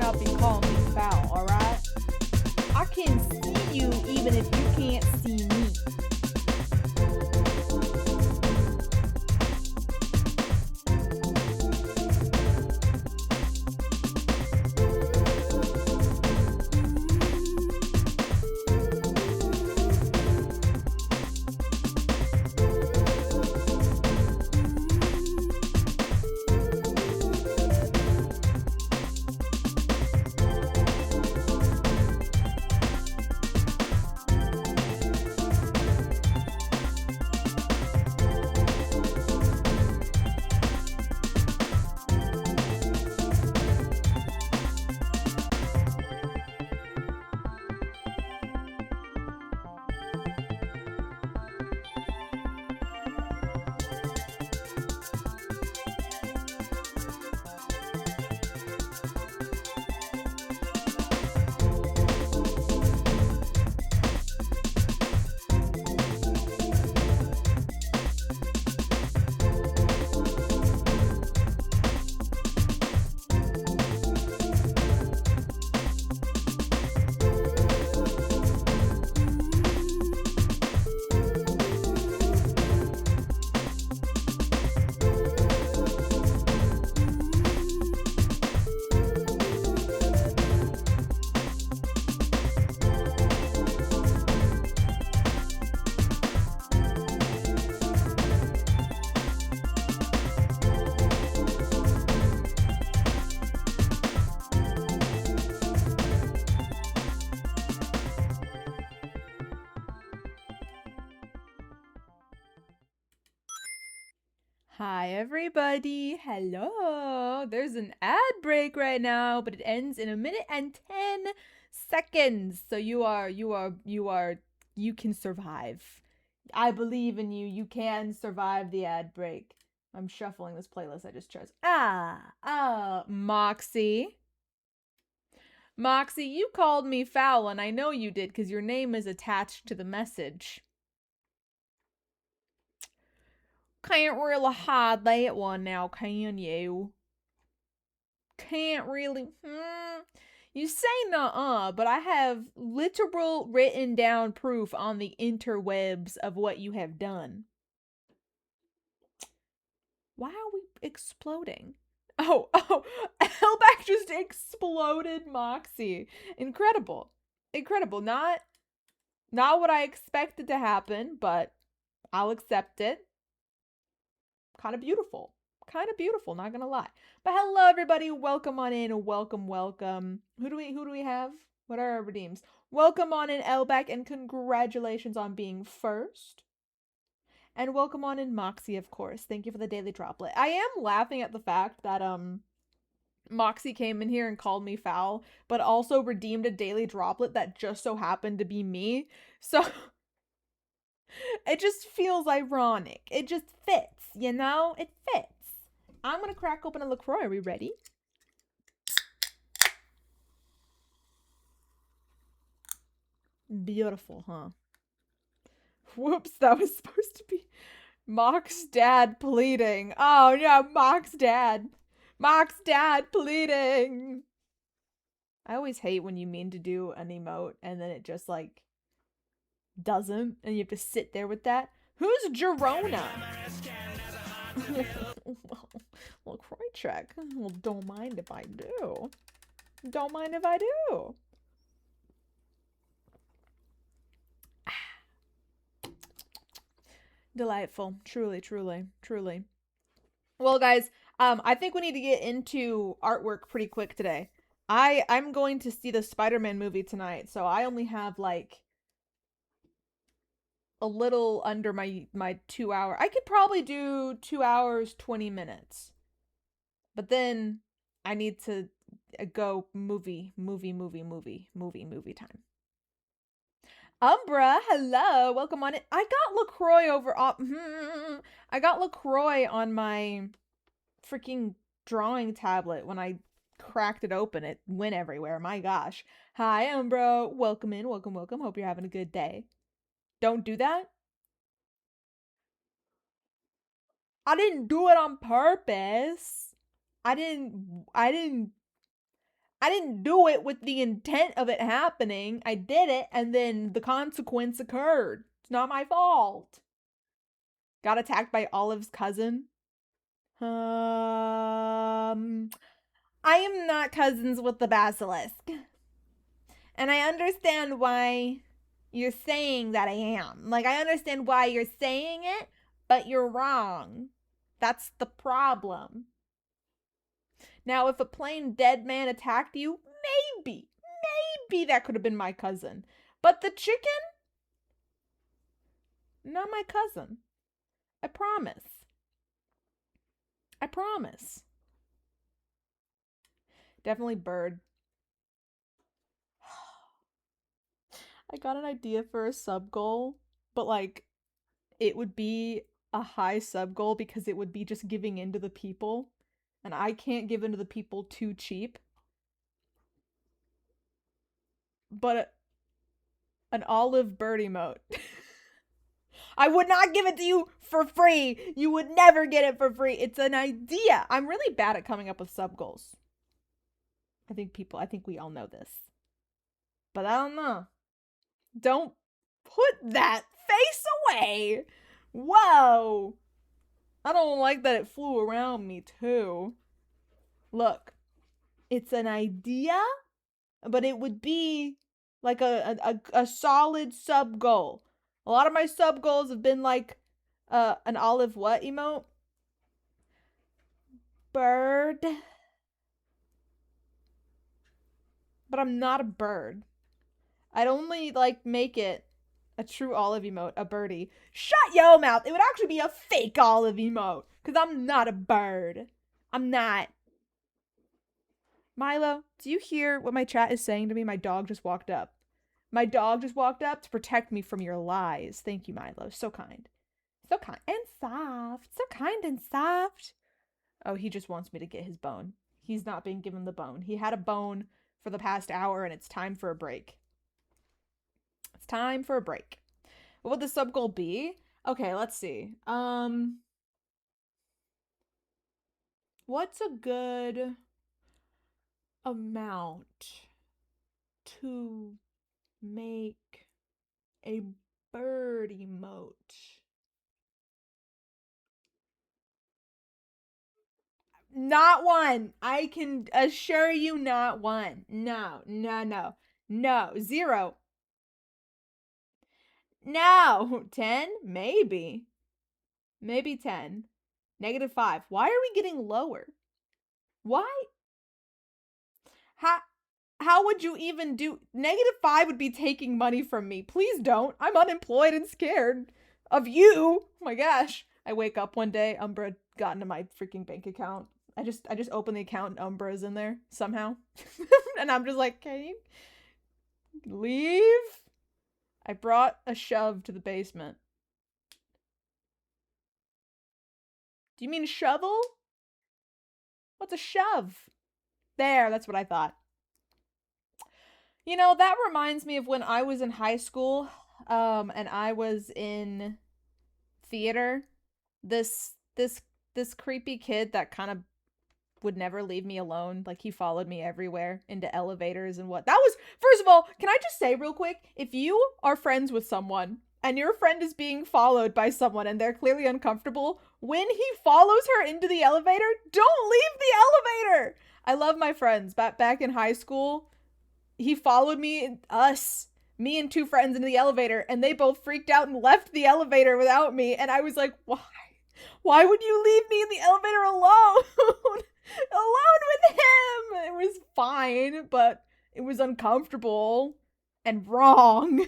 not be calling me foul, alright? I can see you even if you can't see me. Hi, everybody. Hello. There's an ad break right now, but it ends in 1 minute and 10 seconds. So you can survive. I believe in you. You can survive the ad break. I'm shuffling this playlist I just chose. Moxie. Moxie, you called me foul, and I know you did because your name is attached to the message. Can't really hide that one now, can you? Can't really. You say nuh-uh, but I have literal written down proof on the interwebs of what you have done. Why are we exploding? Oh, Hellback just exploded Moxie. Incredible. Incredible. Not what I expected to happen, but I'll accept it. Kind of beautiful. Kind of beautiful, not gonna lie. But hello everybody, welcome on in, welcome. Who do we have? What are our redeems? Welcome on in Elbeck, and congratulations on being first. And welcome on in Moxie, of course. Thank you for the daily droplet. I am laughing at the fact that Moxie came in here and called me foul, but also redeemed a daily droplet that just so happened to be me. So it just feels ironic. It just fits, you know? It fits. I'm gonna crack open a LaCroix. Are we ready? Beautiful, huh? Whoops, that was supposed to be Mock's dad pleading. Oh, yeah, Mock's dad. Mock's dad pleading. I always hate when you mean to do an emote and then it just, like, doesn't, and you have to sit there with that. Who's Jerona? LaCroix check. Well, don't mind if I do. Don't mind if I do. Delightful. Truly. Well, guys, I think we need to get into artwork pretty quick today. I'm going to see the Spider-Man movie tonight, so I only have like a little under my 2 hour. I could probably do 2 hours 20 minutes. But then I need to go movie time. Umbra, hello, welcome on it. I got LaCroix I got LaCroix on my freaking drawing tablet when I cracked it open. It went everywhere. My gosh. Hi, Umbra. Welcome in. Welcome. Hope you're having a good day. Don't do that. I didn't do it on purpose. I didn't I didn't do it with the intent of it happening. I did it, and then the consequence occurred. It's not my fault. Got attacked by Olive's cousin. I am not cousins with the basilisk. And I understand why you're saying that I am. Like, I understand why you're saying it, but you're wrong. That's the problem. Now, if a plain dead man attacked you, maybe that could have been my cousin. But the chicken? Not my cousin. I promise. I promise. Definitely bird. I got an idea for a sub goal, but like it would be a high sub goal because it would be just giving in to the people. And I can't give in to the people too cheap. But an olive bird emote. I would not give it to you for free. You would never get it for free. It's an idea. I'm really bad at coming up with sub goals. I think we all know this. But I don't know. Don't put that face away. Whoa. I don't like that it flew around me too. Look, it's an idea, but it would be like a solid sub goal. A lot of my sub goals have been like an olive what emote? Bird. But I'm not a bird. I'd only like make it a true olive emote, a birdie. Shut your mouth. It would actually be a fake olive emote because I'm not a bird. I'm not. Milo, do you hear what my chat is saying to me? My dog just walked up. My dog just walked up to protect me from your lies. Thank you, Milo. So kind. So kind and soft. So kind and soft. Oh, he just wants me to get his bone. He's not being given the bone. He had a bone for the past hour and it's time for a break. It's time for a break. What would the sub goal be? Okay, let's see. What's a good amount to make a bird emote? Not one. I can assure you, not one. No, no, no. No. 0. No. 10? Maybe. Maybe 10. -5. Why are we getting lower? Why? How would you even do -5 would be taking money from me. Please don't. I'm unemployed and scared of you. Oh my gosh. I wake up one day, Umbra got into my freaking bank account. I just opened the account and Umbra's in there somehow. And I'm just like, can you leave? I brought a shove to the basement. Do you mean shovel? What's a shove? There, that's what I thought. You know, that reminds me of when I was in high school, and I was in theater. This creepy kid that kind of would never leave me alone. Like, he followed me everywhere, into elevators and what. That was, first of all, can I just say real quick, if you are friends with someone and your friend is being followed by someone and they're clearly uncomfortable, when he follows her into the elevator, don't leave the elevator. I love my friends. Back in high school, he followed me and 2 friends into the elevator, and they both freaked out and left the elevator without me. And I was like, why would you leave me in the elevator alone? Alone with him? It was fine, but it was uncomfortable and wrong.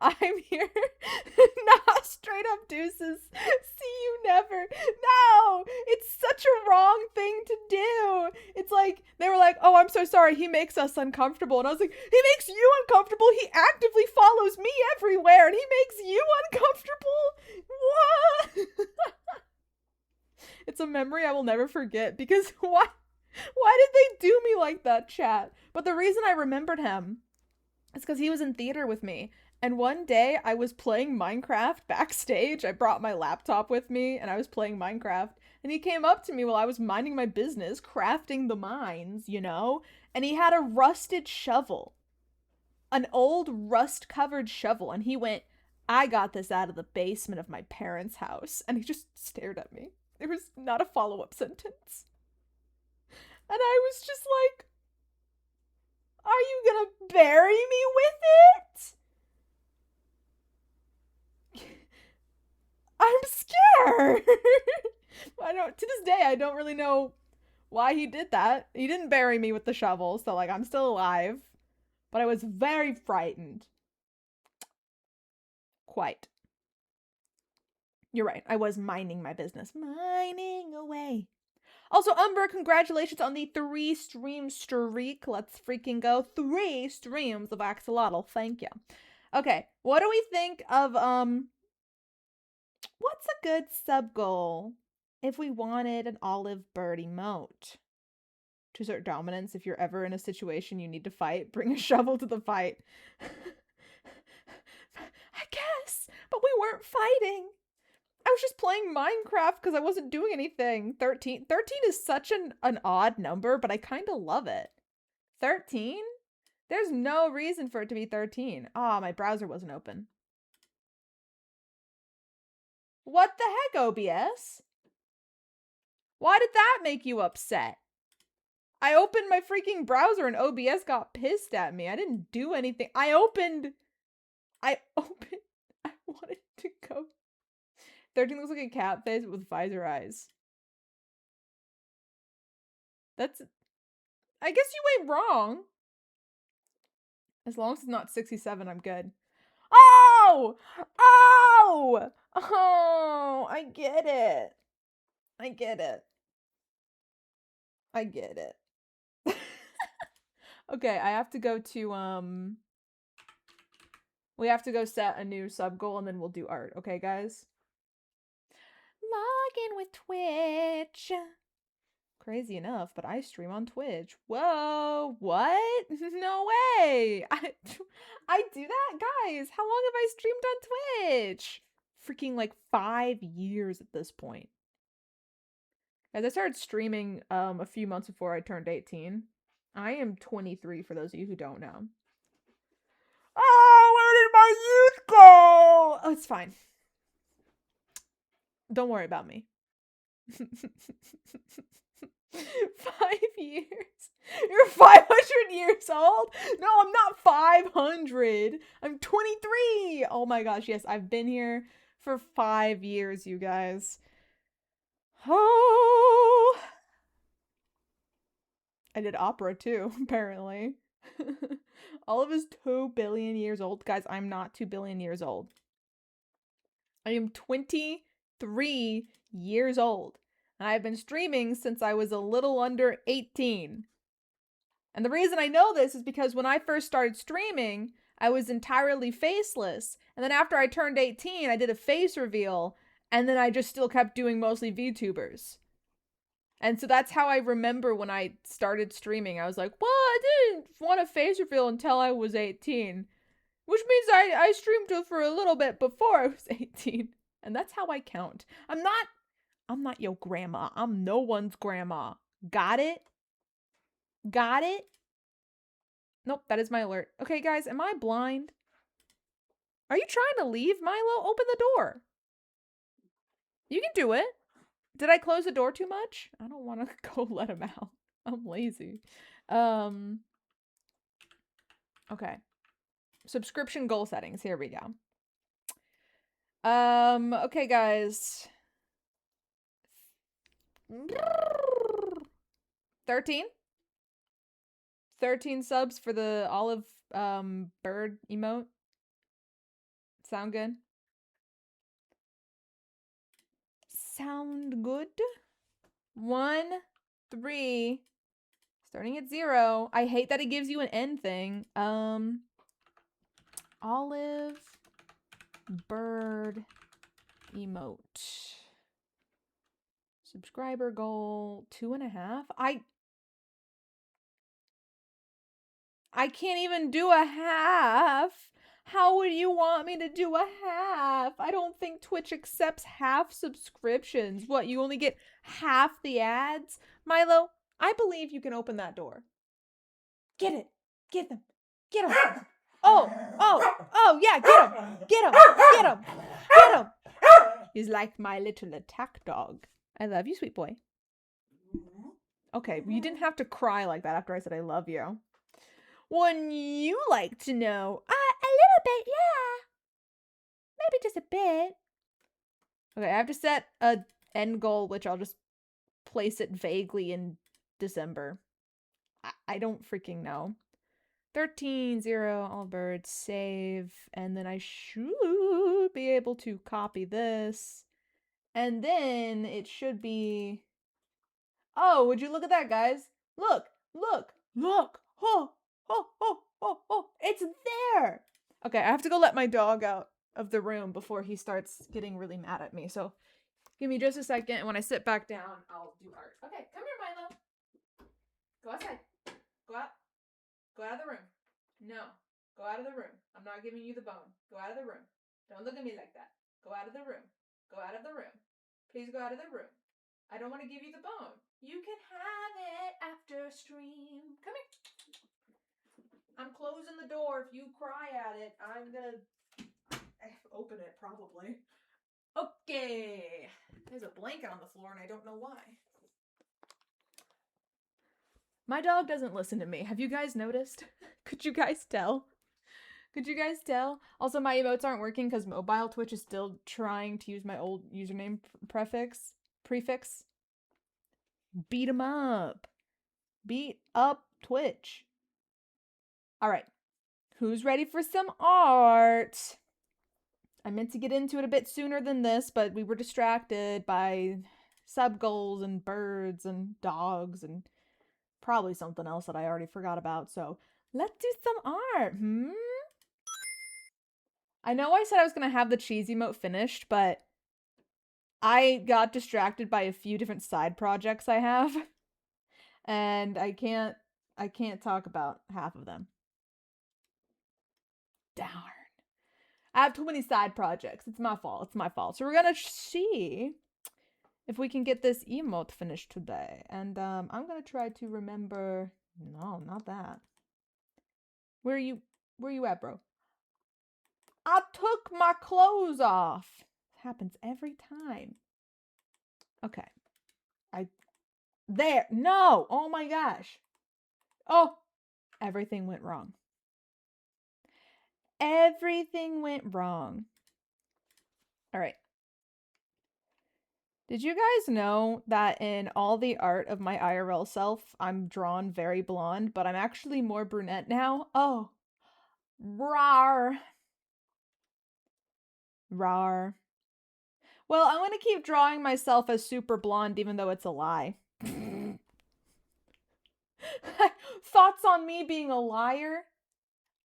I'm here. Nah, straight up deuces. See you never. No, it's such a wrong thing to do. It's like, they were like, oh, I'm so sorry. He makes us uncomfortable. And I was like, he makes you uncomfortable. He actively follows me everywhere and he makes you uncomfortable. What? It's a memory I will never forget because why did they do me like that, chat? But the reason I remembered him is because he was in theater with me. And one day I was playing Minecraft backstage. I brought my laptop with me and I was playing Minecraft. And And he came up to me while I was minding my business, crafting the mines, you know? And he had a rusted shovel, an old rust-covered shovel. And he went, I got this out of the basement of my parents' house. And he just stared at me. There was not a follow-up sentence. And I was just like, are you gonna bury me with it? I'm scared. To this day, I don't really know why he did that. He didn't bury me with the shovel, so like I'm still alive. But I was very frightened. Quite. You're right. I was minding my business. Mining away. Also, Umber, congratulations on the 3-stream streak. Let's freaking go. 3 streams of Axolotl. Thank you. Okay, what do we think of, what's a good sub goal if we wanted an olive bird emote? To assert dominance, if you're ever in a situation you need to fight, bring a shovel to the fight. I guess, but we weren't fighting. I was just playing Minecraft because I wasn't doing anything. 13 is such an odd number, but I kind of love it. 13? There's no reason for it to be 13. Ah, my browser wasn't open. What the heck, OBS? Why did that make you upset? I opened my freaking browser and OBS got pissed at me. I didn't do anything. I wanted to go. 13 looks like a cat face with visor eyes. I guess you ain't wrong. As long as it's not 67, I'm good. Oh! Oh! Oh! I get it. I get it. I get it. Okay, I have to go to, we have to go set a new sub goal and then we'll do art. Okay, guys? Log in with Twitch. Crazy enough, but I stream on Twitch. Whoa, what? No way. I do that? Guys, how long have I streamed on Twitch? Freaking like 5 years at this point. As I started streaming a few months before I turned 18. I am 23 for those of you who don't know. Oh, where did my youth go? Oh, it's fine. Don't worry about me. 5 years. You're 500 years old? No, I'm not 500. I'm 23. Oh my gosh, yes, I've been here for 5 years, you guys. Oh. I did opera too, apparently. Olive is 2 billion years old. Guys, I'm not 2 billion years old. I am 23 years old. And I've been streaming since I was a little under 18. And the reason I know this is because when I first started streaming, I was entirely faceless. And then after I turned 18, I did a face reveal. And then I just still kept doing mostly VTubers. And so that's how I remember when I started streaming. I was like, well, I didn't want a face reveal until I was 18. Which means I streamed for a little bit before I was 18. And that's how I count. I'm not your grandma. I'm no one's grandma. Got it? Got it? Nope, that is my alert. Okay, guys, am I blind? Are you trying to leave, Milo? Open the door. You can do it. Did I close the door too much? I don't want to go let him out. I'm lazy. Okay. Subscription goal settings. Here we go. Okay, guys. 13? 13 subs for the olive bird emote. Sound good? Sound good? 1, 3. Starting at 0. I hate that it gives you an end thing. Olive bird emote. Subscriber goal 2.5. I can't even do a half. How would you want me to do a half? I don't think Twitch accepts half subscriptions. What, you only get half the ads? Milo, I believe you can open that door. Get it. Get them. Get them. Oh, yeah, get him. Get him. Get him. Get him. He's like my little attack dog. I love you, sweet boy. Okay, you didn't have to cry like that after I said I love you. Wouldn't you like to know? A little bit, yeah. Maybe just a bit. Okay, I have to set a end goal, which I'll just place it vaguely in December. I don't freaking know. 13, 0, all birds, save, and then I should be able to copy this. And then it should be... Oh, would you look at that, guys? Look, look, look. Oh, oh, oh, oh, oh, it's there. Okay, I have to go let my dog out of the room before he starts getting really mad at me. So give me just a second, and when I sit back down, I'll do art. Okay, come here, Milo. Go outside. Go out. Go out of the room. No. Go out of the room. I'm not giving you the bone. Go out of the room. Don't look at me like that. Go out of the room. Go out of the room. Please go out of the room. I don't want to give you the bone. You can have it after stream. Come here. I'm closing the door. If you cry at it, I'm gonna open it probably. Okay. There's a blanket on the floor and I don't know why. My dog doesn't listen to me. Have you guys noticed? Could you guys tell? Could you guys tell? Also, my emotes aren't working because mobile Twitch is still trying to use my old username prefix. Beat 'em up. Beat up Twitch. All right. Who's ready for some art? I meant to get into it a bit sooner than this, but we were distracted by sub goals and birds and dogs and probably something else that I already forgot about. So let's do some art. I know I said I was going to have the cheese emote finished, but I got distracted by a few different side projects I have. And I can't talk about half of them. Darn. I have too many side projects. It's my fault. So we're going to see if we can get this emote finished today. And I'm going to try to remember... No, not that. Where are you at, bro? I took my clothes off. It happens every time. Okay. There. No. Oh my gosh. Oh. Everything went wrong. Everything went wrong. All right. Did you guys know that in all the art of my IRL self, I'm drawn very blonde, but I'm actually more brunette now? Oh. Rawr. Rawr. Well, I'm going to keep drawing myself as super blonde even though it's a lie. Thoughts on me being a liar?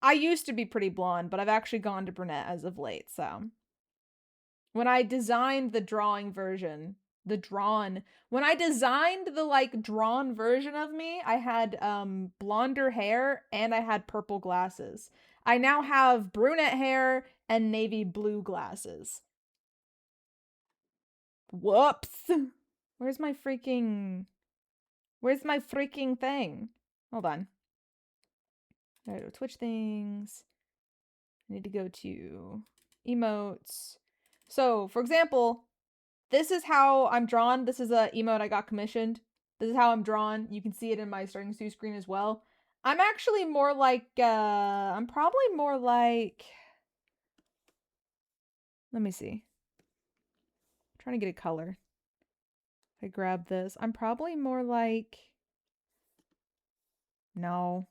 I used to be pretty blonde, but I've actually gone to brunette as of late, so. When I designed the drawing version, when I designed the drawn version of me, I had blonder hair and I had purple glasses. I now have brunette hair and navy blue glasses. Whoops. Where's my freaking thing? Hold on. I gotta go Twitch things. I need to go to emotes. So, for example, this is how I'm drawn. This is a emote I got commissioned. This is how I'm drawn. You can see it in my starting to screen as well. I'm actually more like, I'm probably more like, let me see. I'm trying to get a color. If I grab this, I'm probably more like, no.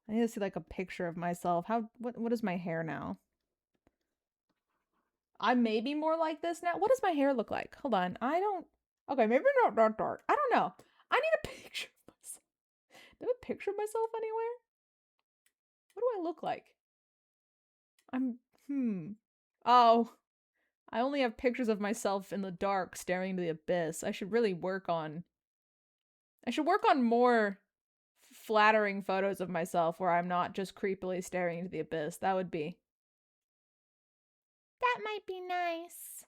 I need to see like a picture of myself. What is my hair now? I may be more like this now. What does my hair look like? Hold on. Okay, maybe not that dark. I don't know. I need a picture of myself. Do I have a picture of myself anywhere? What do I look like? Oh, I only have pictures of myself in the dark staring into the abyss. I should really work on more flattering photos of myself where I'm not just creepily staring into the abyss. That might be nice.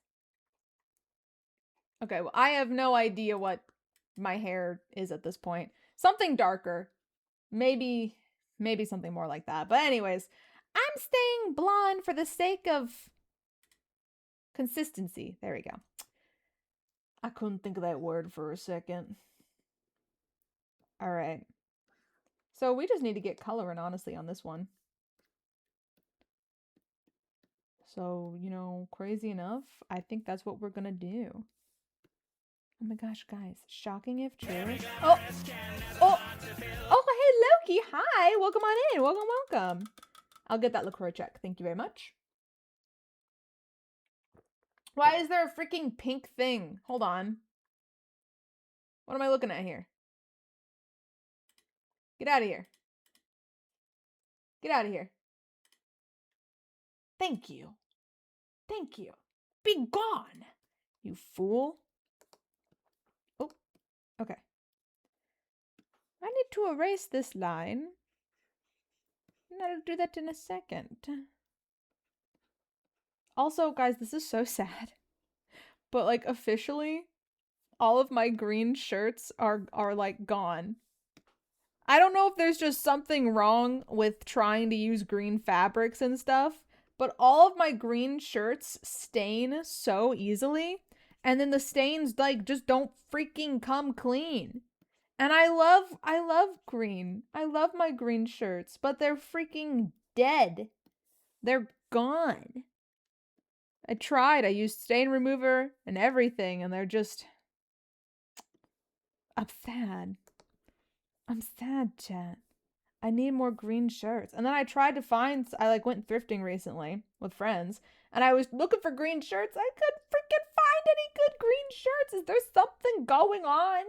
Okay, well, I have no idea what my hair is at this point. Something darker. Maybe something more like that. But anyways, I'm staying blonde for the sake of consistency. There we go. I couldn't think of that word for a second. All right. So we just need to get coloring, honestly, on this one. So, crazy enough, I think that's what we're gonna do. Oh my gosh, guys. Shocking if true. Oh! Oh! Oh, hey, Loki! Hi! Welcome on in! Welcome! I'll get that LaCroix check. Thank you very much. Why is there a freaking pink thing? Hold on. What am I looking at here? Get out of here. Get out of here. Thank you. Thank you. Be gone, you fool. Oh, okay. I need to erase this line. And I'll do that in a second. Also, guys, this is so sad. But like officially, all of my green shirts are like gone. I don't know if there's just something wrong with trying to use green fabrics and stuff, but all of my green shirts stain so easily, and then the stains like just don't freaking come clean. And I love green. I love my green shirts, but they're freaking dead. They're gone. I tried. I used stain remover and everything, and they're just... I'm sad. I'm sad, chat. I need more green shirts. And then I tried to find... I went thrifting recently with friends, and I was looking for green shirts. I couldn't freaking find any good green shirts. Is there something going on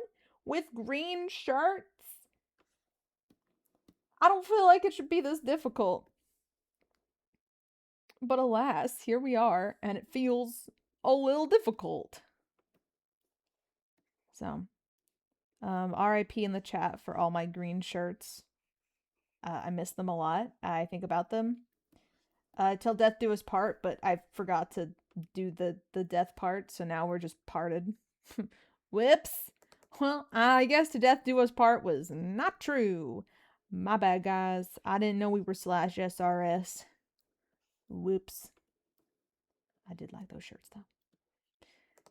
with green shirts? I don't feel like it should be this difficult. But alas, here we are, and it feels a little difficult. So, RIP in the chat for all my green shirts. I miss them a lot. I think about them. Till death do us part, but I forgot to do the death part, so now we're just parted. Whoops. Well, I guess to death do us part was not true. My bad, guys. I didn't know we were /SRS. Whoops. I did like those shirts, though.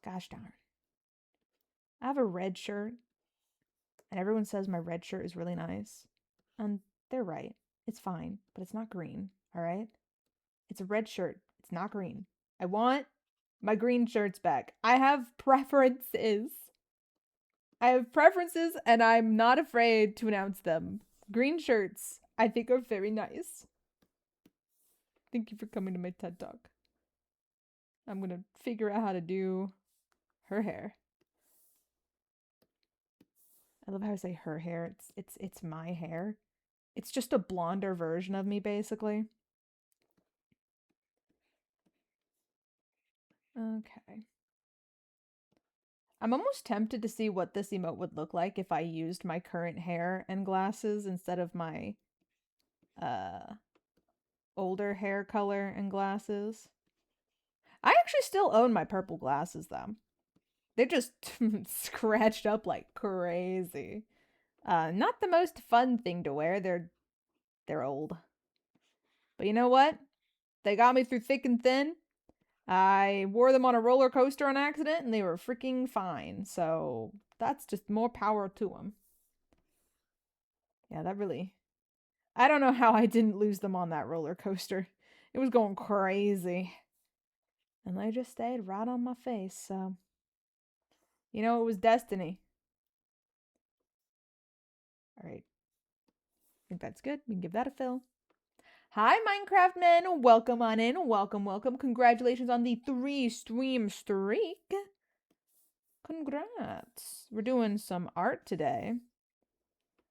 Gosh darn. I have a red shirt, and everyone says my red shirt is really nice. And they're right. It's fine, but it's not green, all right? It's a red shirt. It's not green. I want my green shirts back. I have preferences. And I'm not afraid to announce them. Green shirts, I think, are very nice. Thank you for coming to my TED Talk. I'm gonna figure out how to do her hair. I love how I say her hair. It's my hair. It's just a blonder version of me, basically. Okay. I'm almost tempted to see what this emote would look like if I used my current hair and glasses instead of my older hair color and glasses. I actually still own my purple glasses, though. They're just scratched up like crazy. Not the most fun thing to wear. They're old. But you know what? They got me through thick and thin. I wore them on a roller coaster on accident, and they were freaking fine. So that's just more power to them. Yeah, that really... I don't know how I didn't lose them on that roller coaster. It was going crazy. And they just stayed right on my face, so... it was destiny. Alright. I think that's good. We can give that a fill. Hi, Minecraft men. Welcome on in. Welcome. Congratulations on the 3-stream streak. Congrats. We're doing some art today.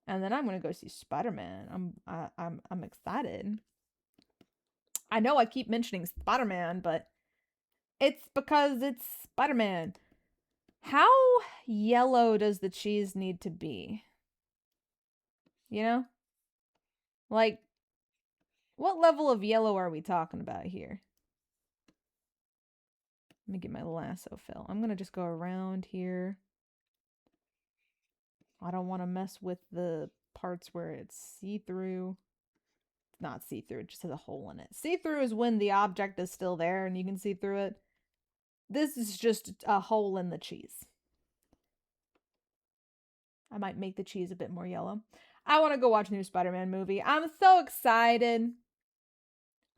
And then I'm gonna go see Spider-Man. I'm excited. I know I keep mentioning Spider-Man, but it's because it's Spider-Man. How yellow does the cheese need to be? You know? Like, what level of yellow are we talking about here? Let me get my lasso fill. I'm going to just go around here. I don't want to mess with the parts where it's see-through. It's not see-through, it just has a hole in it. See-through is when the object is still there and you can see through it. This is just a hole in the cheese. I might make the cheese a bit more yellow. I want to go watch a new Spider-Man movie. I'm so excited.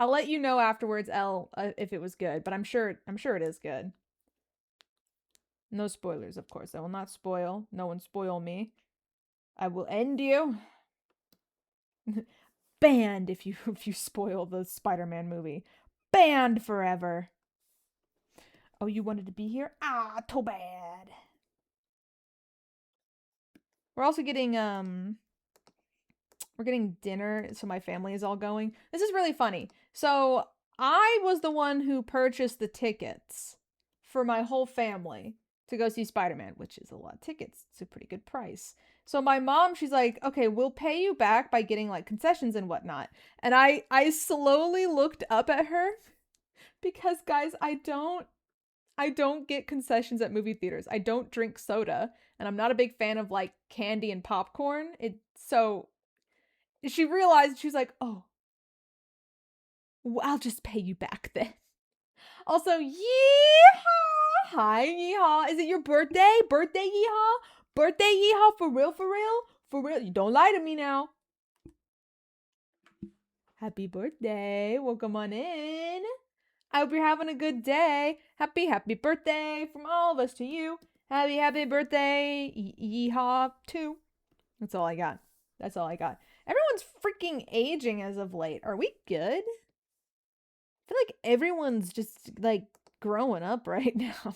I'll let you know afterwards, Elle, if it was good, but I'm sure it is good. No spoilers, of course. I will not spoil. No one spoil me. I will end you. Banned if you spoil the Spider-Man movie. Banned forever. Oh, you wanted to be here? Ah, too bad. We're also getting we're getting dinner, so my family is all going. This is really funny. So I was the one who purchased the tickets for my whole family to go see Spider-Man, which is a lot of tickets. It's a pretty good price. So my mom, she's like, okay, we'll pay you back by getting like concessions and whatnot. And I slowly looked up at her because guys, I don't get concessions at movie theaters. I don't drink soda, and I'm not a big fan of like candy and popcorn. So she realized, she was like, "Oh, well, I'll just pay you back then." Also, yeehaw! Hi, yeehaw! Is it your birthday? Birthday yeehaw? Birthday yeehaw for real? For real? For real? You don't lie to me now. Happy birthday! Welcome on in. I hope you're having a good day. Happy birthday from all of us to you. Happy birthday, yeehaw too. That's all I got. That's all I got. Everyone's freaking aging as of late. Are we good? I feel like everyone's just like growing up right now.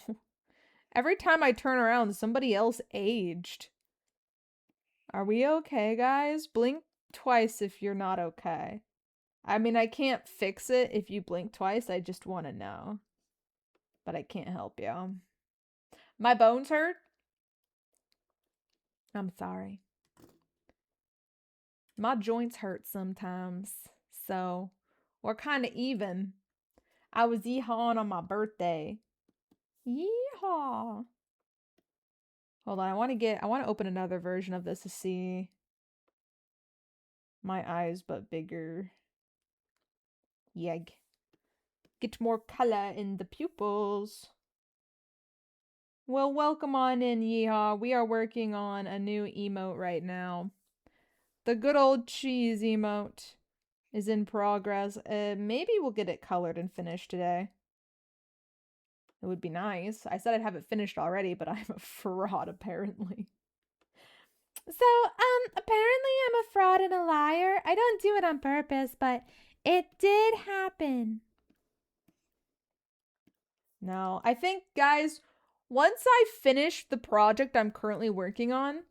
Every time I turn around, somebody else aged. Are we okay, guys? Blink twice if you're not okay. I mean, I can't fix it if you blink twice. I just want to know. But I can't help you. My bones hurt? I'm sorry. My joints hurt sometimes. So, we're kind of even. I was yeehawing on my birthday. Yeehaw. Hold on, I want to open another version of this to see my eyes, but bigger. Yeg. Get more color in the pupils. Well, welcome on in, Yeehaw. We are working on a new emote right now. The good old cheese emote is in progress. Maybe we'll get it colored and finished today. It would be nice. I said I'd have it finished already, but I'm a fraud apparently. So, apparently I'm a fraud and a liar. I don't do it on purpose, but it did happen. No, I think, guys, once I finish the project I'm currently working on,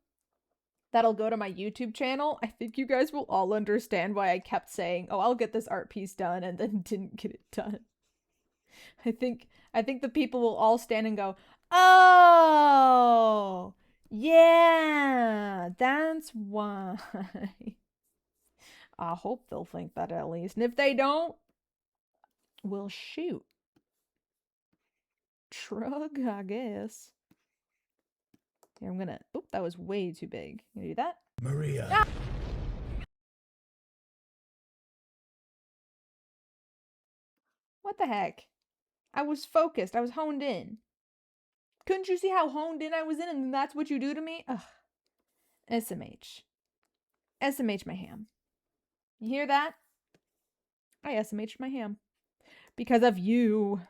that'll go to my YouTube channel. I think you guys will all understand why I kept saying, "Oh, I'll get this art piece done," and then didn't get it done. I think the people will all stand and go, "Oh, yeah, that's why." I hope they'll think that at least. And if they don't, well, shoot. Shrug, I guess. Here, I'm gonna. Oop, that was way too big. You gonna do that? Maria. Ah! What the heck? I was focused. I was honed in. Couldn't you see how honed in I was in, and that's what you do to me? Ugh. SMH. SMH my ham. You hear that? I SMH my ham. Because of you.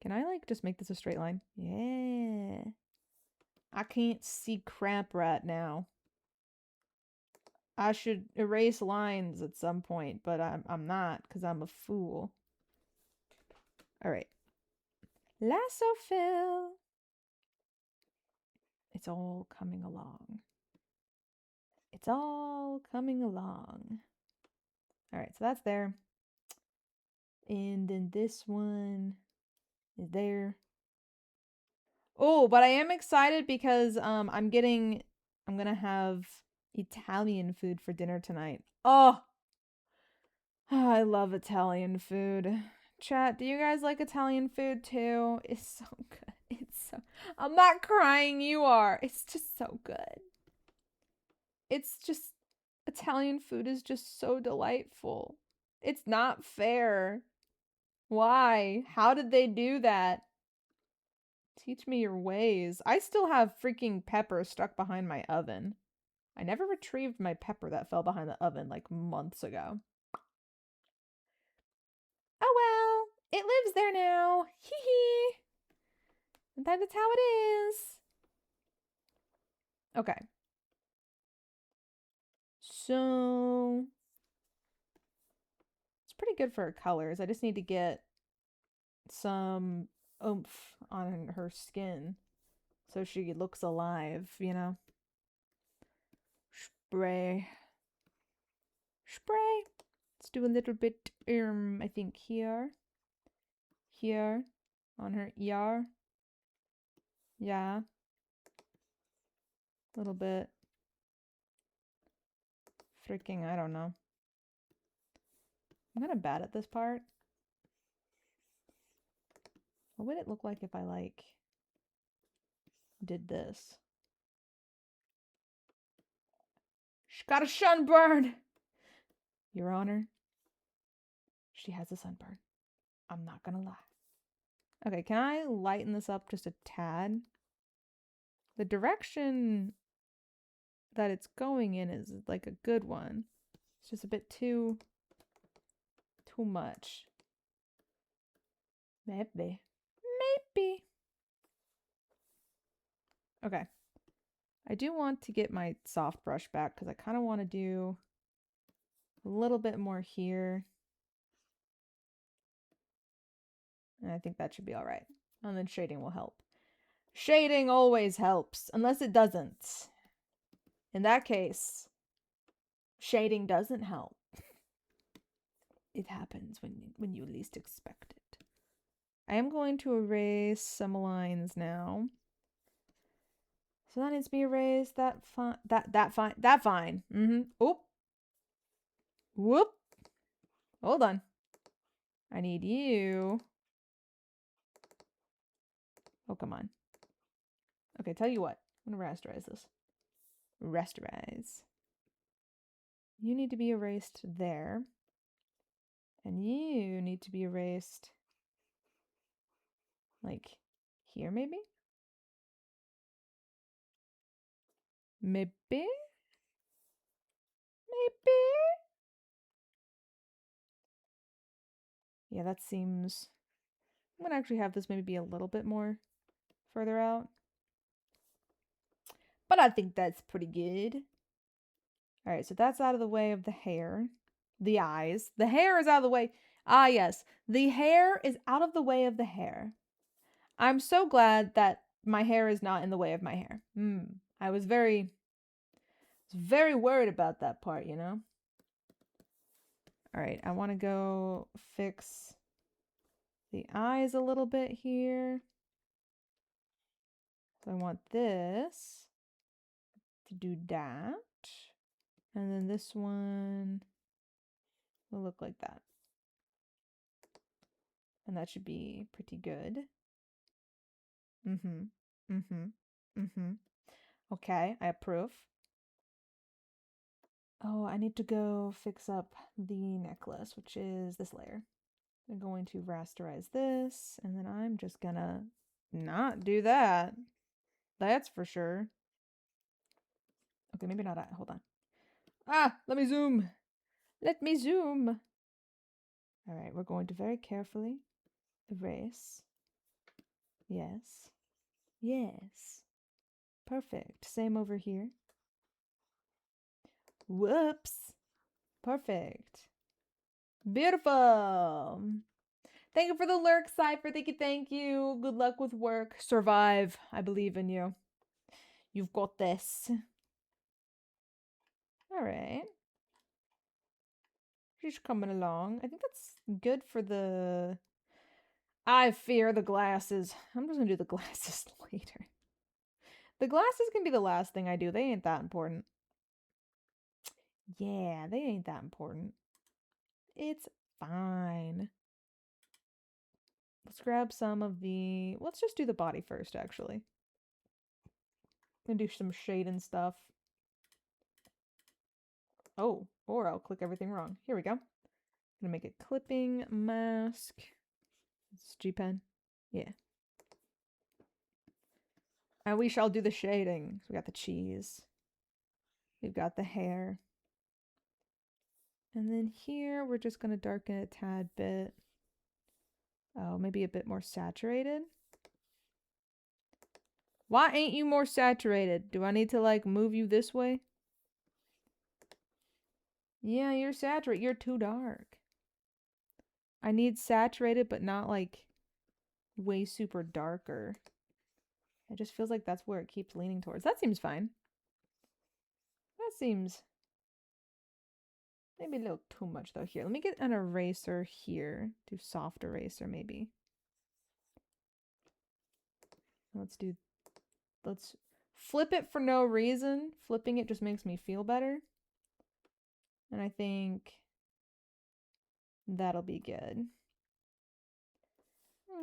Can I, like, just make this a straight line? Yeah. I can't see crap right now. I should erase lines at some point, but I'm not, because I'm a fool. Alright. Lasso fill. It's all coming along. It's all coming along. Alright, so that's there. And then this one is there. Oh, but I am excited because I'm gonna have Italian food for dinner tonight. Oh, I love Italian food. Chat, do you guys like Italian food too? It's so good. It's so. I'm not crying, you are. It's just so good. It's just. Italian food is just so delightful. It's not fair. Why? How did they do that? Teach me your ways. I still have freaking pepper stuck behind my oven. I never retrieved my pepper that fell behind the oven like months ago. Oh well, it lives there now. Hee hee. Sometimes that's how it is. Okay. So it's pretty good for her colors. I just need to get some oomph on her skin so she looks alive, you know? Spray. Spray. Let's do a little bit, I think here. Here. On her ear. Yeah. A little bit. Freaking, I don't know. I'm kind of bad at this part. What would it look like if I, like, did this? She got a sunburn! Your Honor, she has a sunburn. I'm not gonna lie. Okay, can I lighten this up just a tad? The direction that it's going in is, like, a good one. It's just a bit too much. Maybe. Okay. I do want to get my soft brush back because I kind of want to do a little bit more here. And I think that should be all right. And then shading will help. Shading always helps, unless it doesn't. In that case, shading doesn't help. It happens when you least expect it. I am going to erase some lines now. So that needs to be erased. That fine. That fine. Oop. Whoop. Hold on. I need you. Oh, come on. Okay, tell you what. I'm gonna rasterize this. Rasterize. You need to be erased there. And you need to be erased like here, maybe? Maybe? Maybe? Yeah, that seems... I'm gonna actually have this maybe be a little bit more further out. But I think that's pretty good. Alright, so that's out of the way of the hair. The eyes. The hair is out of the way. Ah, yes. The hair is out of the way of the hair. I'm so glad that my hair is not in the way of my hair. I was very worried about that part, you know? Alright, I want to go fix the eyes a little bit here. So I want this to do that. And then this one will look like that. And that should be pretty good. Okay, I approve. Oh, I need to go fix up the necklace, which is this layer. I'm going to rasterize this, and then I'm just gonna not do that. That's for sure. Okay, maybe not. Hold on. Ah, let me zoom. Let me zoom. All right, we're going to very carefully erase. Yes. Yes. Perfect. Same over here. Whoops. Perfect. Beautiful. Thank you for the lurk, Cypher. Thank you. Good luck with work. Survive. I believe in you. You've got this. All right. She's coming along. I think that's good for the... I fear the glasses. I'm just gonna do the glasses later. The glasses can be the last thing I do. They ain't that important. Yeah, they ain't that important. It's fine. Let's grab some of the... Let's just do the body first, actually. And do some shade and stuff. Oh, or I'll click everything wrong. Here we go. I'm gonna make a clipping mask. It's G-Pen. Yeah. And we shall do the shading. So we got the cheese. We've got the hair. And then here, we're just gonna darken it a tad bit. Oh, maybe a bit more saturated. Why ain't you more saturated? Do I need to, like, move you this way? Yeah, you're saturated. You're too dark. I need saturated, but not, like, way super darker. It just feels like that's where it keeps leaning towards. That seems fine. That seems maybe a little too much, though. Here, let me get an eraser here. Do soft eraser, maybe. Let's flip it for no reason. Flipping it just makes me feel better. And I think that'll be good.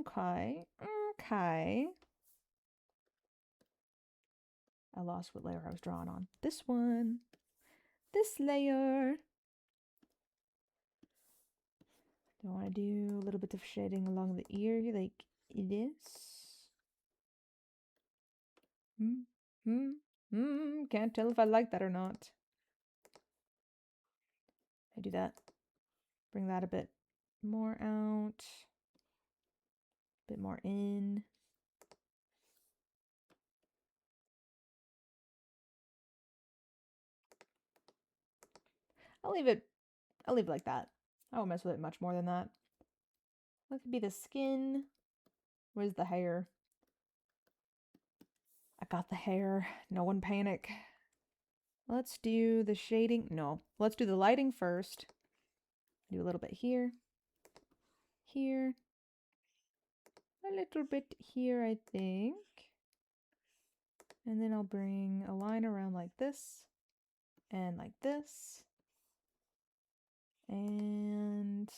Okay. I lost what layer I was drawing on. This one. This layer. Do I want to do a little bit of shading along the ear, like this? Can't tell if I like that or not. I do that. Bring that a bit more out. A bit more in. I'll leave it like that. I won't mess with it much more than that. What could be the skin? Where's the hair? I got the hair. No one panic. Let's do the shading. No, let's do the lighting first. Do a little bit here. Here. A little bit here, I think. And then I'll bring a line around like this. And like this. And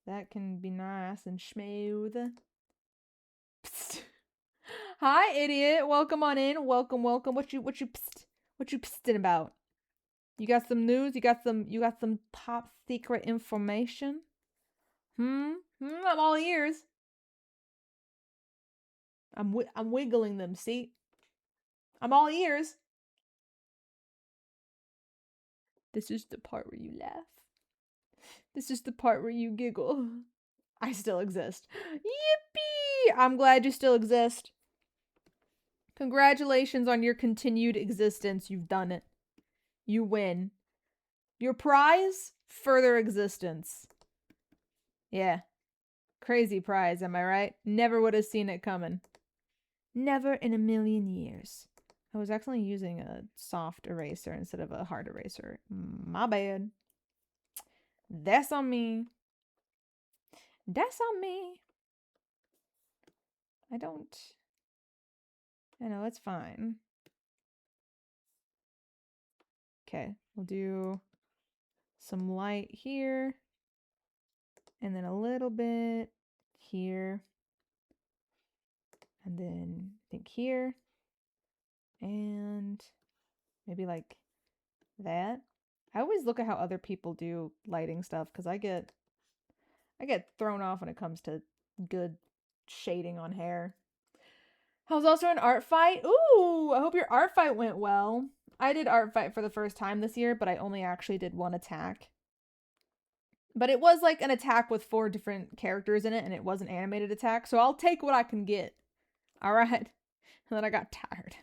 that can be nice and smooth. Psst. Hi, idiot. Welcome on in. Welcome. What you psting about? You got some news? You got some top secret information? I'm all ears. I'm wiggling them, see? I'm all ears. This is the part where you laugh. This is the part where you giggle. I still exist. Yippee! I'm glad you still exist. Congratulations on your continued existence. You've done it. You win. Your prize? Further existence. Yeah. Crazy prize, am I right? Never would have seen it coming. Never in a million years. I was actually using a soft eraser instead of a hard eraser. My bad. That's on me. That's on me. I know, it's fine. Okay, we'll do some light here. And then a little bit here. And then I think here. And maybe like that. I always look at how other people do lighting stuff because I get thrown off when it comes to good shading on hair. I was also an art fight. Ooh, I hope your art fight went well. I did art fight for the first time this year, but I only actually did one attack. But it was like an attack with 4 different characters in it, and it was an animated attack, so I'll take what I can get. Alright? And then I got tired.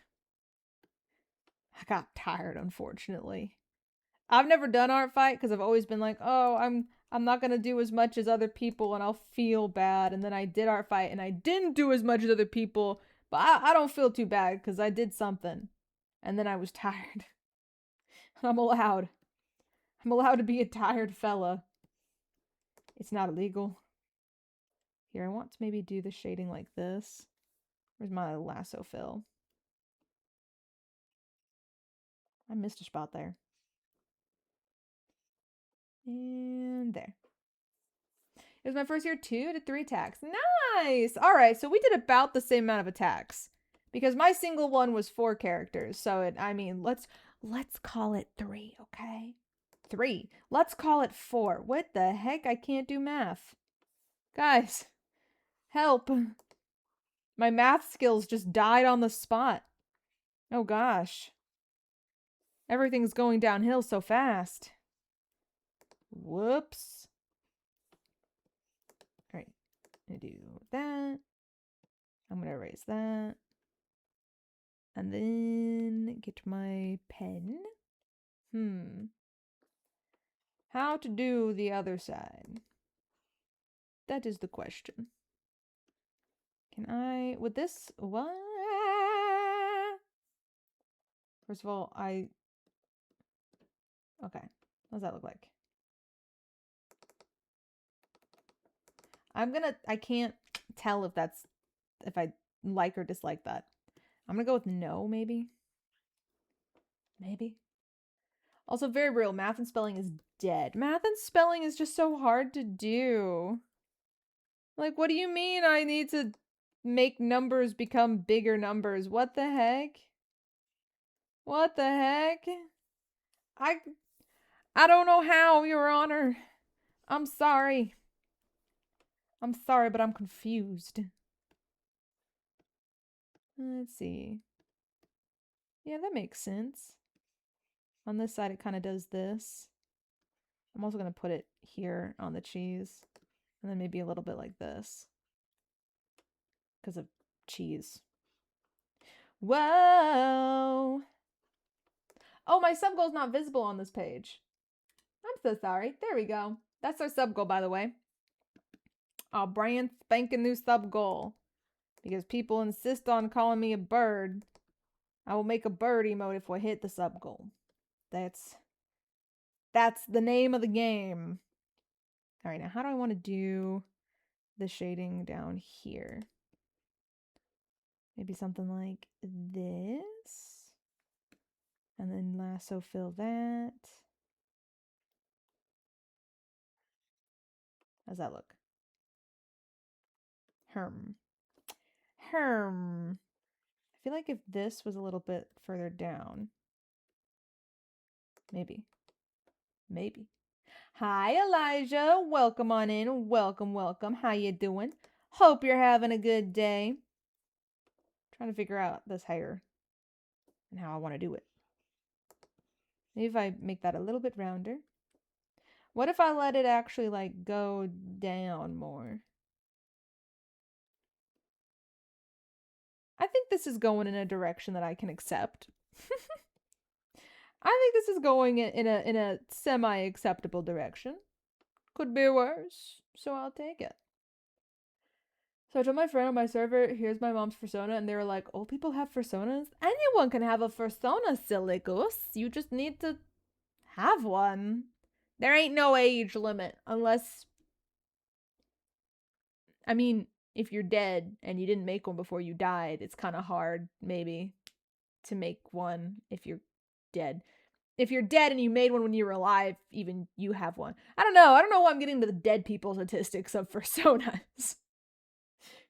Unfortunately. I've never done art fight because I've always been like, oh, I'm not gonna do as much as other people and I'll feel bad. And then I did art fight and I didn't do as much as other people, but I don't feel too bad because I did something. And then I was tired. I'm allowed to be a tired fella. It's not illegal. Here, I want to maybe do the shading like this. Where's my lasso fill? I missed a spot there. And there. It was my first year, 2 to 3 attacks. Nice! Alright, so we did about the same amount of attacks. Because my single one was 4 characters. So, let's call it 3, okay? 3. Let's call it 4. What the heck? I can't do math. Guys, help. My math skills just died on the spot. Oh gosh. Everything's going downhill so fast. Whoops. Alright, I'm gonna do that. I'm gonna erase that. And then get my pen. How to do the other side? That is the question. Can I, with this, what? First of all, okay. What does that look like? I can't tell if I like or dislike that. I'm gonna go with no, maybe. Maybe. Also, very real. Math and spelling is dead. Math and spelling is just so hard to do. Like, what do you mean I need to make numbers become bigger numbers? What the heck? What the heck? I don't know how, Your Honor. I'm sorry. I'm sorry, but I'm confused. Let's see. Yeah, that makes sense. On this side, it kind of does this. I'm also going to put it here on the cheese. And then maybe a little bit like this. Because of cheese. Whoa! Oh, my sub goal's not visible on this page. I'm so sorry. There we go. That's our sub goal, by the way. Our brand spanking new sub goal. Because people insist on calling me a bird. I will make a bird emote if we hit the sub goal. That's the name of the game. Alright, now how do I want to do the shading down here? Maybe something like this. And then lasso fill that. How's that look? Herm. I feel like if this was a little bit further down. Maybe. Hi, Elijah. Welcome on in. Welcome. How you doing? Hope you're having a good day. Trying to figure out this hair and how I want to do it. Maybe if I make that a little bit rounder. What if I let it actually like go down more? I think this is going in a direction that I can accept. I think this is going in a semi-acceptable direction. Could be worse, so I'll take it. So I told my friend on my server, here's my mom's persona, and they were like, old people have personas? Anyone can have a persona, silly goose. You just need to have one. There ain't no age limit, unless... I mean, if you're dead and you didn't make one before you died, it's kind of hard, maybe, to make one if you're dead. If you're dead and you made one when you were alive, even you have one. I don't know why I'm getting to the dead people statistics of personas.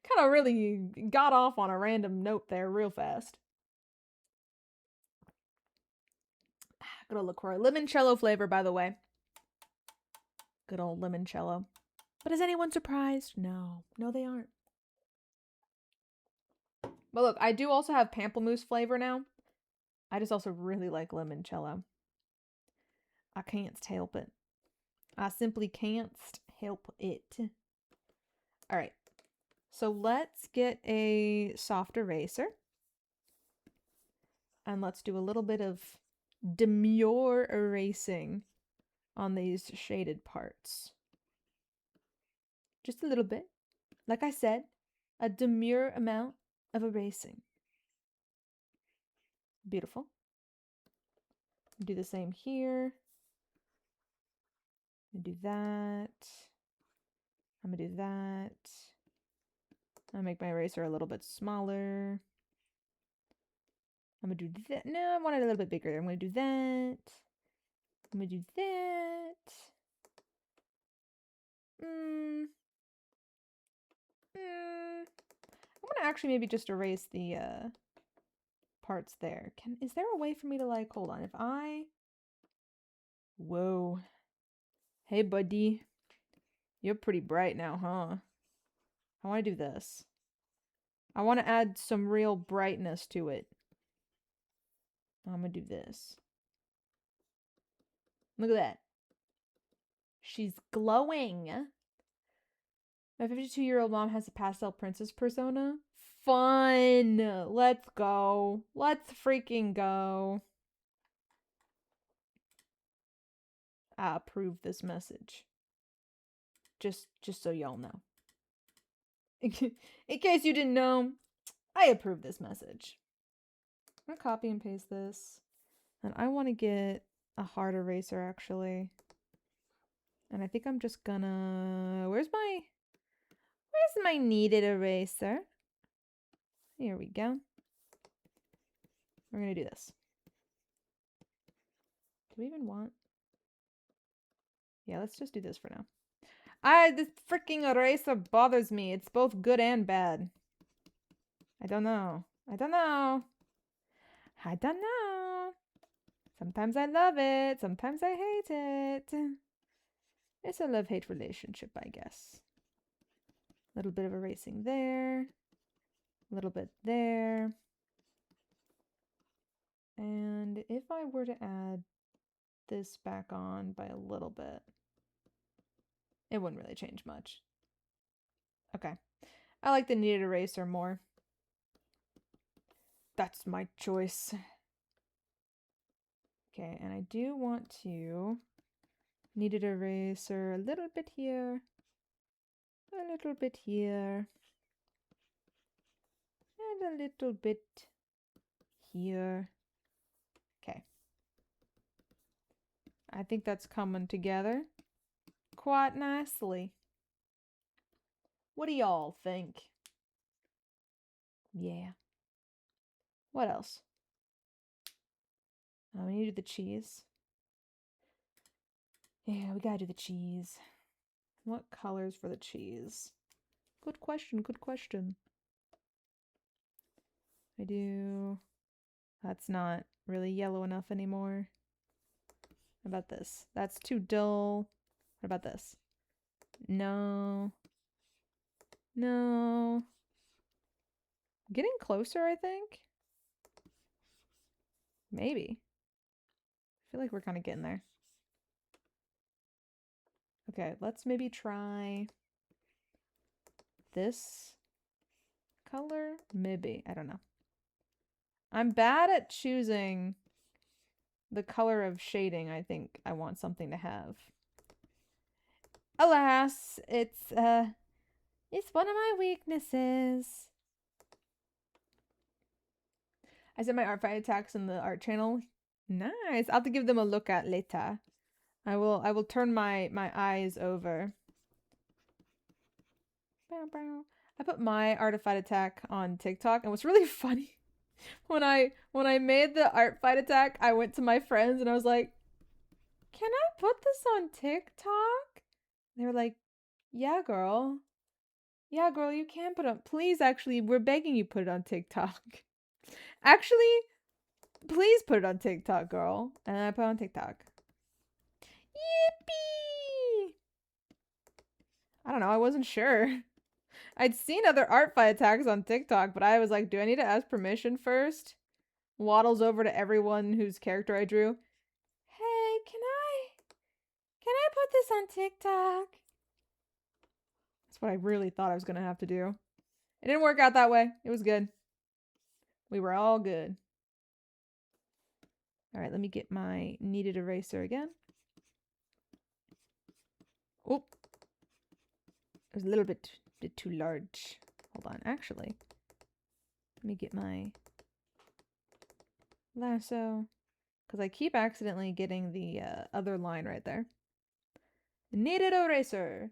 Kind of really got off on a random note there real fast. Good old LaCroix. Limoncello flavor, by the way. Good old limoncello. But is anyone surprised? No. No, they aren't. But look, I do also have pamplemousse flavor now. I just also really like limoncello. I can't help it. I simply can't help it. All right. So let's get a soft eraser. And let's do a little bit of demure erasing on these shaded parts. Just a little bit. Like I said, a demure amount of erasing. Beautiful. Do the same here. Do that. I'm gonna do that. I'll make my eraser a little bit smaller. I'm gonna do that. No, I want it a little bit bigger. I'm gonna do that. I'm gonna do that. I'm gonna actually maybe just erase the parts there. Is there a way for me to like, hold on, if I, whoa. Hey buddy. You're pretty bright now, huh? I wanna do this. I wanna add some real brightness to it. I'm gonna do this. Look at that. She's glowing. My 52-year-old mom has a pastel princess persona. Fun. Let's go. Let's freaking go. I approve this message. Just so y'all know. In case you didn't know, I approve this message. I'm gonna copy and paste this. And I want to get a hard eraser actually. And I think I'm just gonna, where's my kneaded eraser? Here we go. We're gonna do this. Do we even want? Yeah, let's just do this for now. This freaking eraser bothers me. It's both good and bad. I don't know. I don't know. I don't know. Sometimes I love it. Sometimes I hate it. It's a love-hate relationship, I guess. A little bit of erasing there. A little bit there. And if I were to add this back on by a little bit, it wouldn't really change much. Okay. I like the kneaded eraser more. That's my choice. Okay, and I do want to kneaded eraser a little bit here, a little bit here, and a little bit here. Okay. I think that's coming together quite nicely. What do y'all think? Yeah. What else? Oh, we need to do the cheese. Yeah, we gotta do the cheese. What colors for the cheese? Good question, good question. I do... That's not really yellow enough anymore. How about this? That's too dull. What about this? No. No. Getting closer, I think. Maybe. I feel like we're kind of getting there. Okay, let's maybe try this color. Maybe. I don't know. I'm bad at choosing the color of shading I think I want something to have. Alas, it's one of my weaknesses. I said my art fight attacks in the art channel. Nice. I'll have to give them a look at later. I will turn my eyes over. I put my art fight attack on TikTok, and what's really funny when I made the art fight attack, I went to my friends and I was like, "Can I put this on TikTok?" They were like, "Yeah, girl. Yeah, girl, you can put it on. Please, actually, we're begging you put it on TikTok. Actually, please put it on TikTok, girl." And I put it on TikTok. Yippee! I don't know, I wasn't sure. I'd seen other art fight attacks on TikTok, but I was like, do I need to ask permission first? Waddles over to everyone whose character I drew. Hey, can I put this on TikTok? That's what I really thought I was gonna have to do. It didn't work out that way. It was good. We were all good. All right, let me get my kneaded eraser again. Oh, it was a little bit too large. Hold on, actually. Let me get my lasso. Because I keep accidentally getting the other line right there. Kneaded eraser.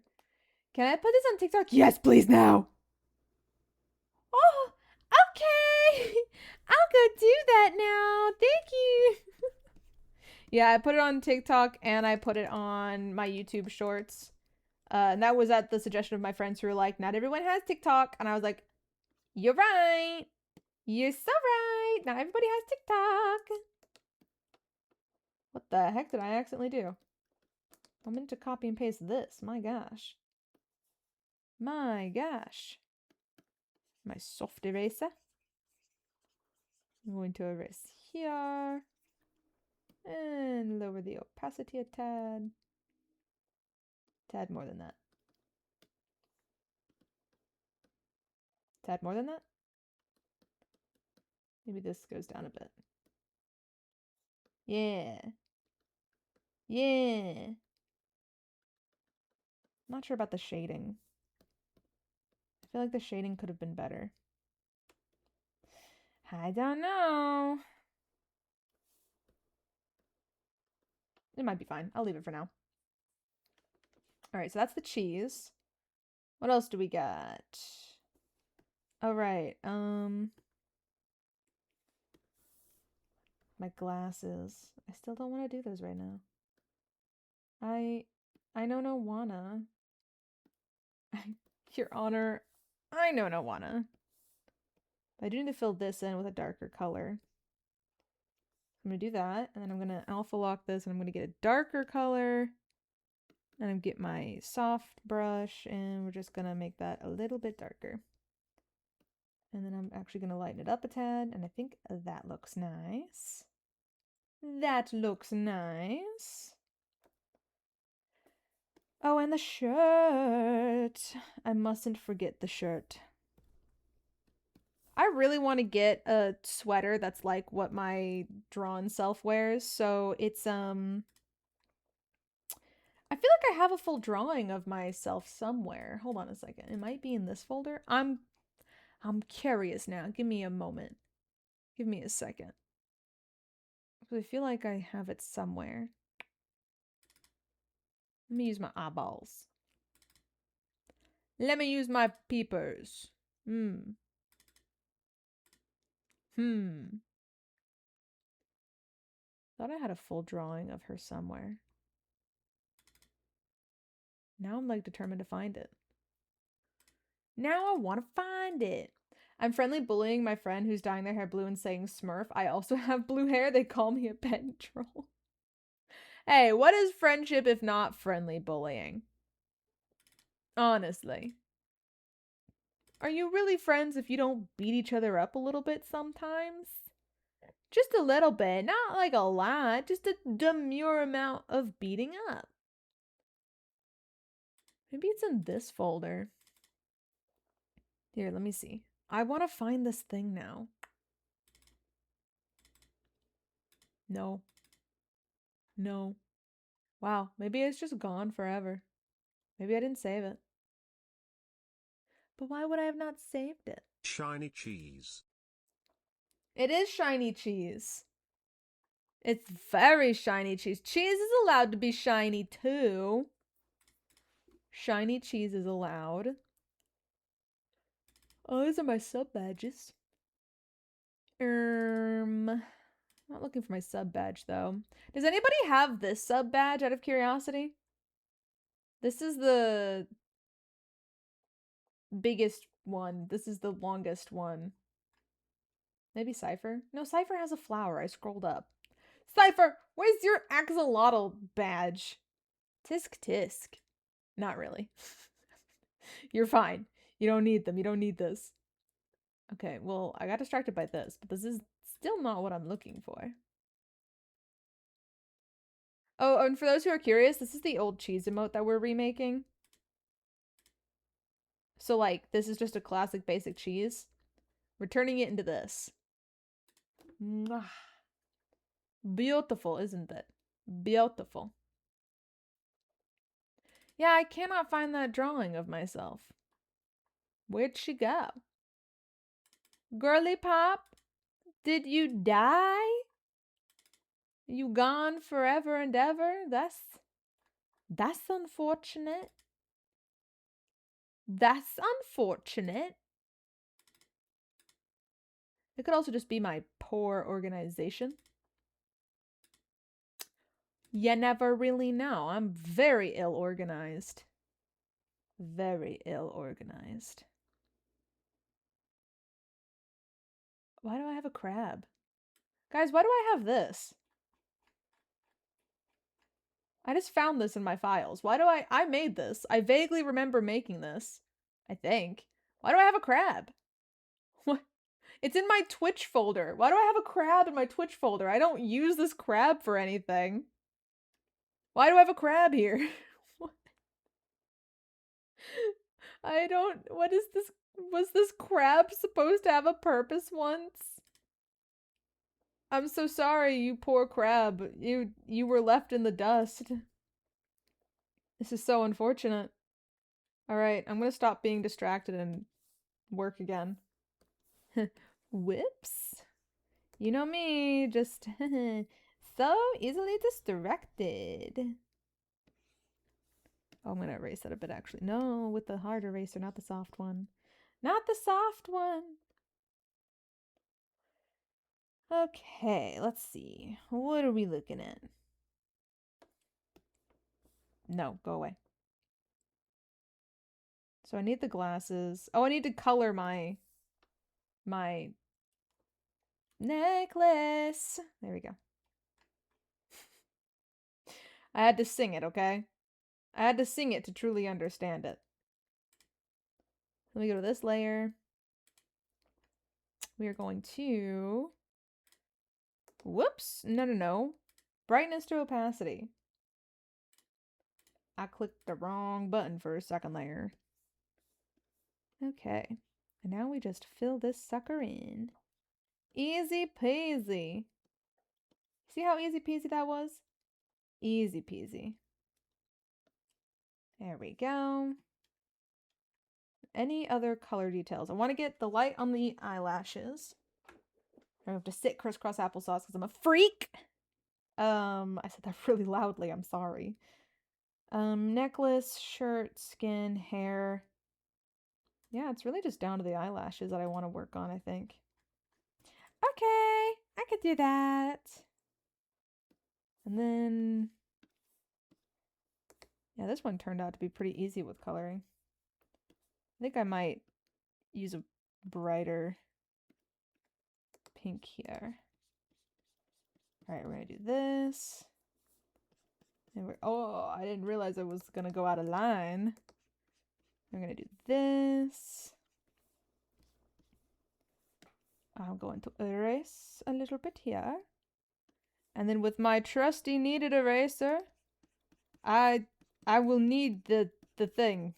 Can I put this on TikTok? Yes, please, now. Oh, okay. I'll go do that now. Thank you. Yeah, I put it on TikTok and I put it on my YouTube shorts. And that was at the suggestion of my friends who were like, not everyone has TikTok. And I was like, you're right. You're so right. Not everybody has TikTok. What the heck did I accidentally do? I meant to copy and paste this. My gosh. My gosh. My soft eraser. I'm going to erase here. And lower the opacity a tad. Tad more than that. Tad more than that? Maybe this goes down a bit. Yeah. Yeah. Not sure about the shading. I feel like the shading could have been better. I don't know. It might be fine. I'll leave it for now. All right, so that's the cheese. What else do we got? All right. My glasses. I still don't want to do those right now. I no wanna. Your Honor, I no wanna. But I do need to fill this in with a darker color. I'm gonna do that, and then I'm gonna alpha lock this, and I'm gonna get a darker color. And I'm get my soft brush, and we're just gonna make that a little bit darker. And then I'm actually gonna lighten it up a tad, and I think that looks nice. That looks nice. Oh, and the shirt. I mustn't forget the shirt. I really want to get a sweater that's like what my drawn self wears. So it's I feel like I have a full drawing of myself somewhere. Hold on a second. It might be in this folder. I'm curious now. Give me a moment. Give me a second. I feel like I have it somewhere. Let me use my eyeballs. Let me use my peepers. Hmm. Thought I had a full drawing of her somewhere. Now I'm like determined to find it. Now I want to find it. I'm friendly bullying my friend who's dyeing their hair blue and saying Smurf. I also have blue hair. They call me a pen troll. Hey, what is friendship if not friendly bullying? Honestly. Are you really friends if you don't beat each other up a little bit sometimes? Just a little bit, not like a lot, just a demure amount of beating up. Maybe it's in this folder. Here, let me see. I want to find this thing now. No. No. Wow, maybe it's just gone forever. Maybe I didn't save it. But why would I have not saved it? Shiny cheese. It is shiny cheese. It's very shiny cheese. Cheese is allowed to be shiny too. Shiny cheese is allowed. Oh, these are my sub badges. Not looking for my sub badge though. Does anybody have this sub badge out of curiosity? This is the biggest one. This is the longest one. Maybe Cypher? No, Cypher has a flower. I scrolled up. Cypher, where's your axolotl badge? Tisk tisk. Not really. You're fine. You don't need them. You don't need this. Okay, well, I got distracted by this, but this is still not what I'm looking for. Oh, and for those who are curious, this is the old cheese emote that we're remaking. So, like, this is just a classic basic cheese. We're turning it into this. Mwah. Beautiful, isn't it? Beautiful. Yeah, I cannot find that drawing of myself. Where'd she go? Girly Pop, did you die? You gone forever and ever? That's unfortunate. That's unfortunate. It could also just be my poor organization. You never really know. I'm very ill organized. Very ill organized. Why do I have a crab? Guys, why do I have this? I just found this in my files. Why do I made this? I vaguely remember making this. I think. Why do I have a crab? What? It's in my Twitch folder. Why do I have a crab in my Twitch folder? I don't use this crab for anything. Why do I have a crab here? I don't. What is this? Was this crab supposed to have a purpose once? I'm so sorry, you poor crab. You were left in the dust. This is so unfortunate. Alright, I'm gonna stop being distracted and work again. Whoops. You know me, just so easily distracted. Oh, I'm gonna erase that a bit actually. No, with the hard eraser, not the soft one. Not the soft one! Okay, let's see. What are we looking at? No, go away. So I need the glasses. Oh, I need to color my necklace. There we go. I had to sing it, okay? I had to sing it to truly understand it. Let me go to this layer. We are going to... Whoops! No. Brightness to opacity. I clicked the wrong button for a second layer. Okay. And now we just fill this sucker in. Easy peasy. See how easy peasy that was? Easy peasy. There we go. Any other color details? I want to get the light on the eyelashes. I have to sit crisscross applesauce because I'm a freak. I said that really loudly. I'm sorry. Necklace, shirt, skin, hair. Yeah, it's really just down to the eyelashes that I want to work on, I think. Okay, I could do that. And then... Yeah, this one turned out to be pretty easy with coloring. I think I might use a brighter pink here. Alright, we're gonna do this. And oh, I didn't realize I was gonna go out of line. I'm gonna do this. I'm going to erase a little bit here. And then with my trusty kneaded eraser, I will knead the thing.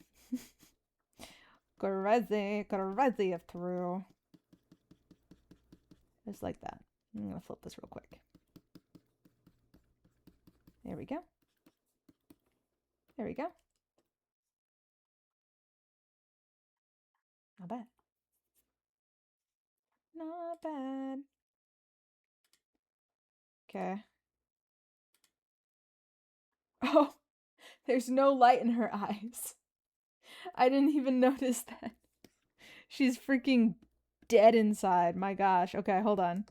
Crazy if true. Just like that. I'm gonna flip this real quick. There we go. There we go. Not bad. Not bad. Okay. Oh, there's no light in her eyes. I didn't even notice that. She's freaking dead inside. My gosh. Okay, hold on.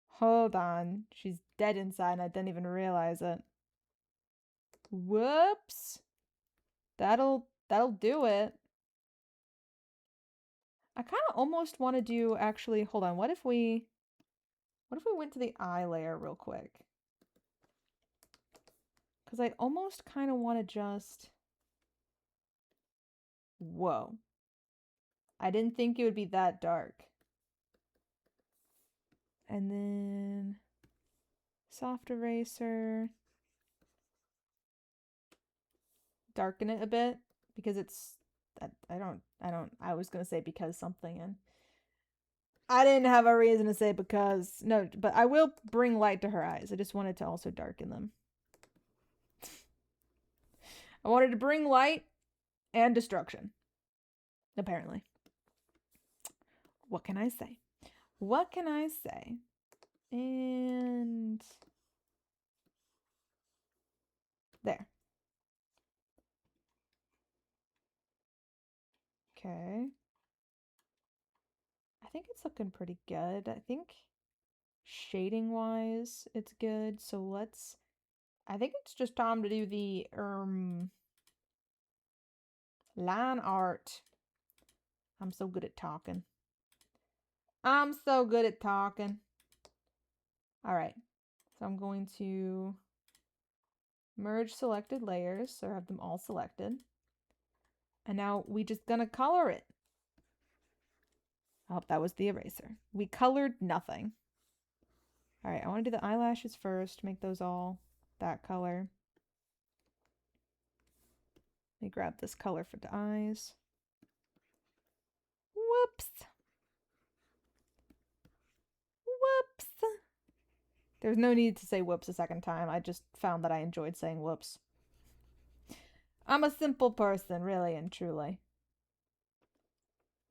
Hold on. She's dead inside and I didn't even realize it. Whoops. That'll do it. I kind of almost want to do actually, hold on. What if we went to the eye layer real quick? Cuz I almost kind of want to just whoa. I didn't think it would be that dark. And then soft eraser. Darken it a bit because it's I was gonna say because something and I didn't have a reason to say because no, but I will bring light to her eyes. I just wanted to also darken them. I wanted to bring light and destruction. Apparently. What can I say? What can I say? And there. Okay. I think it's looking pretty good. I think shading wise, it's good. So I think it's just time to do the Line art. I'm so good at talking. I'm so good at talking. All right. So I'm going to merge selected layers, so I have them all selected. And now we just gonna color it. Oh, that was the eraser. We colored nothing. All right, I want to do the eyelashes first, make those all that color. Let me grab this color for the eyes. Whoops. Whoops. There's no need to say whoops a second time. I just found that I enjoyed saying whoops. I'm a simple person, really and truly.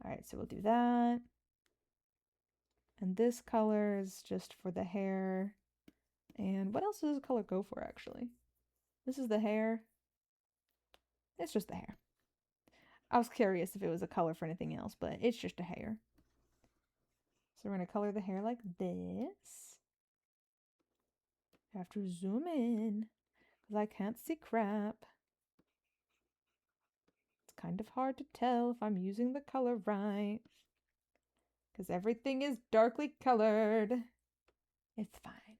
All right, so we'll do that. And this color is just for the hair. And what else does this color go for, actually? This is the hair. It's just the hair. I was curious if it was a color for anything else, but it's just a hair. So we're going to color the hair like this. I have to zoom in because I can't see crap. It's kind of hard to tell if I'm using the color right because everything is darkly colored. It's fine.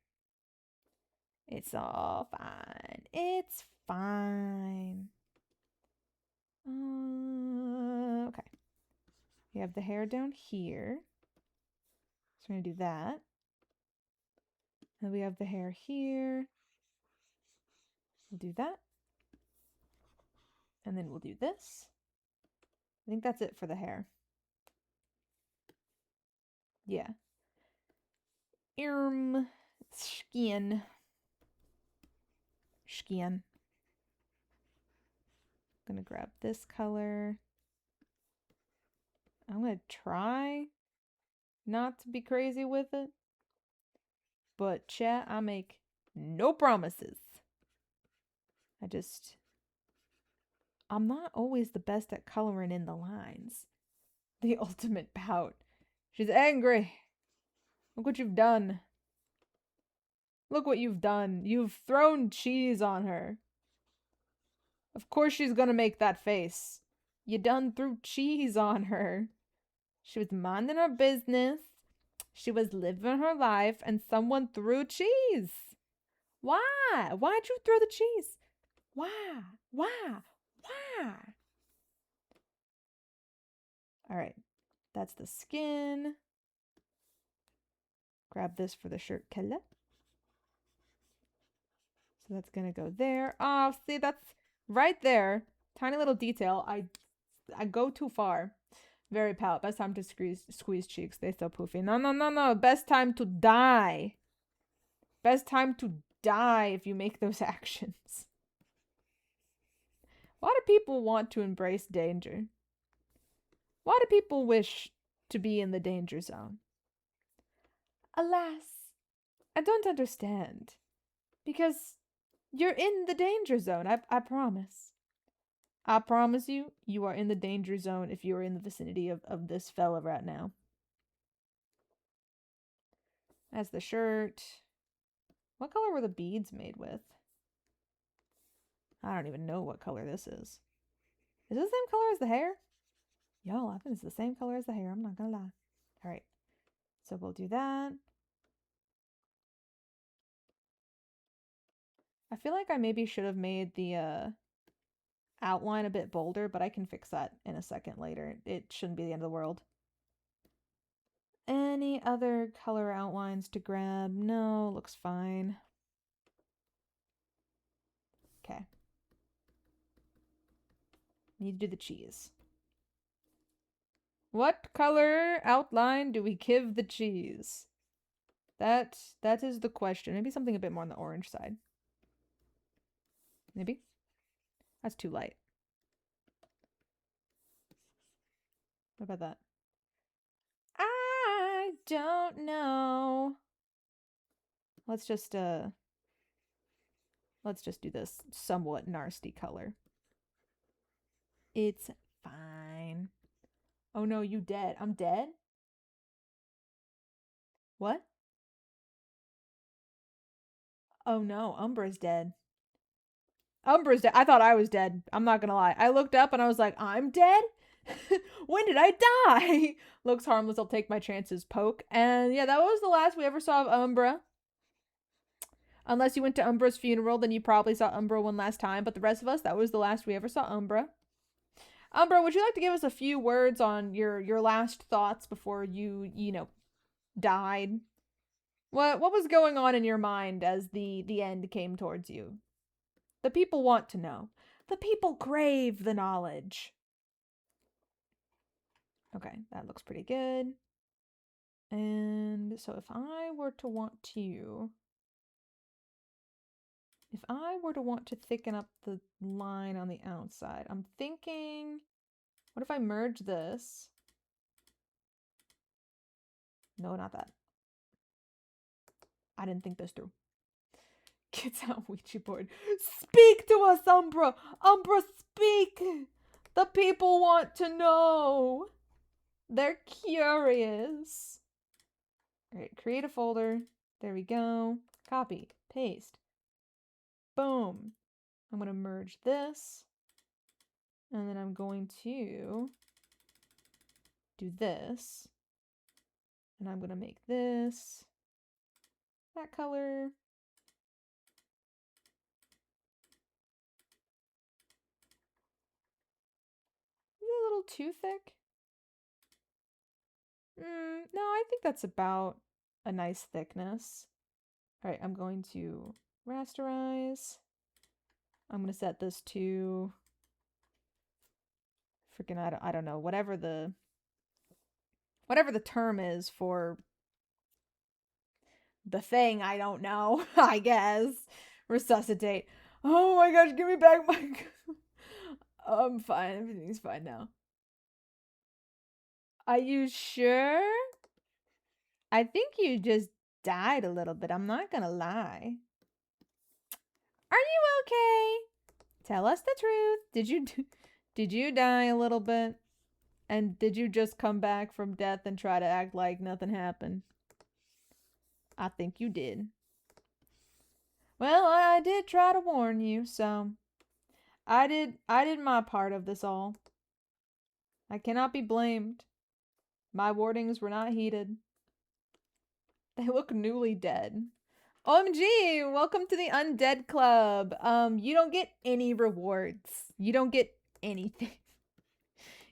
It's all fine. It's fine. Okay. We have the hair down here. So we're going to do that. And we have the hair here. We'll do that. And then we'll do this. I think that's it for the hair. Yeah. Skin. Skin. I'm gonna grab this color. I'm gonna try not to be crazy with it. But chat, I make no promises. I'm not always the best at coloring in the lines. The ultimate pout. She's angry. Look what you've done. Look what you've done. You've thrown cheese on her. Of course she's gonna make that face. You done threw cheese on her. She was minding her business. She was living her life and someone threw cheese. Why? Why'd you throw the cheese? Why? Why? Why? All right. That's the skin. Grab this for the shirt color. So that's going to go there. Oh, see, that's right there. Tiny little detail. I go too far. Very pout. Best time to squeeze cheeks. They so poofy. No, no, no, no. Best time to die. Best time to die if you make those actions. Why do people want to embrace danger? Why do people wish to be in the danger zone? Alas, I don't understand. Because you're in the danger zone, I promise. I promise you, you are in the danger zone if you are in the vicinity of this fella right now. That's the shirt. What color were the beads made with? I don't even know what color this is. Is it the same color as the hair? Yo, I think it's the same color as the hair. I'm not gonna lie. All right. So we'll do that. I feel like I maybe should have made the outline a bit bolder, but I can fix that in a second later. It shouldn't be the end of the world. Any other color outlines to grab? No, looks fine. Okay. Need to do the cheese. What color outline do we give the cheese? That is the question. Maybe something a bit more on the orange side. Maybe? That's too light. What about that? I don't know. Let's just do this somewhat nasty color. It's fine. Oh no, you dead. I'm dead? What? Oh no, Umbra's dead. Umbra's dead. I thought I was dead. I'm not gonna lie. I looked up and I was like, I'm dead? When did I die? Looks harmless. I'll take my chances. Poke. And yeah, that was the last we ever saw of Umbra. Unless you went to Umbra's funeral, then you probably saw Umbra one last time. But the rest of us, that was the last we ever saw Umbra. Umbra, would you like to give us a few words on your last thoughts before you died? What was going on in your mind as the end came towards you? The people want to know. The people crave the knowledge. Okay, that looks pretty good. And so if I were to want to thicken up the line on the outside, I'm thinking, what if I merge this? No, not that. I didn't think this through. Gets out Ouija board. Speak to us, Umbra! Umbra, speak! The people want to know. They're curious. Alright, create a folder. There we go. Copy. Paste. Boom. I'm going to merge this. And then I'm going to do this. And I'm going to make this that color. Is it a little too thick? No, I think that's about a nice thickness. Alright, I'm going to rasterize. I'm going to set this to freaking, I don't know, whatever the term is for the thing, I don't know. I guess. Resuscitate. Oh my gosh, give me back my I'm fine. Everything's fine now. Are you sure? I think you just died a little bit. I'm not gonna lie. Are you okay? Tell us the truth. Did you die a little bit? And did you just come back from death and try to act like nothing happened? I think you did. Well, I did try to warn you, so I did my part of this all. I cannot be blamed. My warnings were not heeded. They look newly dead. OMG, welcome to the Undead Club. You don't get any rewards. You don't get anything.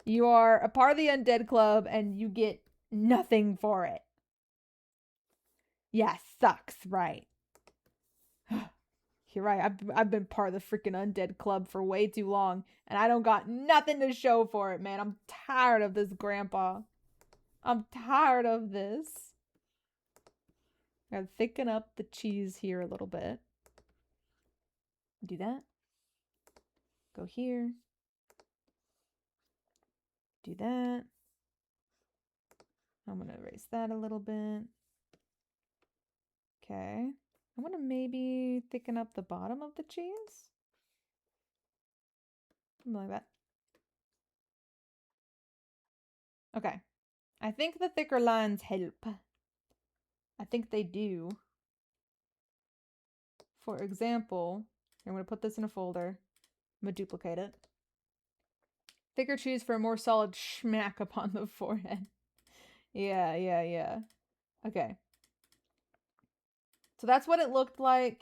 You are a part of the Undead Club and you get nothing for it. Yeah, sucks, right? You're right. I've been part of the freaking Undead Club for way too long, and I don't got nothing to show for it, man. I'm tired of this, Grandpa. I'm tired of this. Gotta thicken up the cheese here a little bit. Do that. Go here. Do that. I'm gonna erase that a little bit. Okay. I'm gonna maybe thicken up the bottom of the cheese. Something like that. Okay. I think the thicker lines help. I think they do. For example, I'm going to put this in a folder. I'm going to duplicate it. Thicker cheese for a more solid schmack upon the forehead. Yeah. Okay. So that's what it looked like.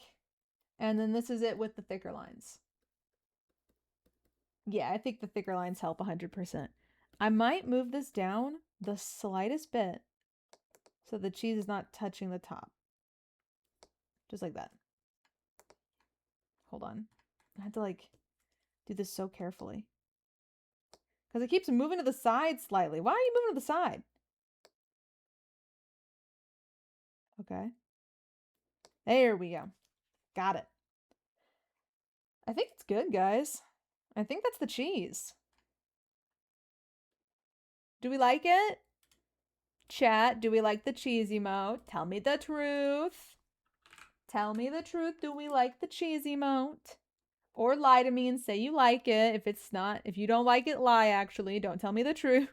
And then this is it with the thicker lines. Yeah, I think the thicker lines help 100%. I might move this down the slightest bit so the cheese is not touching the top. Just like that. Hold on. I have to do this so carefully. Because it keeps moving to the side slightly. Why are you moving to the side? Okay. There we go. Got it. I think it's good, guys. I think that's the cheese. Do we like it? Chat, do we like the cheese emote? Tell me the truth. Tell me the truth. Do we like the cheese emote? Or lie to me and say you like it. If you don't like it, lie actually. Don't tell me the truth.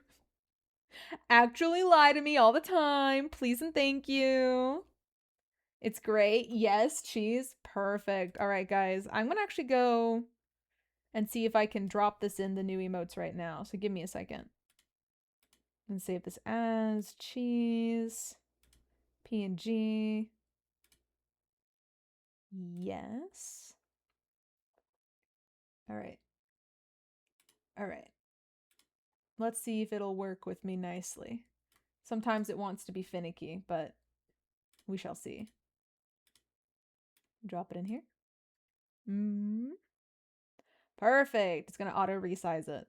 Actually lie to me all the time. Please and thank you. It's great. Yes, cheese. Perfect. All right, guys. I'm going to actually go and see if I can drop this in the new emotes right now. So give me a second. And save this as cheese. PNG. Yes. All right. All right. Let's see if it'll work with me nicely. Sometimes it wants to be finicky, but we shall see. Drop it in here. Perfect. It's gonna auto resize it.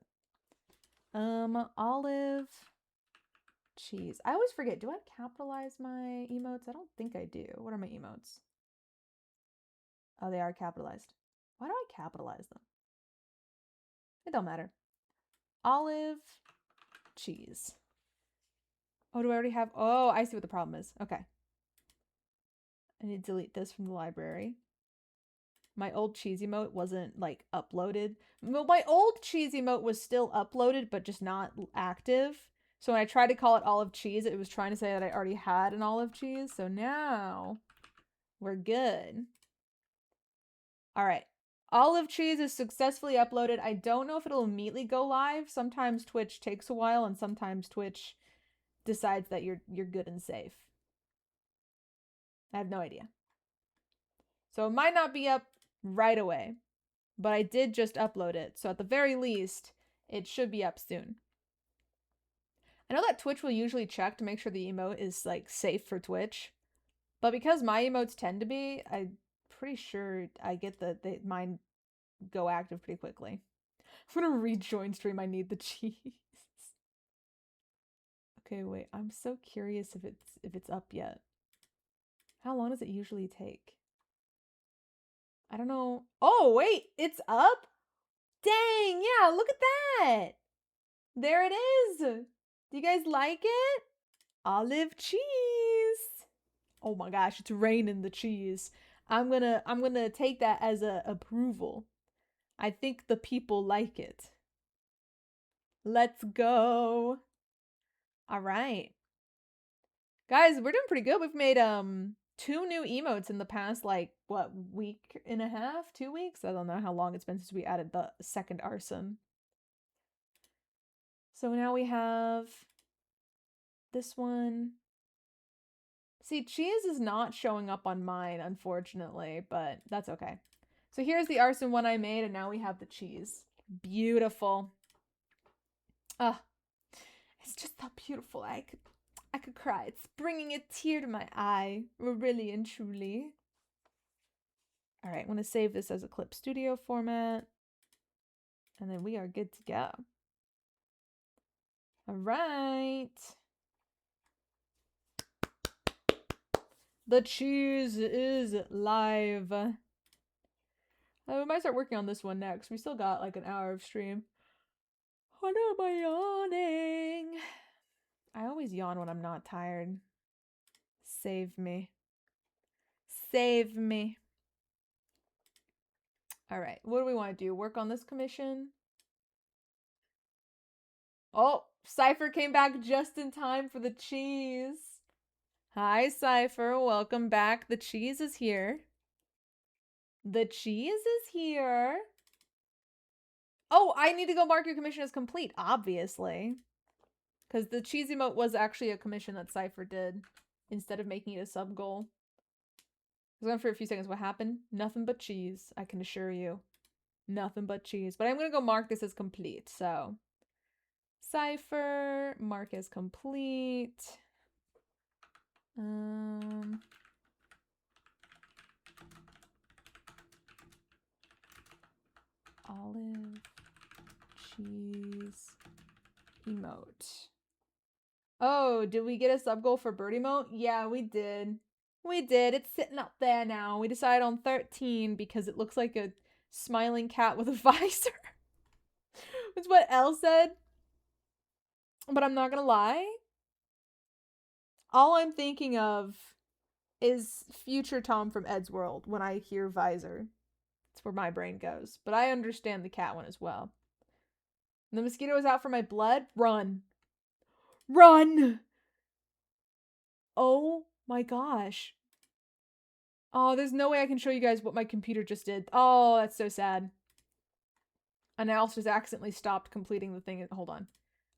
Olive cheese. I always forget. Do I capitalize my emotes? I don't think I do. What are my emotes? Oh, they are capitalized. Why do I capitalize them? It don't matter. Olive cheese. Oh, do I already have? Oh, I see what the problem is. Okay. I need to delete this from the library. My old cheese emote wasn't like uploaded. Well, my old cheese emote was still uploaded, but just not active. So when I tried to call it olive cheese, it was trying to say that I already had an olive cheese. So now we're good. All right. Olive cheese is successfully uploaded. I don't know if it'll immediately go live. Sometimes Twitch takes a while, and sometimes Twitch decides that you're good and safe. I have no idea. So it might not be up right away, but I did just upload it. So at the very least, it should be up soon. I know that Twitch will usually check to make sure the emote is like safe for Twitch, but because my emotes tend to be, I'm pretty sure I get mine go active pretty quickly. I'm gonna rejoin stream. I need the cheese. Okay, wait. I'm so curious if it's up yet. How long does it usually take? I don't know. Oh, wait, it's up? Dang, yeah, look at that. There it is. Do you guys like it? Olive cheese. Oh my gosh, it's raining the cheese. I'm gonna take that as a approval. I think the people like it. Let's go. All right. Guys, we're doing pretty good. We've made 2 new emotes in the past like what, week and a half, 2 weeks? I don't know how long it's been since we added the second arson. So now we have this one. See, cheese is not showing up on mine, unfortunately, but that's okay. So here's the arson one I made, and now we have the cheese. Beautiful. Ah, it's just so beautiful. I could cry. It's bringing a tear to my eye, really and truly. All right, I'm going to save this as a Clip Studio format, and then we are good to go. All right. The cheese is live. We might start working on this one next. We still got like an hour of stream. What am I yawning? I always yawn when I'm not tired. Save me. Save me. All right, what do we want to do? Work on this commission? Oh, Cypher came back just in time for the cheese. Hi, Cypher. Welcome back. The cheese is here. The cheese is here. Oh, I need to go mark your commission as complete, obviously. Because the cheese emote was actually a commission that Cypher did instead of making it a sub goal. I was gone for a few seconds. What happened? Nothing but cheese, I can assure you. Nothing but cheese. But I'm going to go mark this as complete. So, Cypher, mark as complete. Olive cheese emote. Oh, did we get a sub goal for bird emote? Yeah, we did. We did. It's sitting up there now. We decided on 13 because it looks like a smiling cat with a visor. That's what Elle said. But I'm not gonna lie. All I'm thinking of is future Tom from Ed's World when I hear visor. That's where my brain goes. But I understand the cat one as well. The mosquito is out for my blood. Run. Run! Oh my gosh. Oh, there's no way I can show you guys what my computer just did. Oh, that's so sad. And I also just accidentally stopped completing the thing. Hold on.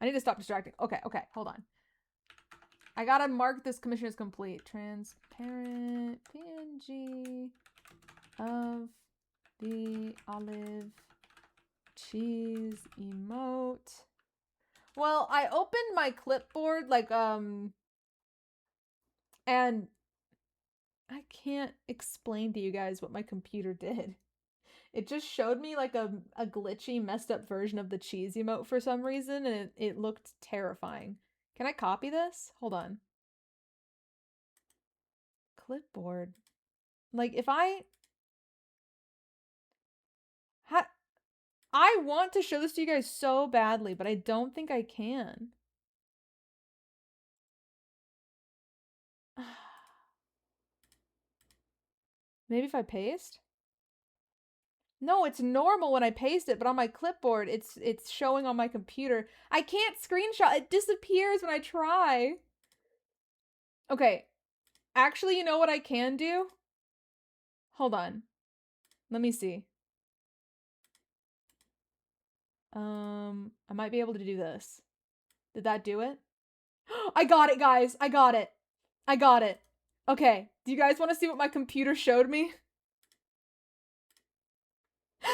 I need to stop distracting. Okay, hold on. I gotta mark this commission as complete. Transparent PNG of the olive cheese emote. Well, I opened my clipboard and I can't explain to you guys what my computer did. It just showed me like a glitchy, messed up version of the cheese emote for some reason, and it looked terrifying. Can I copy this? Hold on. Clipboard. Like, if I... I want to show this to you guys so badly, but I don't think I can. Maybe if I paste? No, it's normal when I paste it, but on my clipboard, it's showing on my computer. I can't screenshot. It disappears when I try. Okay. Actually, you know what I can do? Hold on. Let me see. I might be able to do this. Did that do it? I got it, guys. I got it. I got it. Okay. Do you guys want to see what my computer showed me? this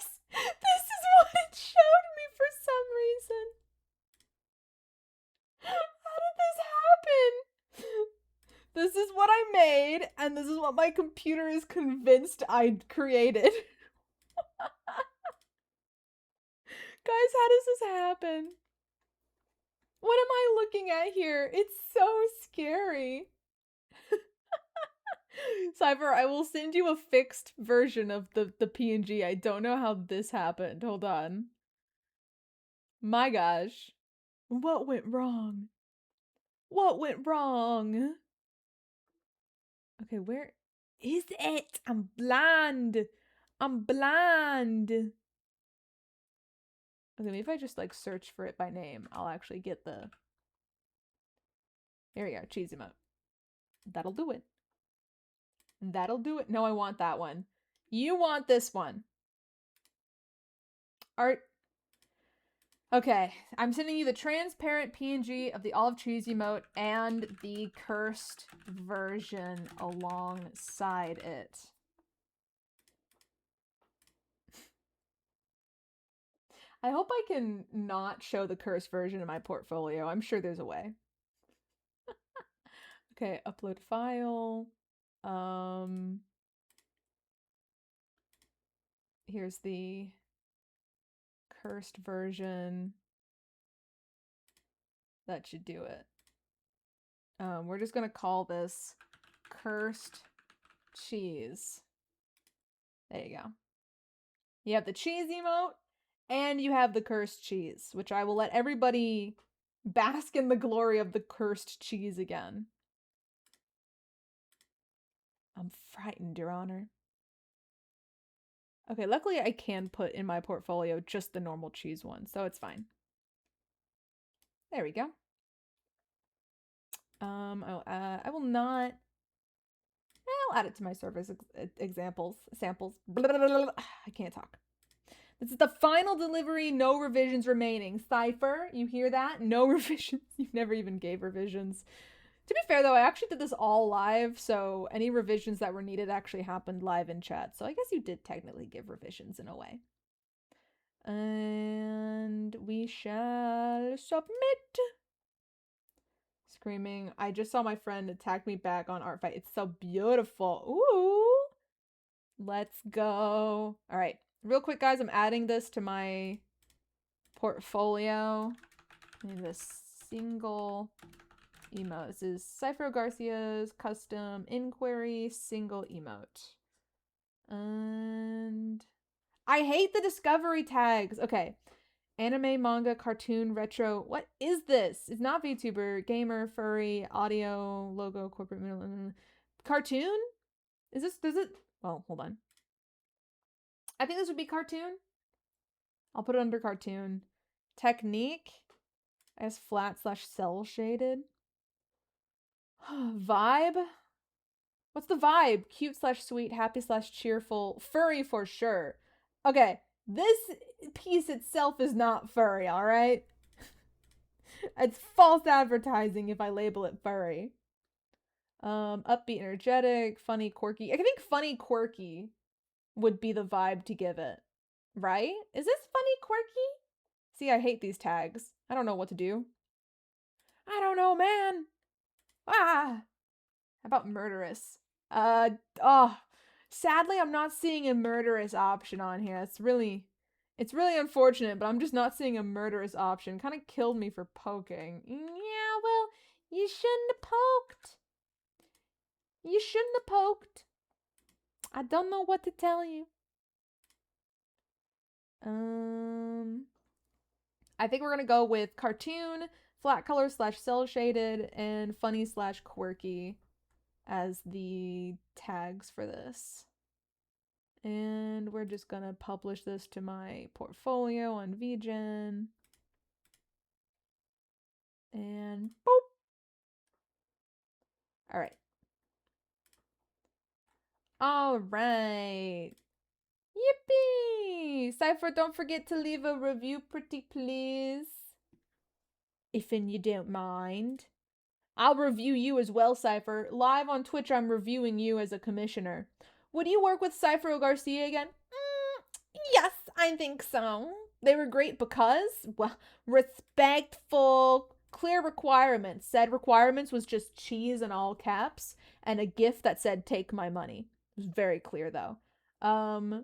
is what it showed me for some reason. How did this happen? This is what I made, and this is what my computer is convinced I created. Guys, how does this happen? What am I looking at here? It's so scary. Cypher, I will send you a fixed version of the PNG. I don't know how this happened. Hold on. My gosh. What went wrong? What went wrong? Okay, where is it? I'm blind. I'm blind. Okay, maybe if I just like search for it by name, I'll actually get the... Here we go, cheese emote. That'll do it. That'll do it. No, I want that one. You want this one. Art. Okay, I'm sending you the transparent PNG of the olive cheese emote and the cursed version alongside it. I hope I can not show the cursed version in my portfolio. I'm sure there's a way. Okay, upload file. Here's the cursed version. That should do it. We're just gonna call this cursed cheese. There you go. You have the cheese emote and you have the cursed cheese, which I will let everybody bask in the glory of the cursed cheese again. I'm frightened, Your Honor. Okay, luckily I can put in my portfolio just the normal cheese one, so it's fine. There we go. I will not... I'll add it to my service samples. Blah, blah, blah, blah. I can't talk. This is the final delivery, no revisions remaining. Cypher, you hear that? No revisions. You never even gave revisions. To be fair, though, I actually did this all live, so any revisions that were needed actually happened live in chat. So I guess you did technically give revisions in a way. And we shall submit. Screaming. I just saw my friend attack me back on Art Fight. It's so beautiful. Ooh. Let's go. All right. Real quick, guys, I'm adding this to my portfolio. I need a single emote. This is Cypher Garcia's custom inquiry single emote. And I hate the discovery tags. Okay. Anime, manga, cartoon, retro. What is this? It's not VTuber, gamer, furry, audio, logo, corporate, cartoon? Is this, does it? Well, hold on. I think this would be cartoon. I'll put it under cartoon. Technique as flat/cell shaded. Vibe? What's the vibe? Cute slash sweet, happy slash cheerful, furry for sure. Okay, this piece itself is not furry, alright? It's false advertising if I label it furry. Upbeat, energetic, funny, quirky. I think funny, quirky would be the vibe to give it. Right? Is this funny, quirky? See, I hate these tags. I don't know what to do. I don't know, man. Ah! How about murderous? Oh. Sadly, I'm not seeing a murderous option on here. It's really unfortunate, but I'm just not seeing a murderous option. Kind of killed me for poking. Yeah, well, you shouldn't have poked. You shouldn't have poked. I don't know what to tell you. I think we're gonna go with cartoon, flat color slash cell shaded, and funny slash quirky as the tags for this. And we're just gonna publish this to my portfolio on VGen. And boop. All right. All right. Yippee! Cypher, don't forget to leave a review, pretty please. If you don't mind. I'll review you as well, Cypher. Live on Twitch, I'm reviewing you as a commissioner. Would you work with Cypher Garcia again? Yes, I think so. They were great because, well, respectful, clear requirements. Said requirements was just cheese in all caps and a gift that said take my money. It was very clear though.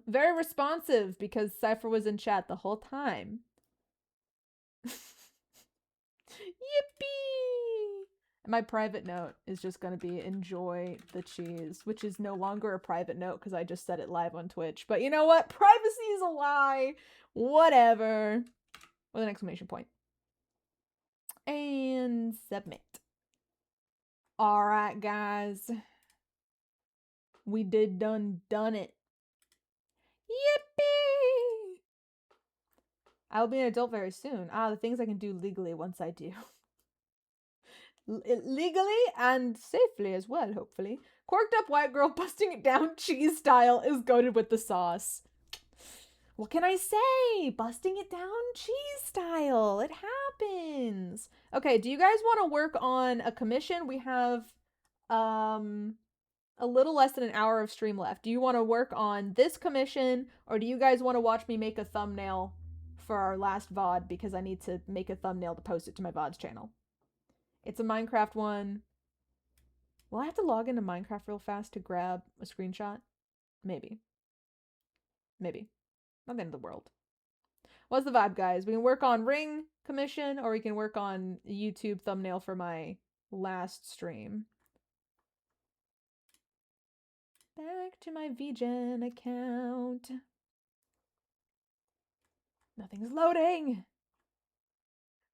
Very responsive because Cypher was in chat the whole time. Yippee! My private note is just going to be enjoy the cheese, which is no longer a private note because I just said it live on Twitch. But you know what? Privacy is a lie. Whatever. With an exclamation point. And submit. Alright, guys. We done it. Yippee! I'll be an adult very soon. The things I can do legally once I do. Legally and safely as well, hopefully. Quirked up white girl busting it down cheese style is goated with the sauce. What can I say? Busting it down cheese style. It happens. Okay, do you guys want to work on a commission? We have a little less than an hour of stream left. Do you want to work on this commission, or do you guys want to watch me make a thumbnail for our last VOD because I need to make a thumbnail to post it to my VOD's channel? It's a Minecraft one. Will I have to log into Minecraft real fast to grab a screenshot? Maybe. Maybe. Not the end of the world. What's the vibe, guys? We can work on Ring commission, or we can work on YouTube thumbnail for my last stream. Back to my VGen account. Nothing's loading.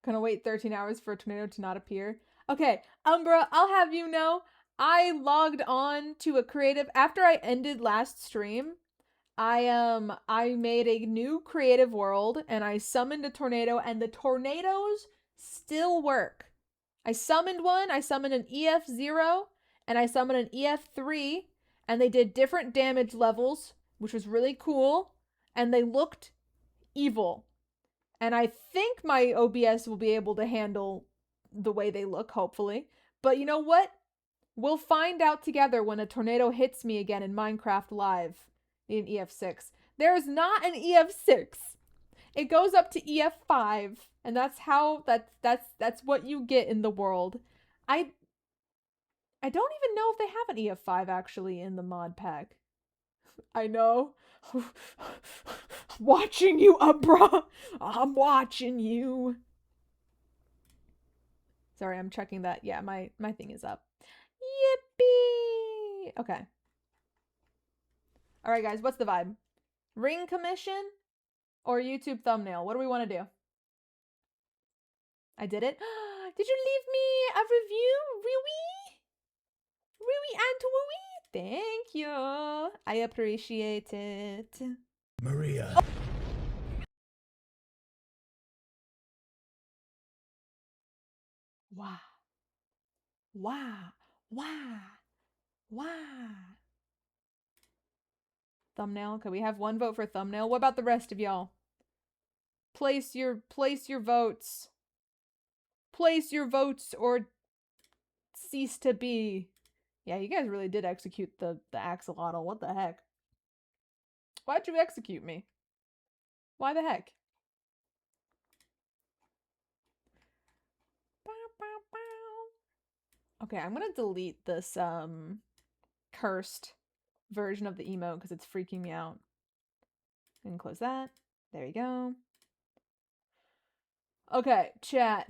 Gonna wait 13 hours for a tornado to not appear. Okay, Umbra, I'll have you know, I logged on to a creative after I ended last stream. I made a new creative world and I summoned a tornado and the tornadoes still work. I summoned one, I summoned an EF0 and I summoned an EF3 and they did different damage levels, which was really cool, and they looked evil. And I think my OBS will be able to handle the way they look, hopefully. But you know what? We'll find out together when a tornado hits me again in Minecraft Live in EF6. There's not an EF6. It goes up to EF5, and that's how that's what you get in the world. I don't even know if they have an EF5 actually in the mod pack. I know. Watching you, Umbra. I'm watching you. Sorry, I'm checking that. Yeah, my thing is up. Yippee! Okay. All right, guys, what's the vibe? Ring commission or YouTube thumbnail? What do we want to do? I did it. Did you leave me a review, Rui? Rui and Wui? Thank you. I appreciate it. Maria. Oh. Wow. Wow. Wow. Wow. Thumbnail. Okay, we have one vote for thumbnail. What about the rest of y'all? Place your votes. Place your votes or cease to be. Yeah, you guys really did execute the axolotl. What the heck? Why'd you execute me? Why the heck? Okay, I'm gonna delete this cursed version of the emote because it's freaking me out. And close that. There you go. Okay, chat.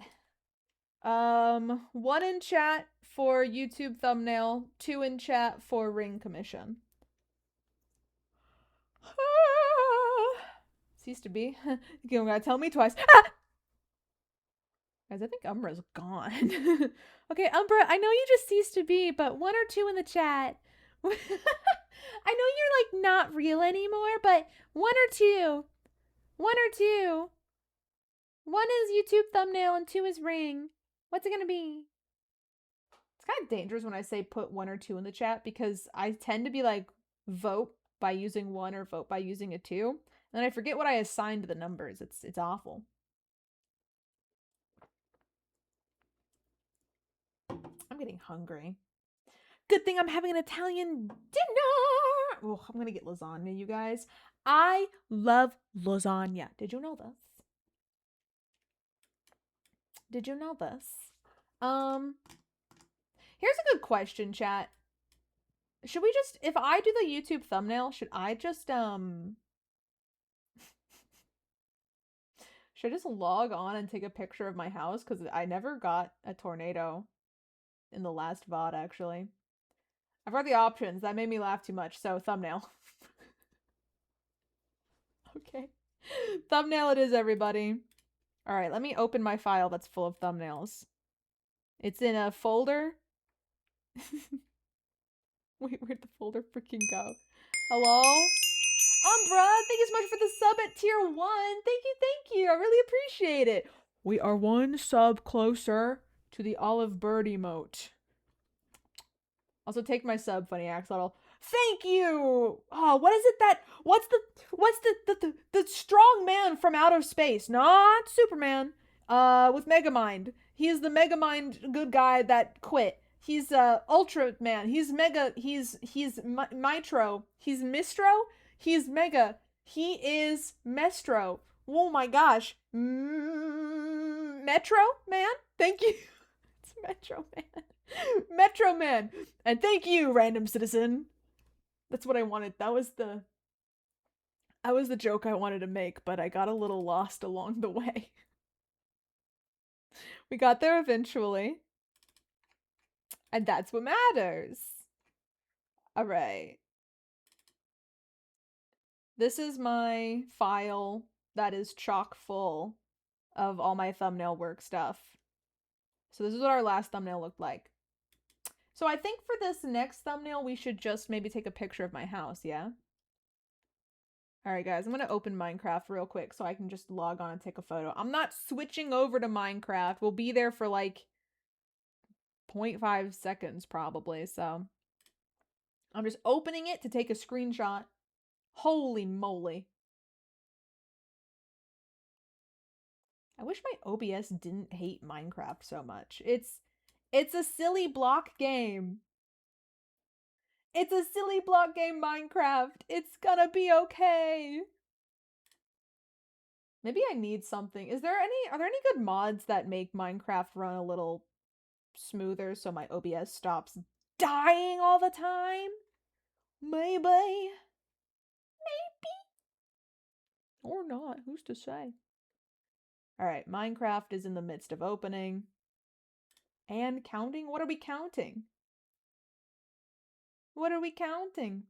1 in chat for YouTube thumbnail, 2 in chat for ring commission. Cease to be. You gotta tell me twice. Guys, I think Umbra's gone. Okay, Umbra, I know you just ceased to be, but 1 or 2 in the chat. I know you're like not real anymore, but 1 or 2. 1 or 2. 1 is YouTube thumbnail and 2 is ring. What's it gonna be? It's kind of dangerous when I say put 1 or 2 in the chat because I tend to be like vote by using 1 or vote by using a 2. And then I forget what I assigned to the numbers. It's awful. I'm getting hungry. Good thing I'm having an Italian dinner. Oh, I'm gonna get lasagna, you guys. I love lasagna. Did you know this? Did you know this? Here's a good question, chat. Should we just, if I do the YouTube thumbnail, should I just log on and take a picture of my house? Because I never got a tornado in the last VOD, actually. I've got the options. That made me laugh too much, so thumbnail. Okay. Thumbnail it is, everybody. Alright, let me open my file that's full of thumbnails. It's in a folder. Wait, where'd the folder freaking go? Hello? Umbra, thank you so much for the sub at tier 1. Thank you. I really appreciate it. We are 1 sub closer to the olive bird emote. Also, take my sub, funny axolotl. Thank you! Oh, what is it that... What's the strong man from outer space? Not Superman. With Megamind. He is the Megamind good guy that quit. He's Ultra Man. He's Mega. He's Mitro. He's Mistro. He's Mega. He is Mestro. Oh my gosh. Metro Man? Thank you. It's Metro Man. Metro Man. And thank you, random citizen. That's what I wanted. That was the joke I wanted to make, but I got a little lost along the way. We got there eventually. And that's what matters. All right. This is my file that is chock full of all my thumbnail work stuff. So this is what our last thumbnail looked like. So I think for this next thumbnail, we should just maybe take a picture of my house, yeah? Alright guys, I'm gonna open Minecraft real quick so I can just log on and take a photo. I'm not switching over to Minecraft. We'll be there for like 0.5 seconds probably, so I'm just opening it to take a screenshot. Holy moly. I wish my OBS didn't hate Minecraft so much. It's a silly block game. It's a silly block game, Minecraft. It's gonna be okay. Maybe I need something. Are there any good mods that make Minecraft run a little smoother so my OBS stops dying all the time? Maybe. Or not. Who's to say? Alright, Minecraft is in the midst of opening. And counting? What are we counting? What are we counting?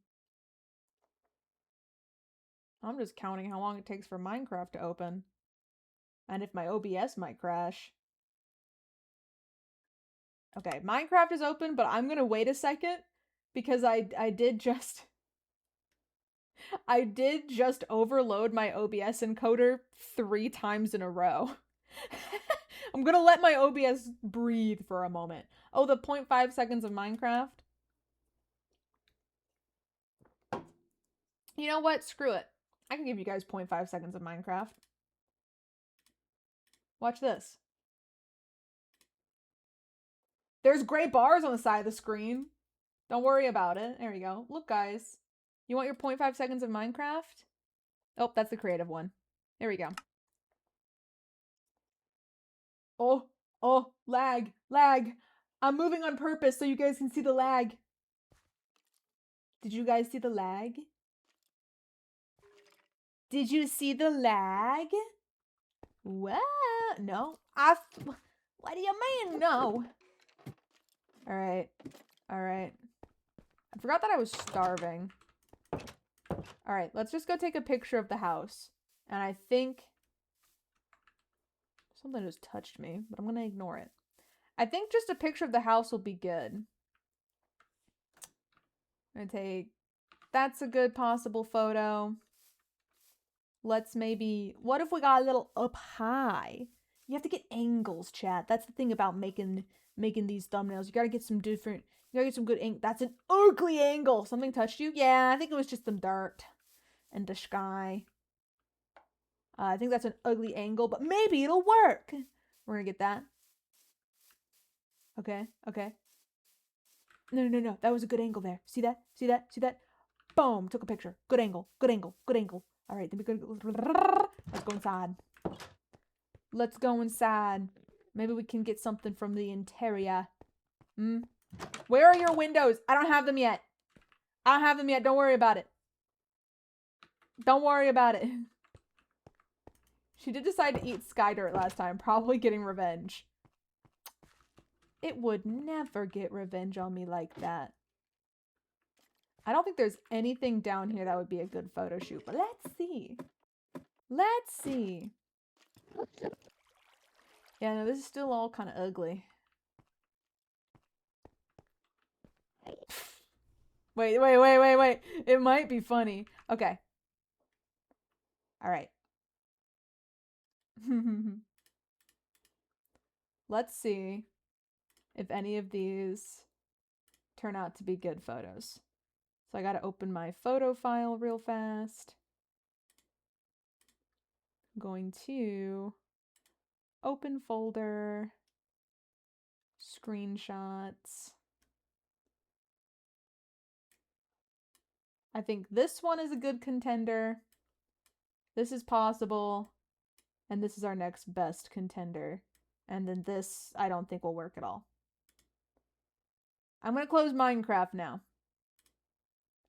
I'm just counting how long it takes for Minecraft to open. And if my OBS might crash. Okay, Minecraft is open, but I'm gonna wait a second because I did just overload my OBS encoder 3 times in a row. I'm gonna let my OBS breathe for a moment. Oh, the 0.5 seconds of Minecraft. You know what? Screw it. I can give you guys 0.5 seconds of Minecraft. Watch this. There's gray bars on the side of the screen. Don't worry about it. There you go. Look, guys. You want your 0.5 seconds of Minecraft? Oh, that's the creative one. There we go. Oh, lag. I'm moving on purpose so you guys can see the lag. Did you guys see the lag? Did you see the lag? What? No. What do you mean, no? All right. I forgot that I was starving. All right, let's just go take a picture of the house. And I think something just touched me, but I'm going to ignore it. I think just a picture of the house will be good. I'm going to take... That's a good possible photo. Let's maybe... What if we got a little up high? You have to get angles, chat. That's the thing about making these thumbnails. You got to get some different... You got to get some good angles. That's an ugly angle. Something touched you? Yeah, I think it was just some dirt and the sky. I think that's an ugly angle, but maybe it'll work. We're going to get that. Okay. No. That was a good angle there. See that? Boom. Took a picture. Good angle. All right, then we go. Let's go inside. Maybe we can get something from the interior. Where are your windows? I don't have them yet. Don't worry about it. She did decide to eat sky dirt last time, probably getting revenge. It would never get revenge on me like that. I don't think there's anything down here that would be a good photo shoot, but let's see. Yeah, no, this is still all kind of ugly. Wait. It might be funny. Okay. All right. Let's see if any of these turn out to be good photos. So I gotta open my photo file real fast. I'm going to open folder, screenshots. I think this one is a good contender. This is possible. And this is our next best contender. And then this, I don't think will work at all. I'm going to close Minecraft now.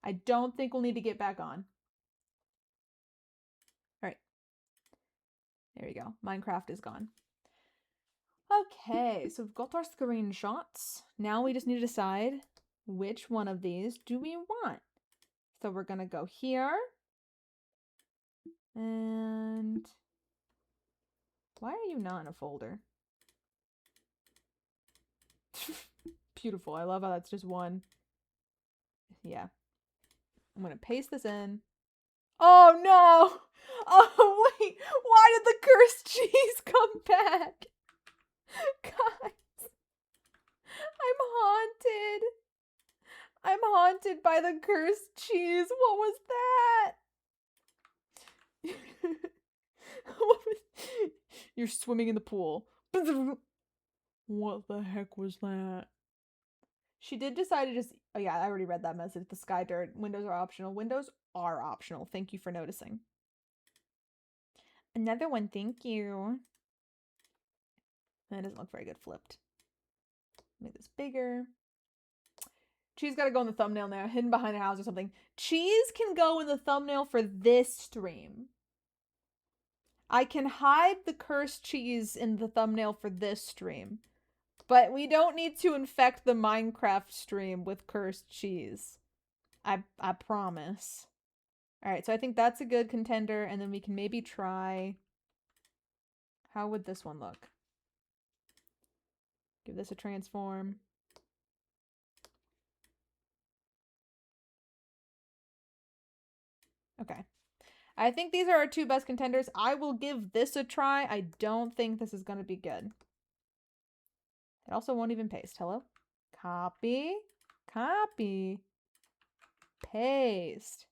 I don't think we'll need to get back on. All right. There we go. Minecraft is gone. Okay, so we've got our screenshots. Now we just need to decide which one of these do we want. So we're going to go here. And why are you not in a folder? Beautiful. I love how that's just one. Yeah. I'm going to paste this in. Oh, no. Oh, wait. Why did the cursed cheese come back? Guys. I'm haunted by the cursed cheese. What was that? You're swimming in the pool. What the heck was that? She did decide to just... Oh yeah, I already read that message. The sky dirt. Windows are optional. Windows are optional. Thank you for noticing. Another one, thank you. That doesn't look very good flipped. Make this bigger. Cheese gotta go in the thumbnail now. Hidden behind a house or something. Cheese can go in the thumbnail for this stream. I can hide the cursed cheese in the thumbnail for this stream. But we don't need to infect the Minecraft stream with cursed cheese. I promise. Alright, so I think that's a good contender, and then we can maybe try... How would this one look? Give this a transform. Okay. I think these are our two best contenders. I will give this a try. I don't think this is going to be good. It also won't even paste. Hello? Copy. Copy. Paste.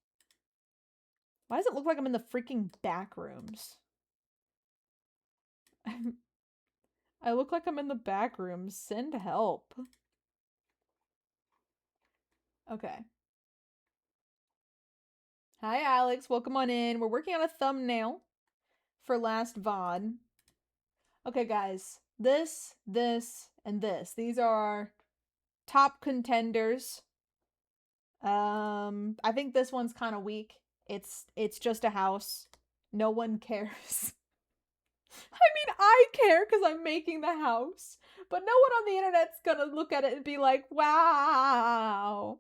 Why does it look like I'm in the freaking back rooms? I look like I'm in the back rooms. Send help. Okay. Hi, Alex. Welcome on in. We're working on a thumbnail for last VOD. Okay, guys. This, and this. These are our top contenders. I think this one's kind of weak. It's just a house. No one cares. I mean, I care because I'm making the house, but no one on the internet's gonna look at it and be like, wow.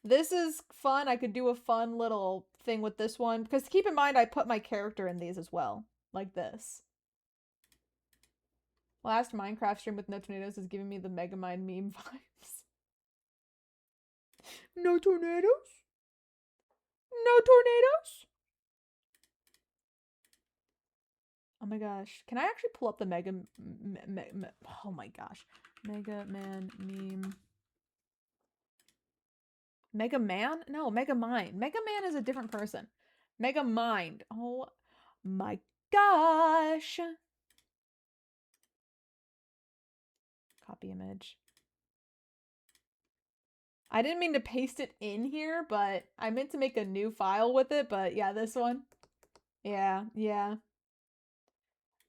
This is fun. I could do a fun little thing with this one. Because keep in mind, I put my character in these as well. Like this. Last Minecraft stream with no tornadoes is giving me the Megamind meme vibes. No tornadoes? No tornadoes? Oh my gosh. Can I actually pull up the oh my gosh. Mega Man meme. Mega Man? No, Mega Mind. Mega Man is a different person. Mega Mind. Oh my gosh. Copy image. I didn't mean to paste it in here, but I meant to make a new file with it, but yeah, this one. Yeah.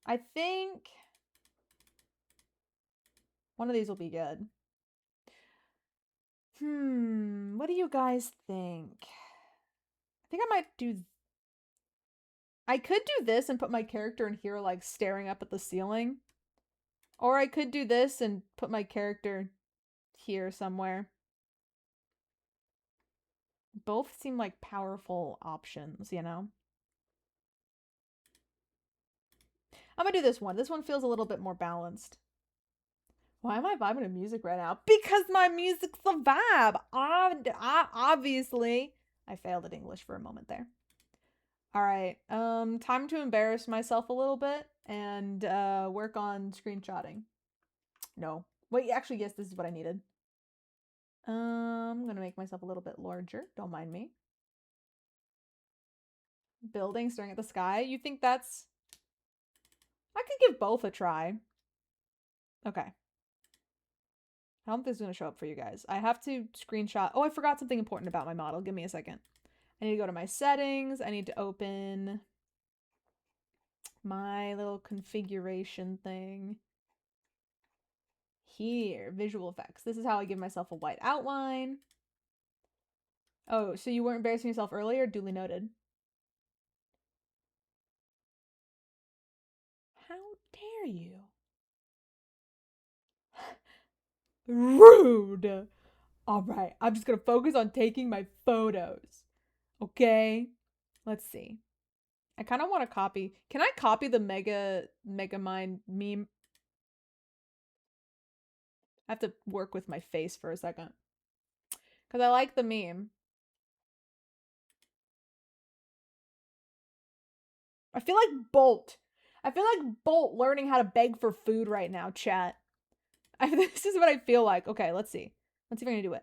I think one of these will be good. What do you guys think? I think I might do... I could do this and put my character in here, like, staring up at the ceiling. Or I could do this and put my character here somewhere. Both seem like powerful options, you know? I'm gonna do this one. This one feels a little bit more balanced. Why am I vibing to music right now? Because my music's a vibe. Obviously. I failed at English for a moment there. All right. Time to embarrass myself a little bit and work on screenshotting. No. Wait, actually, yes, this is what I needed. I'm gonna make myself a little bit larger. Don't mind me. Building, staring at the sky. You think that's... I could give both a try. Okay. I don't think this is going to show up for you guys. I have to screenshot. Oh, I forgot something important about my model. Give me a second. I need to go to my settings. I need to open my little configuration thing. Here, visual effects. This is how I give myself a white outline. Oh, so you weren't embarrassing yourself earlier? Duly noted. How dare you? Rude. All right, I'm just gonna focus on taking my photos. Okay, let's see. I kind of want to copy. Can I copy the Megamind meme? I have to work with my face for a second. Because I like the meme. I feel like Bolt. I feel like Bolt learning how to beg for food right now, chat. This is what I feel like. Okay, let's see. Let's see if I can do it.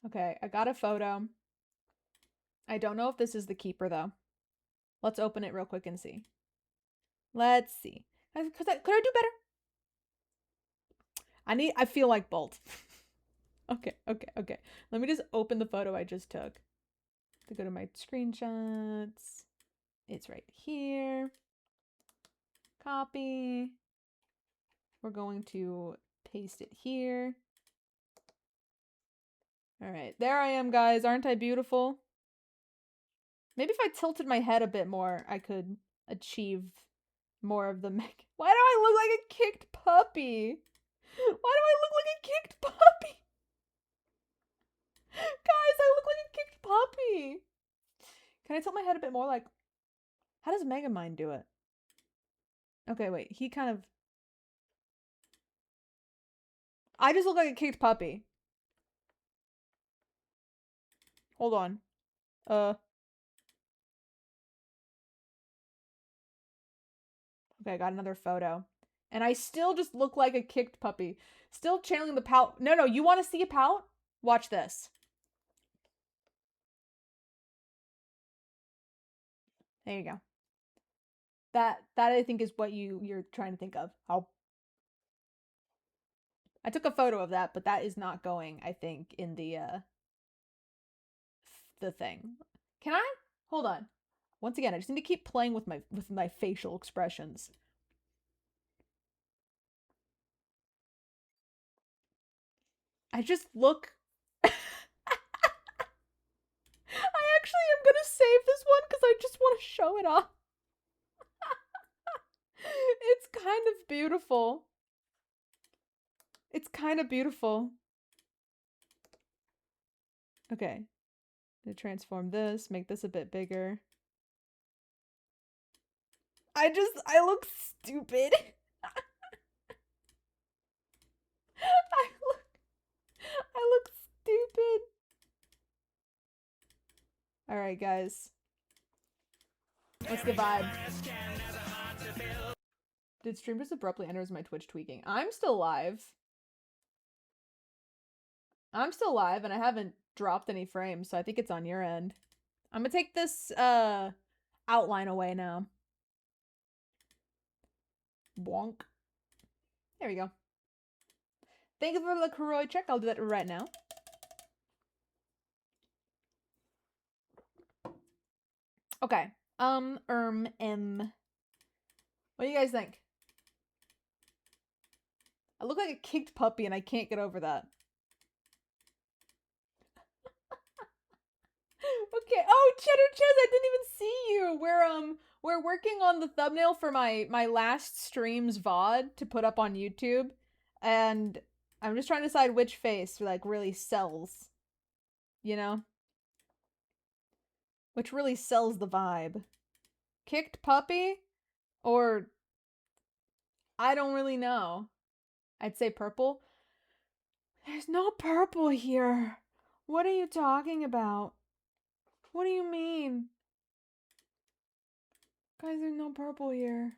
Okay, I got a photo. I don't know if this is the keeper, though. Let's open it real quick and see. Let's see. Could I do better? I feel like Bolt. Okay. Let me just open the photo I just took. To go to my screenshots. It's right here. Copy. We're going to paste it here. All right, there I am, guys. Aren't I beautiful? Maybe if I tilted my head a bit more, I could achieve more of the Why do I look like a kicked puppy? Why do I look like a kicked puppy? Guys, I look like a kicked puppy. Can I tilt my head a bit more? Like, how does Megamind do it? Okay, wait. He kind of... I just look like a kicked puppy. Hold on. Okay, I got another photo. And I still just look like a kicked puppy. Still channeling the pout. No, you want to see a pout? Watch this. There you go. That I think is what you're trying to think of. I took a photo of that, but that is not going, I think, in the thing. Can I? Hold on. Once again, I just need to keep playing with my facial expressions. I just look I actually am gonna save this one because I just want to show it off. It's kind of beautiful. It's kind of beautiful. Okay. To transform this, make this a bit bigger. I look stupid. I look stupid. All right, guys. What's the vibe? Did stream just abruptly enter as my Twitch tweaking? I'm still live. I'm still live and I haven't dropped any frames, so I think it's on your end. I'm gonna take this outline away now. Bonk. There we go. Thank you for the Kuroi check. I'll do that right now. Okay. What do you guys think? I look like a kicked puppy and I can't get over that. Okay. Oh, Cheddar Chiz, I didn't even see you. We're working on the thumbnail for my last stream's VOD to put up on YouTube, and I'm just trying to decide which face like really sells. You know? Which really sells the vibe. Kicked puppy or I don't really know. I'd say purple. There's no purple here. What are you talking about? What do you mean? Guys, there's no purple here.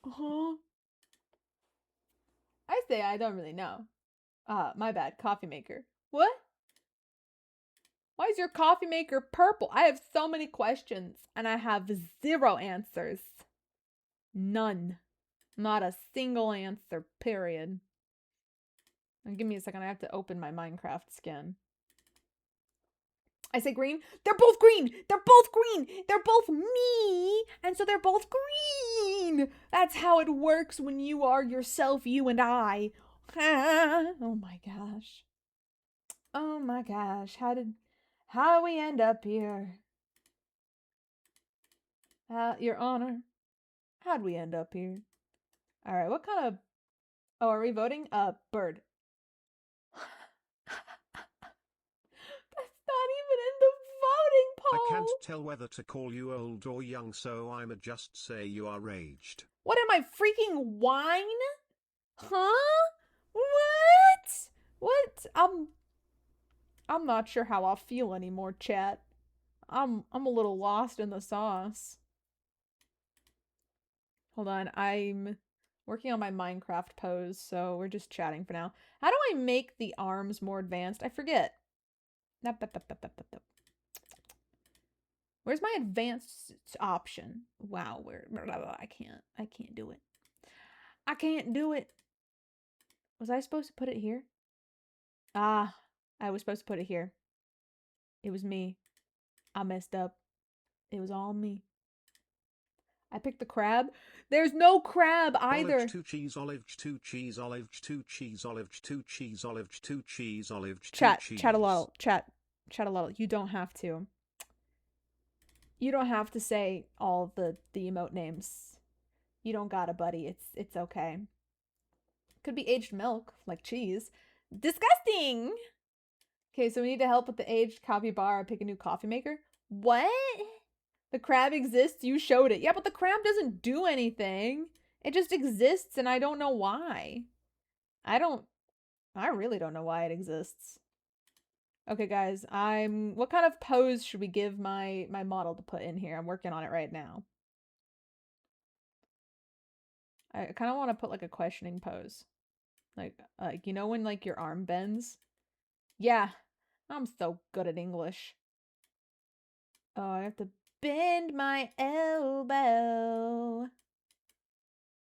Uh-huh. I say I don't really know. My bad. Coffee maker. What? Why is your coffee maker purple? I have so many questions and I have 0 answers. None. Not a single answer, period. Now, give me a second. I have to open my Minecraft skin. I say green. They're both green. They're both green. They're both me. And so they're both green. That's how it works when you are yourself, you and I. Oh my gosh. Oh my gosh. How we end up here? Your Honor. How'd we end up here? All right. What kind of... Oh, are we voting? Bird. That's not even in the voting poll. I can't tell whether to call you old or young, so I'ma just say you are aged. What am I, freaking wine? Huh? What? What? I'm not sure how I feel anymore, chat. I'm a little lost in the sauce. Hold on, I'm working on my Minecraft pose, so we're just chatting for now. How do I make the arms more advanced? I forget. Where's my advanced option? Wow, I can't do it. I can't do it. Was I supposed to put it here? Ah, I was supposed to put it here. It was me. I messed up. It was all me. I picked the crab. There's no crab either. Olive 2 cheese, olive 2 cheese, olive 2 cheese, olive 2 cheese, olive 2 cheese, olive 2 cheese. Chat a lot. Chat a lot. You don't have to. You don't have to say all the emote names. You don't gotta, buddy. It's okay. Could be aged milk, like cheese. Disgusting! Okay, so we need to help with the aged capybara. Pick a new coffee maker. What? The crab exists? You showed it. Yeah, but the crab doesn't do anything. It just exists and I don't know why. I really don't know why it exists. Okay, guys, what kind of pose should we give my model to put in here? I'm working on it right now. I kind of want to put like a questioning pose. Like you know when like your arm bends? Yeah, I'm so good at English. Oh, I have to bend my elbow.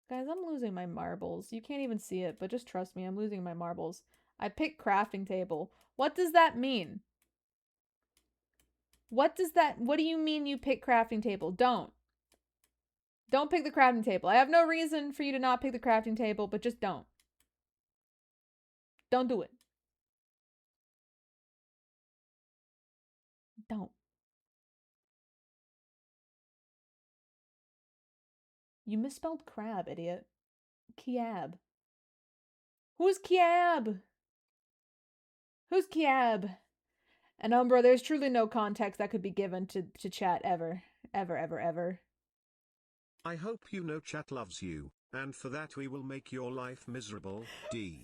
Guys, I'm losing my marbles. You can't even see it, but just trust me, I'm losing my marbles. I picked crafting table. What does that mean? What do you mean you pick crafting table? Don't. Don't pick the crafting table. I have no reason for you to not pick the crafting table, but just don't. Don't do it. Don't. You misspelled crab, idiot. Kiab. Who's Kiab? Who's Kiab? And Umbra, there's truly no context that could be given to chat ever. Ever, ever, ever. I hope you know chat loves you, and for that we will make your life miserable, D.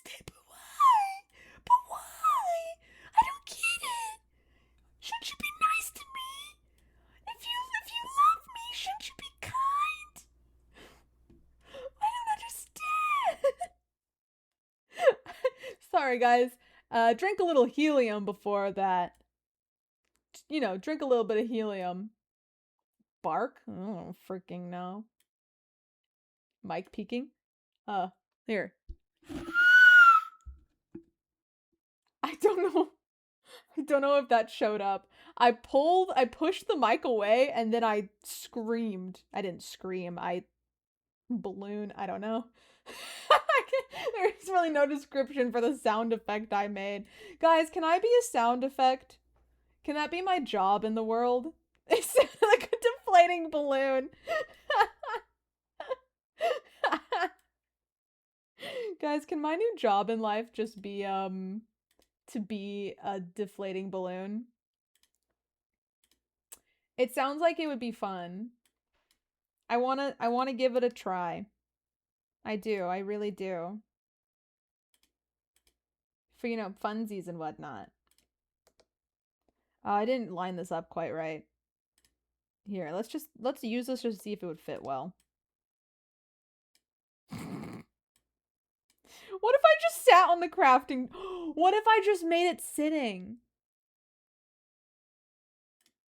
But why? But why? I don't get it. Shouldn't you be nice to me? If you love me, shouldn't you be kind? I don't understand. Sorry, guys. Drink a little helium before that. You know, drink a little bit of helium. Bark? I don't freaking know. Mic peeking? Here. I don't know. I don't know if that showed up. I pushed the mic away and then I screamed. I didn't scream. I balloon. I don't know. There's really no description for the sound effect I made. Guys, can I be a sound effect? Can that be my job in the world? It's like a deflating balloon. Guys, can my new job in life just be to be a deflating balloon? It sounds like it would be fun. I wanna give it a try. I do, I really do. For you know, funsies and whatnot. I didn't line this up quite right. Here, let's use this just to see if it would fit well. What if I just sat on the crafting? What if I just made it sitting?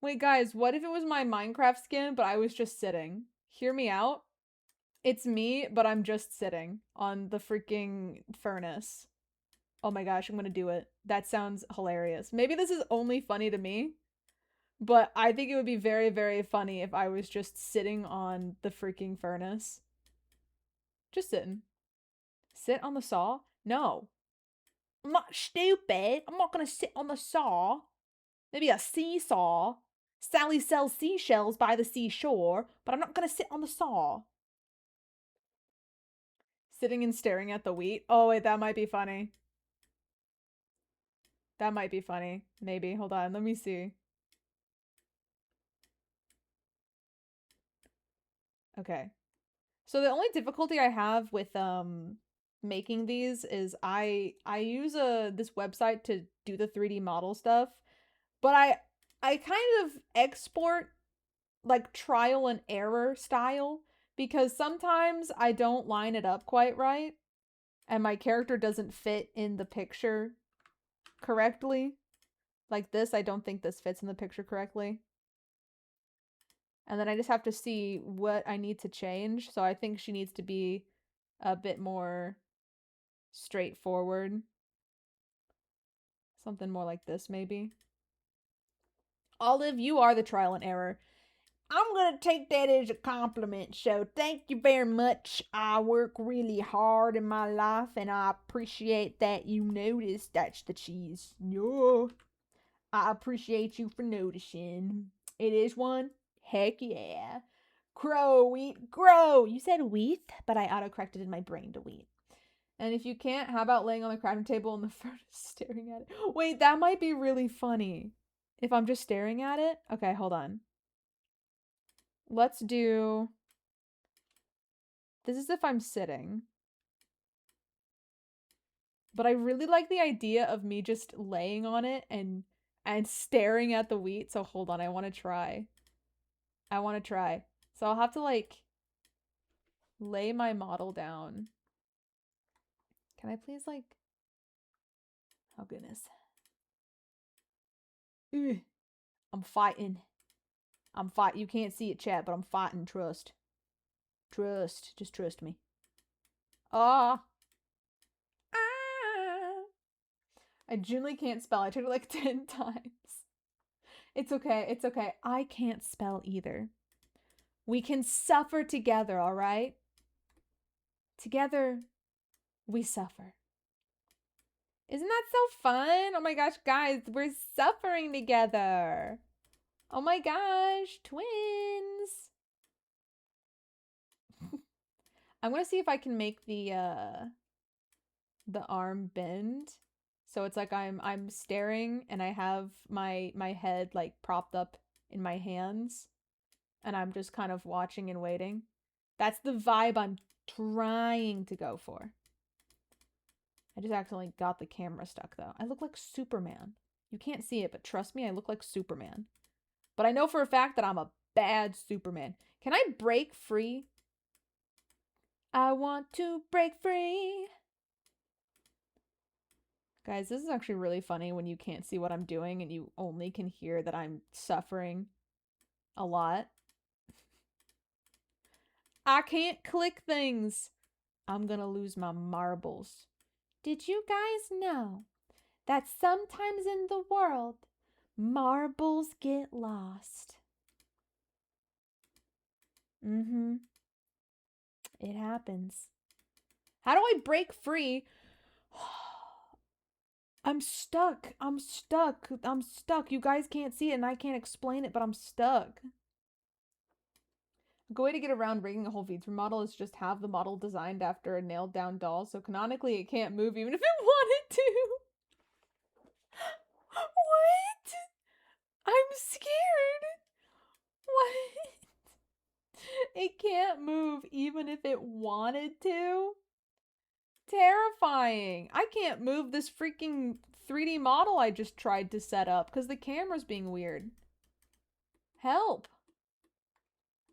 Wait, guys, what if it was my Minecraft skin, but I was just sitting? Hear me out. It's me, but I'm just sitting on the freaking furnace. Oh my gosh, I'm gonna do it. That sounds hilarious. Maybe this is only funny to me, but I think it would be very, very funny if I was just sitting on the freaking furnace. Just sitting. Sit on the saw? No. I'm not stupid. I'm not gonna sit on the saw. Maybe a seesaw. Sally sells seashells by the seashore, but I'm not gonna sit on the saw. Sitting and staring at the wheat. Oh, wait, that might be funny. That might be funny. Maybe. Hold on. Let me see. Okay. So the only difficulty I have with making these is I use this website to do the 3D model stuff, but I kind of export like trial and error style because sometimes I don't line it up quite right and my character doesn't fit in the picture correctly. Like this, I don't think this fits in the picture correctly. And then I just have to see what I need to change. So I think she needs to be a bit more straightforward. Something more like this, maybe. Olive, you are the trial and error. I'm gonna take that as a compliment, so thank you very much. I work really hard in my life, and I appreciate that you noticed. That's the cheese. No. I appreciate you for noticing. It is one? Heck yeah. Crow, wheat, grow. You said wheat, but I autocorrected in my brain to wheat. And if you can't, how about laying on the crafting table in the furnace staring at it? Wait, that might be really funny. If I'm just staring at it? Okay, hold on. Let's do... This is if I'm sitting. But I really like the idea of me just laying on it and staring at the wheat. So hold on, I want to try. So I'll have to like lay my model down. Can I please, like... Oh, goodness. Ugh. I'm fighting. I'm fighting. You can't see it, chat, but I'm fighting. Trust. Trust. Just trust me. Ah. Ah. I genuinely can't spell. I tried it like 10 times. It's okay. It's okay. I can't spell either. We can suffer together, all right? Together, we suffer. Isn't that so fun? Oh my gosh, guys, we're suffering together. Oh my gosh, twins. I'm gonna see if I can make the arm bend. So it's like I'm staring and I have my head like propped up in my hands and I'm just kind of watching and waiting. That's the vibe I'm trying to go for. I just accidentally got the camera stuck though. I look like Superman. You can't see it, but trust me, I look like Superman. But I know for a fact that I'm a bad Superman. Can I break free? I want to break free. Guys, this is actually really funny when you can't see what I'm doing and you only can hear that I'm suffering a lot. I can't click things. I'm gonna lose my marbles. Did you guys know that sometimes in the world, marbles get lost? Mm-hmm. It happens. How do I break free? I'm stuck. I'm stuck. I'm stuck. You guys can't see it and I can't explain it, but I'm stuck. A good way to get around rigging a whole V3 model is just have the model designed after a nailed down doll, so canonically it can't move even if it wanted to. What? I'm scared. What? It can't move even if it wanted to? Terrifying. I can't move this freaking 3D model I just tried to set up because the camera's being weird. Help.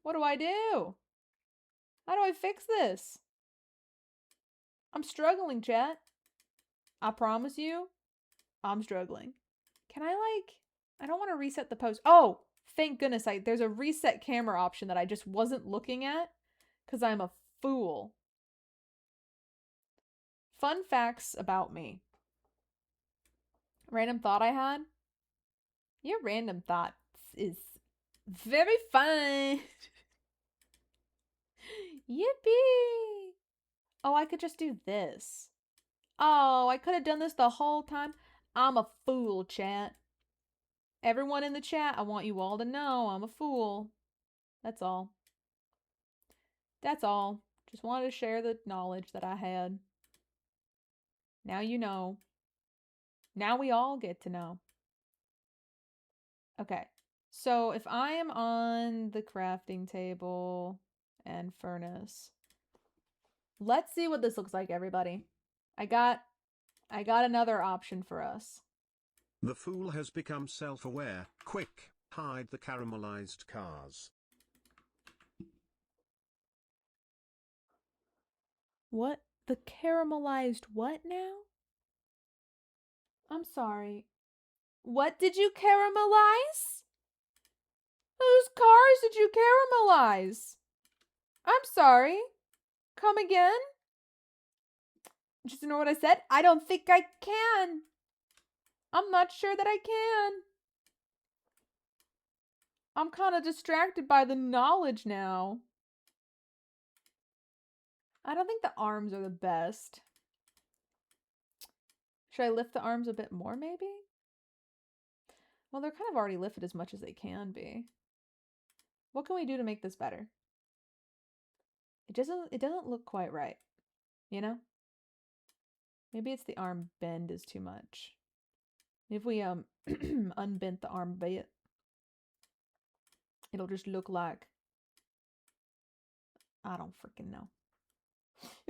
What do I do? How do I fix this? I'm struggling, chat. I promise you, I'm struggling. Can I don't want to reset the post. Oh, thank goodness there's a reset camera option that I just wasn't looking at because I'm a fool. Fun facts about me. Random thought I had. Your random thoughts is very fun. Yippee! Oh, I could just do this. Oh, I could have done this the whole time. I'm a fool, chat. Everyone in the chat, I want you all to know I'm a fool. That's all. That's all. Just wanted to share the knowledge that I had. Now you know. Now we all get to know. Okay. So if I am on the crafting table and furnace, let's see what this looks like, everybody. I got another option for us. The fool has become self-aware. Quick, hide the caramelized cars. What? The caramelized what now? I'm sorry. What did you caramelize? Whose cars did you caramelize? I'm sorry. Come again? Just know what I said? I don't think I can. I'm not sure that I can. I'm kind of distracted by the knowledge now. I don't think the arms are the best. Should I lift the arms a bit more, maybe? Well, they're kind of already lifted as much as they can be. What can we do to make this better? It doesn't look quite right, you know? Maybe it's the arm bend is too much. If we unbent the arm a bit, it'll just look like, I don't freaking know.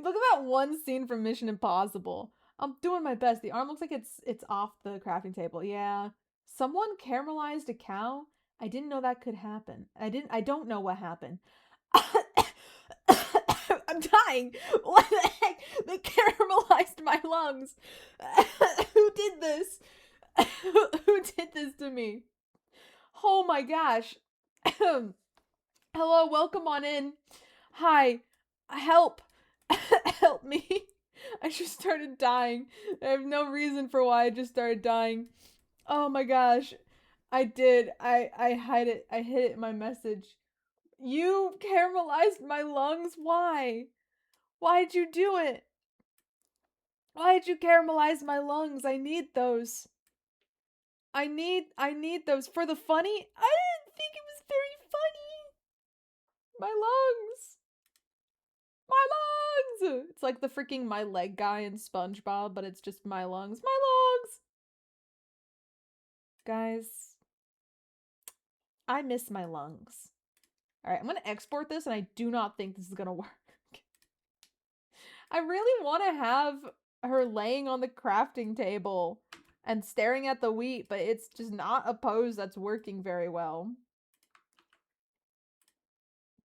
Look at that one scene from Mission Impossible. I'm doing my best. The arm looks like it's off the crafting table. Yeah. Someone caramelized a cow? I didn't know that could happen. I don't know what happened. I'm dying. What the heck? They caramelized my lungs. Who did this? Who did this to me? Oh my gosh. Hello, welcome on in. Hi. Help. Help me. I just started dying. I have no reason for why I just started dying. Oh my gosh. I did. I hide it. I hid it in my message. You caramelized my lungs. Why? Why'd you do it? Why'd you caramelize my lungs? I need those. I need those for the funny. I didn't think it was very funny. My lungs. My lungs. It's like the freaking my leg guy in SpongeBob, but it's just my lungs. My lungs. Guys, I miss my lungs. All right, I'm going to export this and I do not think this is going to work. I really want to have her laying on the crafting table and staring at the wheat, but it's just not a pose that's working very well.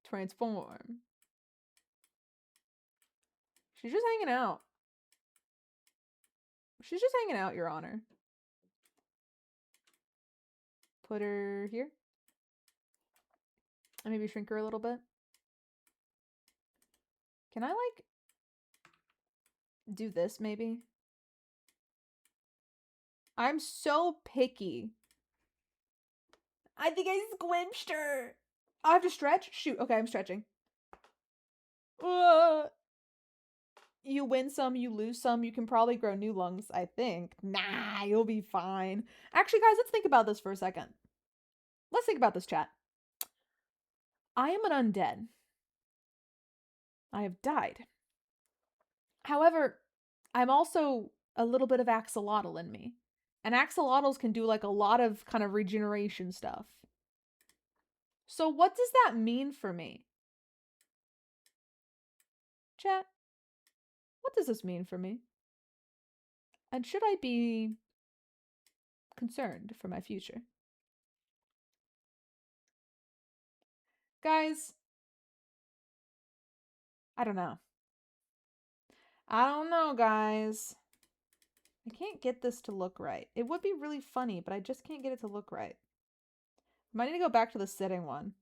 Transform. She's just hanging out. She's just hanging out, Your Honor. Put her here. And maybe shrink her a little bit. Can I, like, do this, maybe? I'm so picky. I think I squished her. I have to stretch? Shoot. Okay, I'm stretching. You win some, you lose some. You can probably grow new lungs, I think. Nah, you'll be fine. Actually, guys, let's think about this for a second. Let's think about this, chat. I am an undead. I have died. However, I'm also a little bit of axolotl in me. And axolotls can do like a lot of kind of regeneration stuff. So what does that mean for me? Chat, what does this mean for me? And should I be concerned for my future? Guys, I don't know. I don't know, guys. I can't get this to look right. It would be really funny, but I just can't get it to look right. I might need to go back to the sitting one.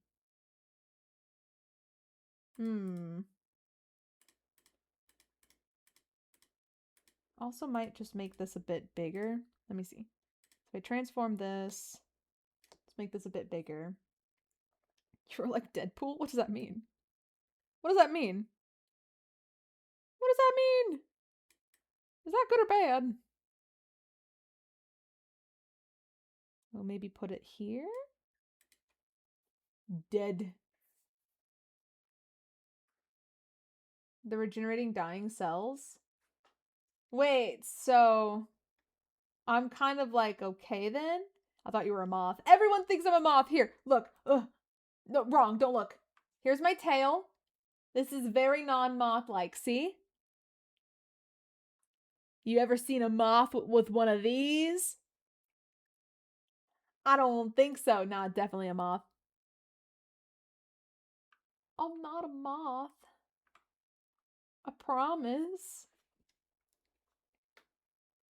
Also might just make this a bit bigger. Let me see. So I transform this. Let's make this a bit bigger. You're like Deadpool? What does that mean? What does that mean? What does that mean? Is that good or bad? We'll maybe put it here. Dead. The regenerating dying cells. Wait, so I'm kind of like, okay then? I thought you were a moth. Everyone thinks I'm a moth. Here, look. Ugh. No, wrong. Don't look. Here's my tail. This is very non-moth-like. See? You ever seen a moth with one of these? I don't think so. Nah, definitely a moth. I'm not a moth. I promise.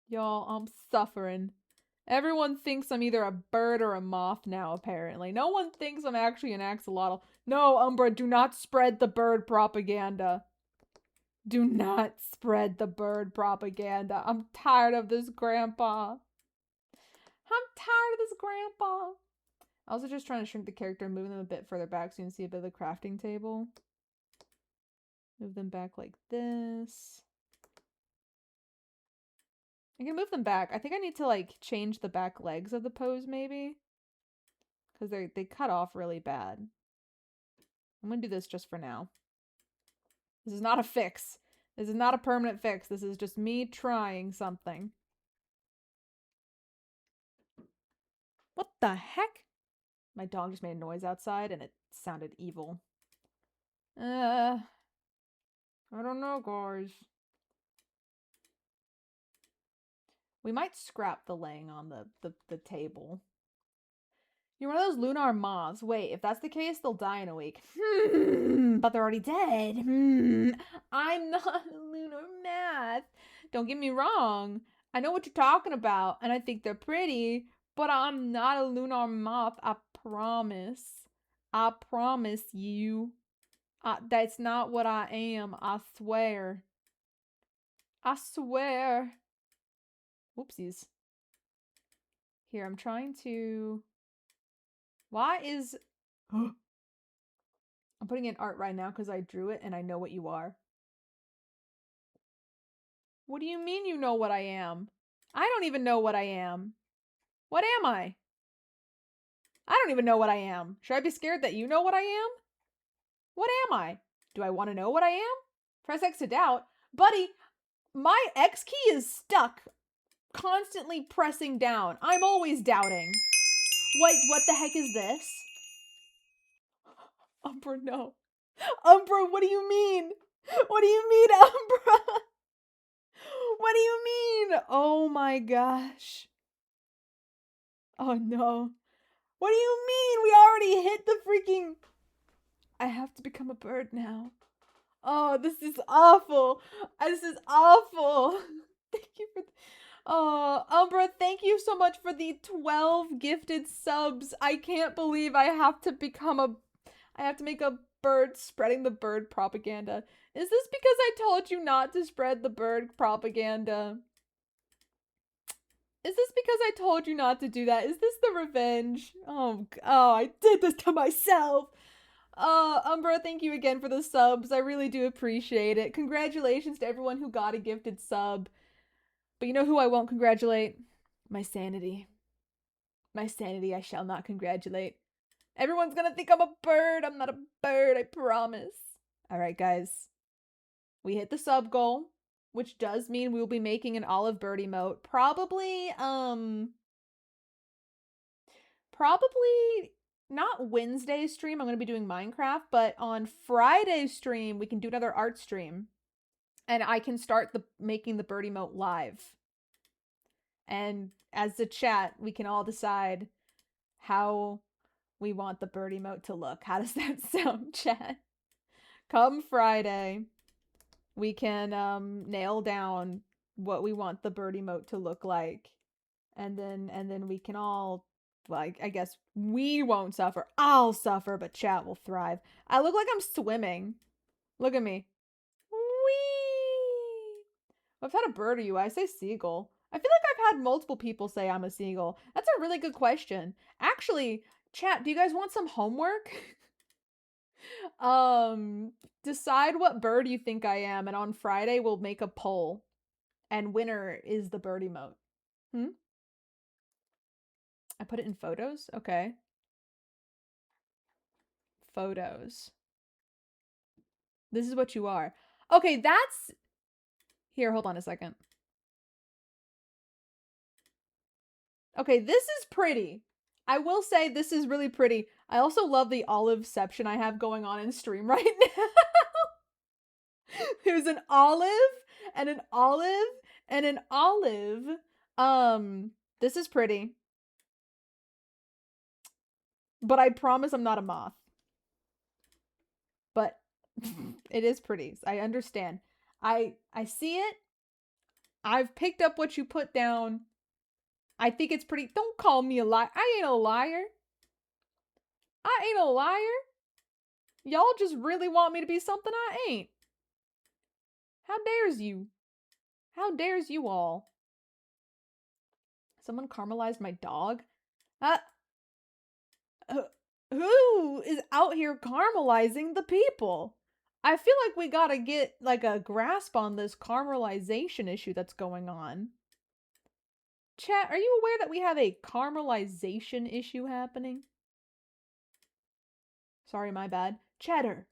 Y'all, I'm suffering. Everyone thinks I'm either a bird or a moth now, apparently. No one thinks I'm actually an axolotl. No, Umbra, do not spread the bird propaganda. Do not spread the bird propaganda. I'm tired of this, Grandpa. I'm tired of this, Grandpa. I was just trying to shrink the character and move them a bit further back so you can see a bit of the crafting table. Move them back like this. I can move them back. I think I need to like change the back legs of the pose maybe. Because they cut off really bad. I'm going to do this just for now. This is not a fix. This is not a permanent fix. This is just me trying something. What the heck? My dog just made a noise outside and it sounded evil. I don't know, guys. We might scrap the laying on the table. You're one of those lunar moths. Wait, if that's the case, they'll die in a week. But they're already dead. I'm not a lunar moth. Don't get me wrong. I know what you're talking about, and I think they're pretty, but I'm not a lunar moth. I promise. I promise you. That's not what I am. I swear. I swear. Whoopsies. Here, I'm trying to. Why is. I'm putting in art right now because I drew it and I know what you are. What do you mean you know what I am? I don't even know what I am. What am I? I don't even know what I am. Should I be scared that you know what I am? What am I? Do I want to know what I am? Press X to doubt. Buddy, my X key is stuck. Constantly pressing down. I'm always doubting. What the heck is this? Umbra, no. Umbra, what do you mean? What do you mean, Umbra? What do you mean? Oh my gosh. Oh no. What do you mean? We already hit the freaking... I have to become a bird now. Oh, this is awful. This is awful. Thank you for... Oh, Umbra, thank you so much for the 12 gifted subs. I can't believe I have to become a... I have to make a bird spreading the bird propaganda. Is this because I told you not to spread the bird propaganda? Is this because I told you not to do that? Is this the revenge? Oh, I did this to myself. Umbra, thank you again for the subs. I really do appreciate it. Congratulations to everyone who got a gifted sub. But you know who I won't congratulate? My sanity. My sanity I shall not congratulate. Everyone's gonna think I'm a bird. I'm not a bird, I promise. Alright, guys. We hit the sub goal, which does mean we will be making an olive bird emote. Probably not Wednesday stream. I'm going to be doing Minecraft, but on Friday stream, we can do another art stream. And I can start making the bird emote live. And as the chat, we can all decide how we want the bird emote to look. How does that sound, chat? Come Friday, we can nail down what we want the bird emote to look like. And then we can all, like, I guess we won't suffer. I'll suffer, but chat will thrive. I look like I'm swimming. Look at me. Whee! What kind of bird are you? I say seagull. I feel like I've had multiple people say I'm a seagull. That's a really good question. Actually, chat, do you guys want some homework? Decide what bird you think I am, and on Friday we'll make a poll. And winner is the bird emote. I put it in photos? Okay. Photos. This is what you are. Okay, that's... Here, hold on a second. Okay, this is pretty. I will say this is really pretty. I also love the oliveception I have going on in stream right now. There's an olive and an olive and an olive. This is pretty. But I promise I'm not a moth. But it is pretty. I understand. I see it. I've picked up what you put down. I think it's pretty. Don't call me a liar. I ain't a liar. I ain't a liar. Y'all just really want me to be something I ain't. How dares you? How dares you all? Someone caramelized my dog? Uh, who is out here caramelizing the people? I feel like we gotta get like a grasp on this caramelization issue that's going on. Chat, are you aware that we have a caramelization issue happening? Sorry, my bad. Cheddar.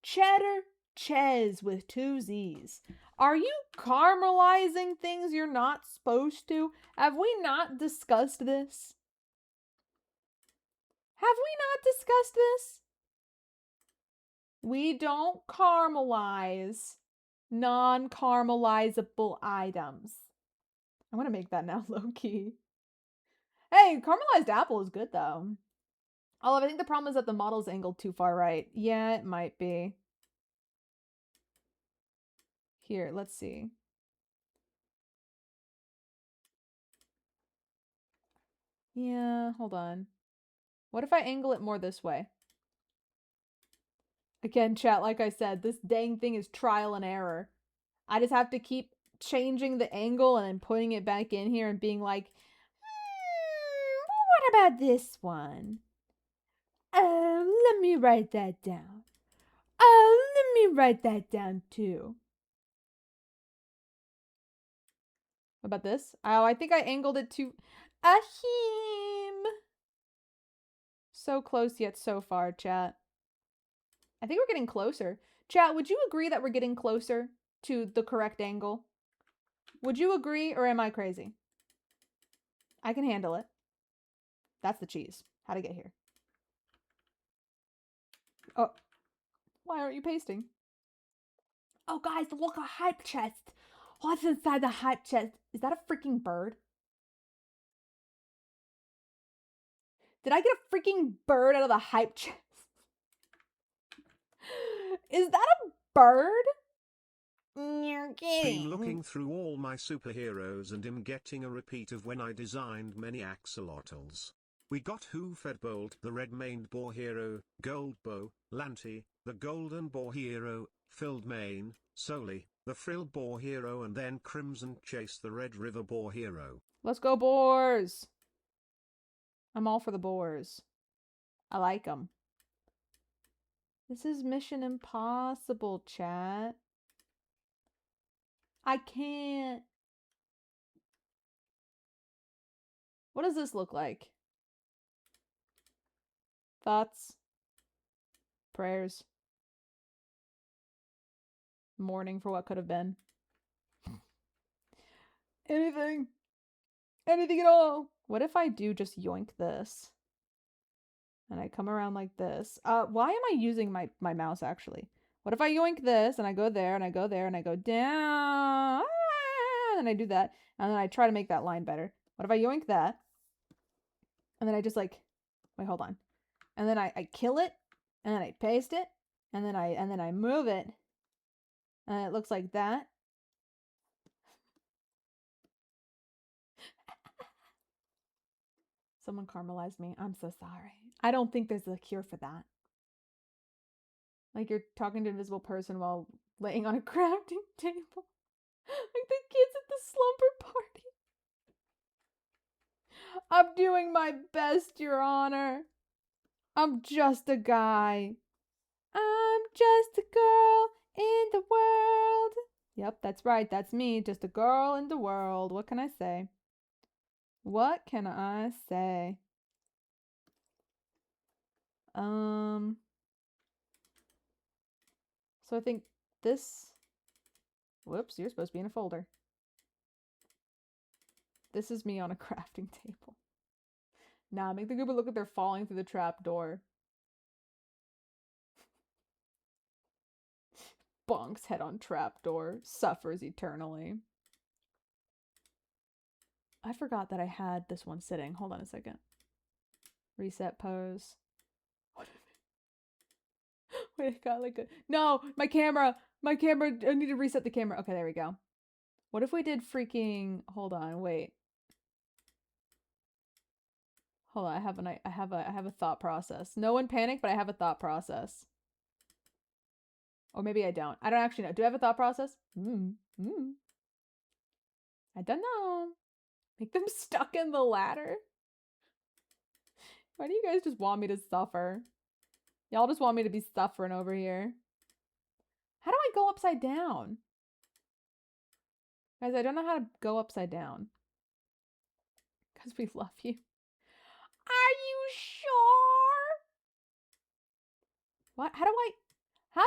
Cheddar Chez with 2 Z's. Are you caramelizing things you're not supposed to? Have we not discussed this? Have we not discussed this? We don't caramelize non-caramelizable items. I want to make that now low-key. Hey, caramelized apple is good though. Although I think the problem is that the model's angled too far right. Yeah, it might be. Here, let's see. Yeah, hold on. What if I angle it more this way? Again, chat, like I said, this dang thing is trial and error. I just have to keep changing the angle and then putting it back in here and being like, what about this one? Oh, let me write that down. Oh, let me write that down too. What about this? Oh, I think I angled it too. Ahim! So close yet so far, chat. I think we're getting closer. Chat, would you agree that we're getting closer to the correct angle? Would you agree, or am I crazy? I can handle it. That's the cheese. How'd I get here? Oh, why aren't you pasting? Oh, guys, look, a hype chest. What's inside the hype chest? Is that a freaking bird? Did I get a freaking bird out of the hype chest? Is that a bird? You're kidding. Been looking through all my superheroes and am getting a repeat of when I designed many axolotls. We got Who Fed Bolt, the red-maned boar hero, Goldbow, Lanty, the golden boar hero, Filled Mane, Soli, the frilled boar hero, and then Crimson Chase, the red river boar hero. Let's go, boars. I'm all for the boars. I like them. This is Mission Impossible, chat. I can't. What does this look like? Thoughts? Prayers? Mourning for what could have been? Anything. Anything at all. What if I do just yoink this? And I come around like this. Why am I using my mouse actually? What if I yoink this and I go there and I go there and I go down and I do that and then I try to make that line better. What if I yoink that and then I just like, wait, hold on. And then I kill it and then I paste it and then I move it and it looks like that. Someone caramelized me. I'm so sorry. I don't think there's a cure for that. Like you're talking to an invisible person while laying on a crafting table. Like the kids at the slumber party. I'm doing my best, Your Honor. I'm just a guy. I'm just a girl in the world. Yep, that's right. That's me. Just a girl in the world. What can I say? What can I say? So I think this. Whoops, you're supposed to be in a folder. This is me on a crafting table. Now make the group look like they're falling through the trap door. Bonks head on trapdoor, suffers eternally. I forgot that I had this one sitting. Hold on a second. Reset pose. Wait, I got like a... No, my camera! My camera! I need to reset the camera. Okay, there we go. What if we did freaking... Hold on, wait. Hold on, I have a thought process. No one panic, but I have a thought process. Or maybe I don't. I don't actually know. Do I have a thought process? I don't know. Make them stuck in the ladder? Why do you guys just want me to suffer? Y'all just want me to be suffering over here. How do I go upside down? Guys, I don't know how to go upside down. Because we love you. Are you sure? What? How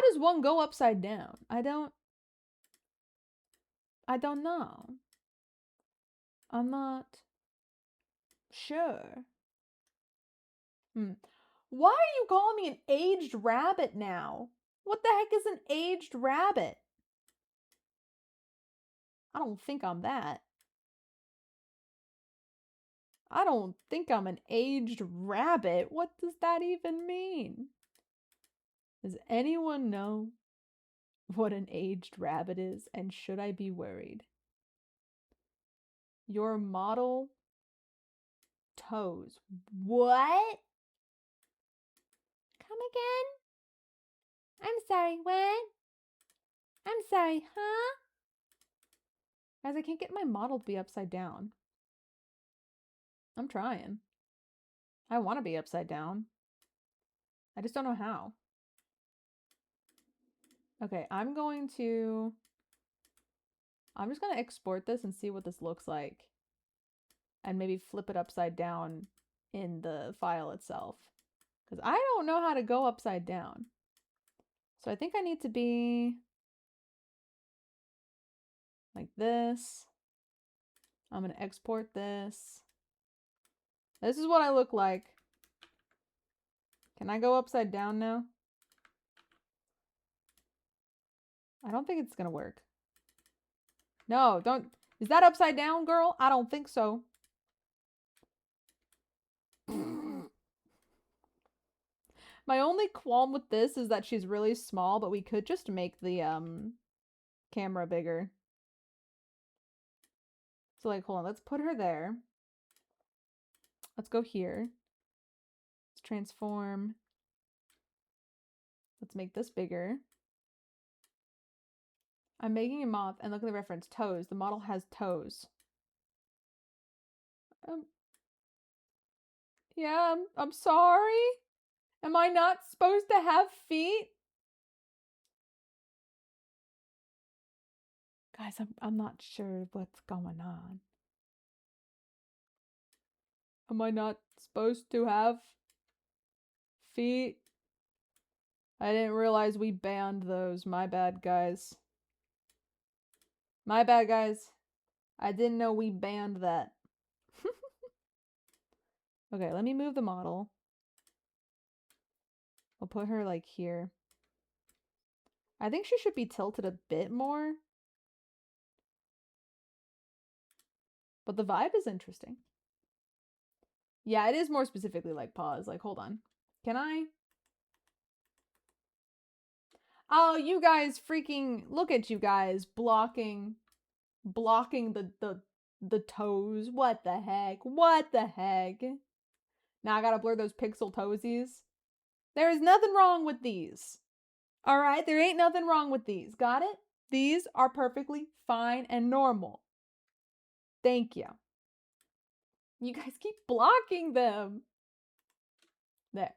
does one go upside down? I don't know. I'm not sure. Why are you calling me an aged rabbit now? What the heck is an aged rabbit? I don't think I'm that. I don't think I'm an aged rabbit. What does that even mean? Does anyone know what an aged rabbit is, and should I be worried? Your model toes. What? Come again? I'm sorry, what? I'm sorry, huh? Guys, I can't get my model to be upside down. I'm trying. I want to be upside down. I just don't know how. Okay, I'm just going to export this and see what this looks like. And maybe flip it upside down in the file itself. Because I don't know how to go upside down. So I think I need to be like this. I'm going to export this. This is what I look like. Can I go upside down now? I don't think it's going to work. No, don't. Is that upside down, girl? I don't think so. My only qualm with this is that she's really small, but we could just make the camera bigger. So like, hold on, let's put her there. Let's go here. Let's transform. Let's make this bigger. I'm making a moth, and look at the reference, toes. The model has toes. Yeah, I'm sorry. Am I not supposed to have feet? Guys, I'm not sure what's going on. Am I not supposed to have feet? I didn't realize we banned those. My bad, guys. My bad, guys. I didn't know we banned that. Okay, let me move the model. I'll put her like here. I think she should be tilted a bit more. But the vibe is interesting. Yeah, it is more specifically like paws. Like, hold on. Can I? Oh, you guys freaking look at you guys blocking the toes. What the heck? What the heck? Now I gotta blur those pixel toesies. There is nothing wrong with these. All right, there ain't nothing wrong with these. Got it? These are perfectly fine and normal. Thank you. You guys keep blocking them. There.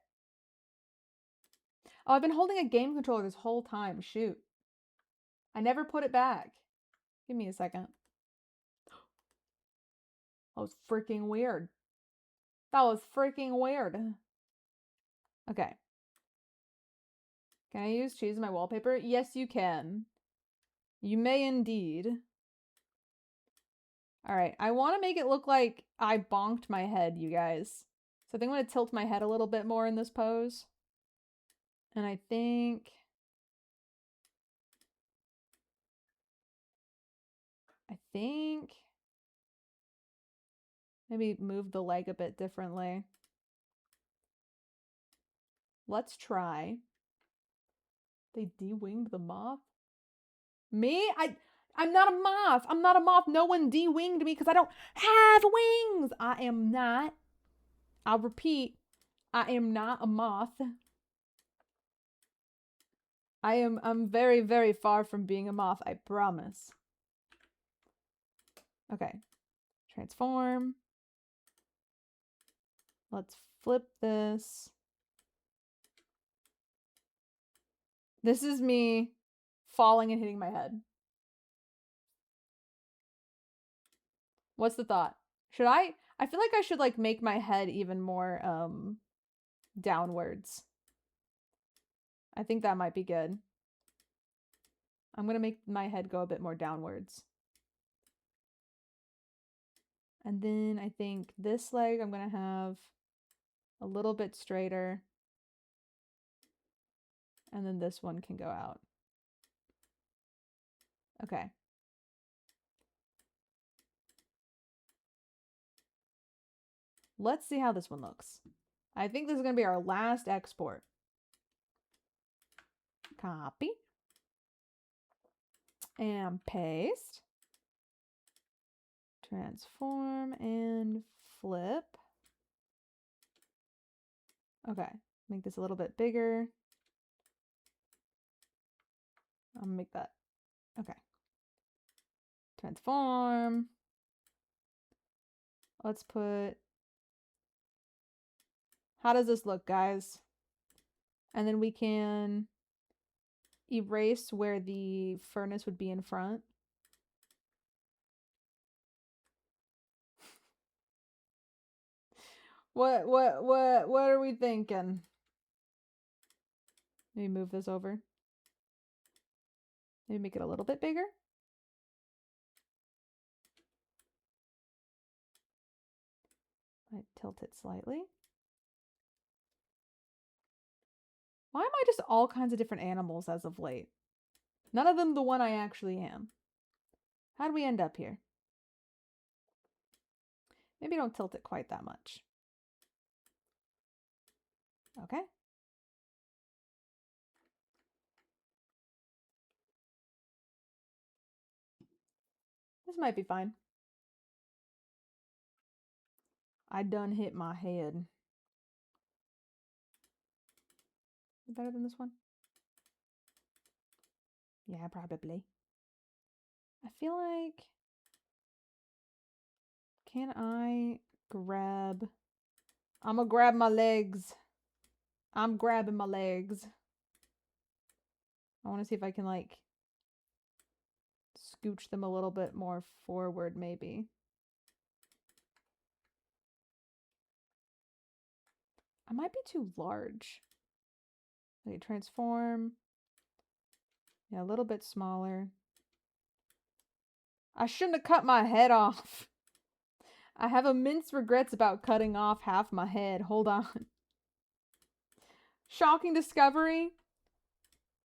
Oh, I've been holding a game controller this whole time. Shoot. I never put it back. Give me a second. That was freaking weird. That was freaking weird. Okay. Can I use cheese in my wallpaper? Yes, you can. You may indeed. Alright, I want to make it look like I bonked my head, you guys. So I think I'm going to tilt my head a little bit more in this pose. And I think... maybe move the leg a bit differently. Let's try. They de-winged the moth? Me? I'm not a moth. I'm not a moth. No one de-winged me because I don't have wings. I am not. I'll repeat. I am not a moth. I'm very, very far from being a moth, I promise. Okay. Transform. Let's flip this. This is me falling and hitting my head. What's the thought? Should I feel like I should like make my head even more downwards. I think that might be good. I'm going to make my head go a bit more downwards. And then I think this leg I'm going to have a little bit straighter. And then this one can go out. Okay. Let's see how this one looks. I think this is going to be our last export. Copy. And paste. Transform and flip. Okay, make this a little bit bigger. I'll make that. Okay. Transform. Let's put. How does this look, guys? And then we can erase where the furnace would be in front. What are we thinking? Maybe move this over. Maybe make it a little bit bigger. Might tilt it slightly. Why am I just all kinds of different animals as of late? None of them the one I actually am. How do we end up here? Maybe don't tilt it quite that much. Okay. This might be fine. I done hit my head. Better than this one? Yeah, probably. I feel like... Can I grab... I'm gonna grab my legs. I'm grabbing my legs. I want to see if I can, like, scooch them a little bit more forward, maybe. I might be too large. Okay, transform. Yeah, a little bit smaller. I shouldn't have cut my head off. I have immense regrets about cutting off half my head. Hold on. Shocking discovery.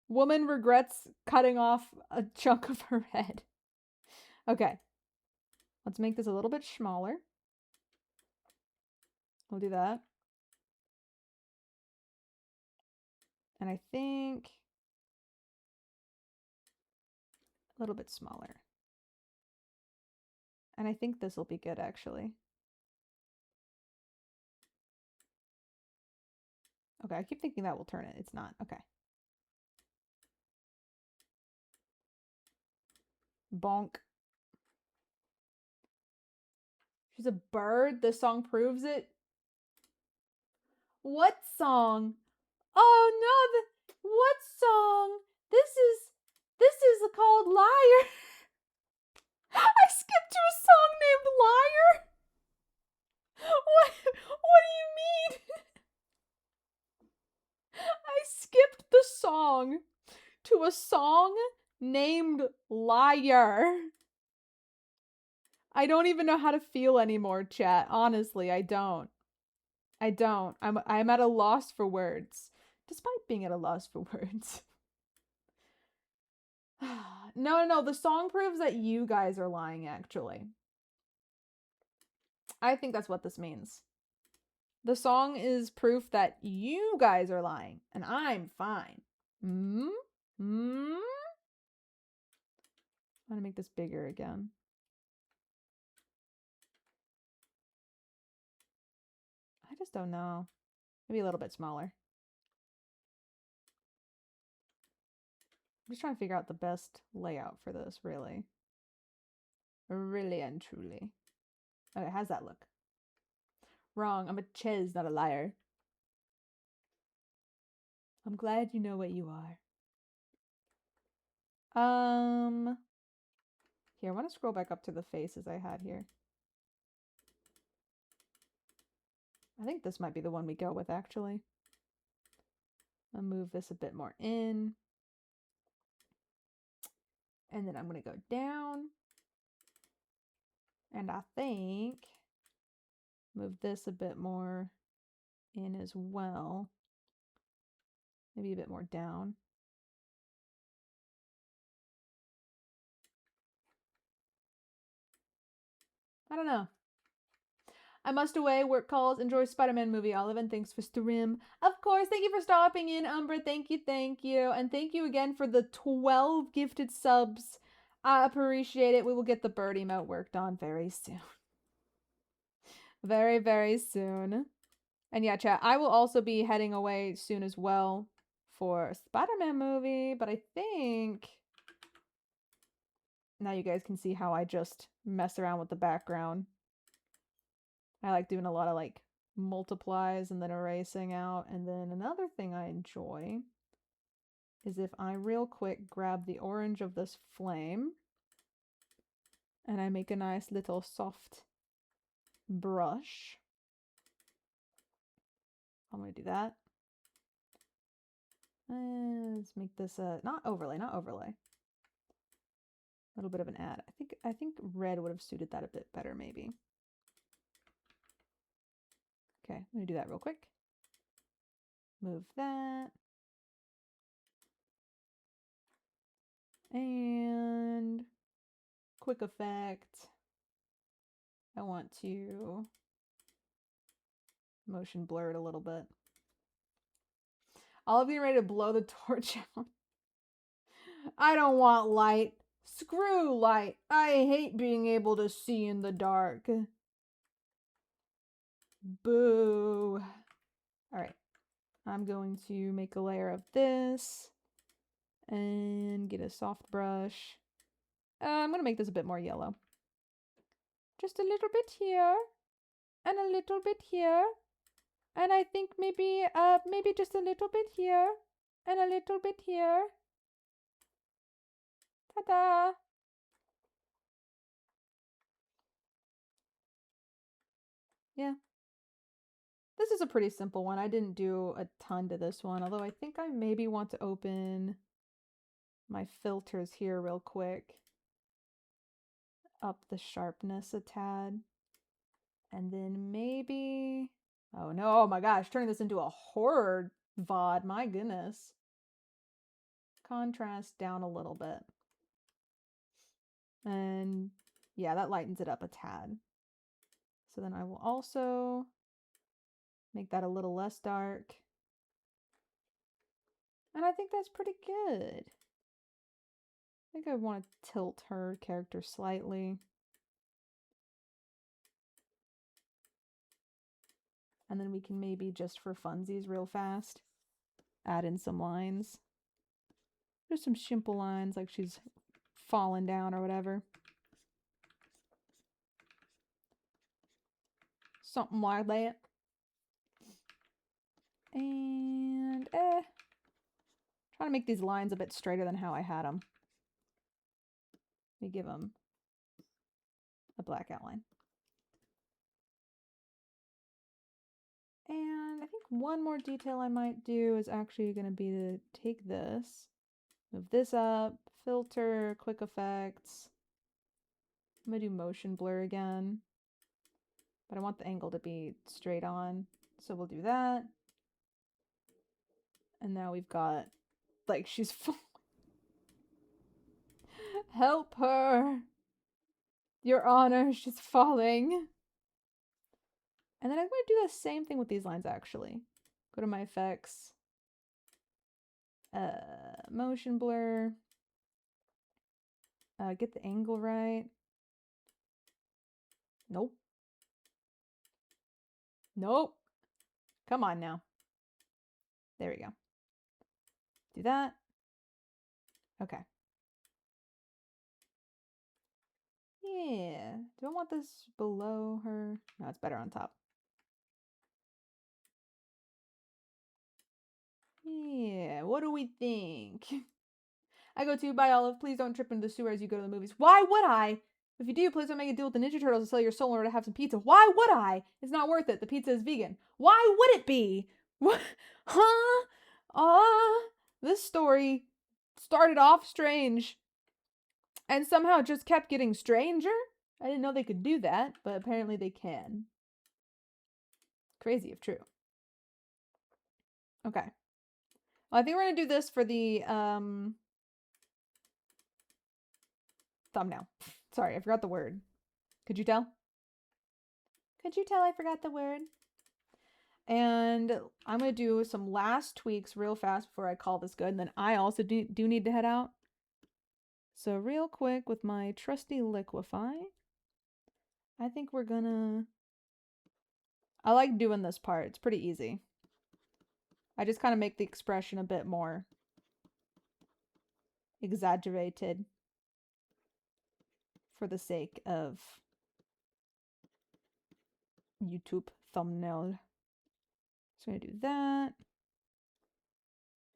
Woman regrets cutting off a chunk of her head. Okay. Let's make this a little bit smaller. We'll do that. And I think a little bit smaller. And I think this will be good, actually. Okay, I keep thinking that will turn it. It's not. Okay. Bonk. She's a bird. The song proves it. What song? Oh no, what song? This is called Liar. I skipped to a song named Liar. What do you mean? I skipped the song to a song named Liar. I don't even know how to feel anymore, chat. Honestly, I don't. I'm at a loss for words, despite being at a loss for words. No. The song proves that you guys are lying, actually. I think that's what this means. The song is proof that you guys are lying, and I'm fine. I'm gonna make this bigger again. I just don't know. Maybe a little bit smaller. I'm just trying to figure out the best layout for this, really. Really and truly. Okay, how's that look? Wrong. I'm a chiz, not a liar. I'm glad you know what you are. Here, I want to scroll back up to the faces I had here. I think this might be the one we go with, actually. I'll move this a bit more in. And then I'm going to go down. And I think move this a bit more in as well. Maybe a bit more down. I don't know. I must away. Work calls. Enjoy Spider-Man movie, Olive, and thanks for stream. Of course. Thank you for stopping in, Umbra. Thank you. And thank you again for the 12 gifted subs. I appreciate it. We will get the bird emote worked on very soon. Very, very soon. And yeah, chat, I will also be heading away soon as well for Spider-Man movie, but I think now you guys can see how I just mess around with the background. I like doing a lot of like multiplies and then erasing out. And then another thing I enjoy is if I real quick grab the orange of this flame and I make a nice little soft brush. I'm going to do that. And let's make this not overlay. A little bit of an add. I think red would have suited that a bit better maybe. Okay, I'm going to do that real quick. Move that. And quick effect. I want to motion blur it a little bit. All of you ready to blow the torch out. I don't want light. Screw light. I hate being able to see in the dark. Boo. Alright. I'm going to make a layer of this. And get a soft brush. I'm going to make this a bit more yellow. Just a little bit here. And a little bit here. And I think maybe just a little bit here. And a little bit here. Ta-da! Yeah. This is a pretty simple one. I didn't do a ton to this one, although I think I maybe want to open my filters here real quick. Up the sharpness a tad. And then maybe... Oh no, oh my gosh, turning this into a horror VOD, my goodness. Contrast down a little bit. And yeah, that lightens it up a tad. So then I will also make that a little less dark. And I think that's pretty good. I think I want to tilt her character slightly. And then we can maybe just for funsies real fast add in some lines. Just some simple lines like she's fallen down or whatever. Something like that. And trying to make these lines a bit straighter than how I had them. Let me give them a black outline. And I think one more detail I might do is actually going to be to take this, move this up, filter, quick effects. I'm going to do motion blur again. But I want the angle to be straight on. So we'll do that. And now we've got, like, she's help her! Your Honor, she's falling. And then I'm going to do the same thing with these lines, actually. Go to my effects. Motion blur. Get the angle right. Nope. Nope. Come on now. There we go. Do that. Okay. Yeah. Do I want this below her? No, it's better on top. Yeah. What do we think? I go to buy Olive. Please don't trip into the sewer as you go to the movies. Why would I? If you do, please don't make a deal with the Ninja Turtles to sell your soul in order to have some pizza. Why would I? It's not worth it. The pizza is vegan. Why would it be? What? Huh? This story started off strange and somehow just kept getting stranger. I didn't know they could do that, but apparently they can. Crazy if true. Okay. Well, I think we're going to do this for the thumbnail. Sorry, I forgot the word. Could you tell? Could you tell I forgot the word? And I'm going to do some last tweaks real fast before I call this good. And then I also do need to head out. So real quick with my trusty liquefy, I think we're gonna... I like doing this part. It's pretty easy. I just kind of make the expression a bit more exaggerated for the sake of YouTube thumbnail. So I'm gonna do that.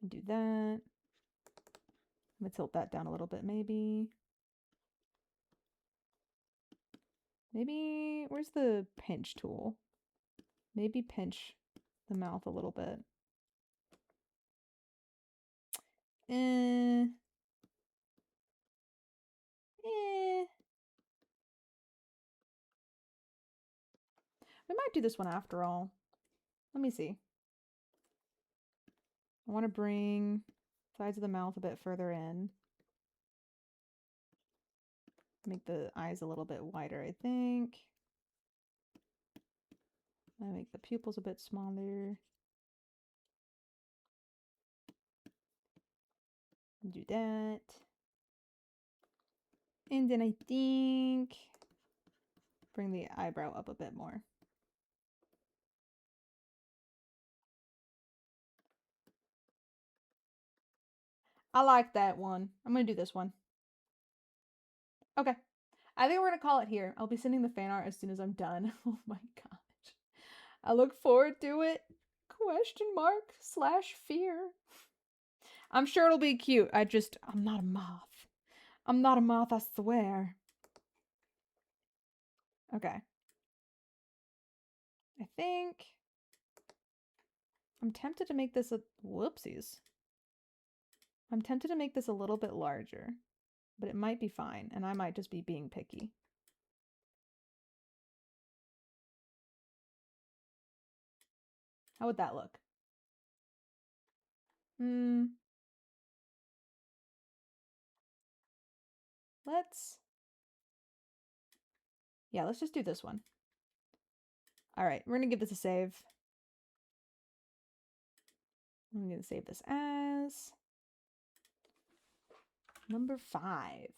Do that. I'm gonna tilt that down a little bit, maybe. Maybe, where's the pinch tool? Maybe pinch the mouth a little bit. Eh. We might do this one after all. Let me see. I want to bring sides of the mouth a bit further in. Make the eyes a little bit wider, I think. I make the pupils a bit smaller. Do that. And then I think bring the eyebrow up a bit more. I like that one. I'm going to do this one. Okay. I think we're going to call it here. I'll be sending the fan art as soon as I'm done. Oh my gosh. I look forward to it. !/fear. I'm sure it'll be cute. I'm not a moth. I'm not a moth, I swear. Okay. I think I'm tempted to make this a... Whoopsies. I'm tempted to make this a little bit larger, but it might be fine, and I might just be being picky. How would that look? Let's just do this one. All right, we're gonna give this a save. I'm gonna save this as number 5.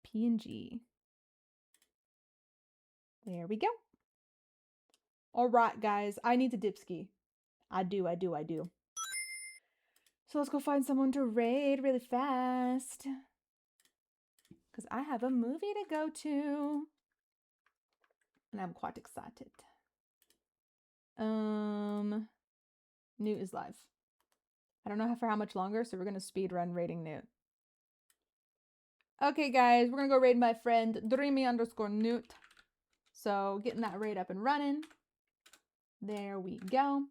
PNG. There we go. All right, guys, I need to dipski. I do. So let's go find someone to raid really fast. Because I have a movie to go to. And I'm quite excited. Newt is live. I don't know for how much longer, so we're going to speed run raiding Newt. Okay, guys, we're going to go raid my friend Dreamy_Newt. So getting that raid up and running. There we go.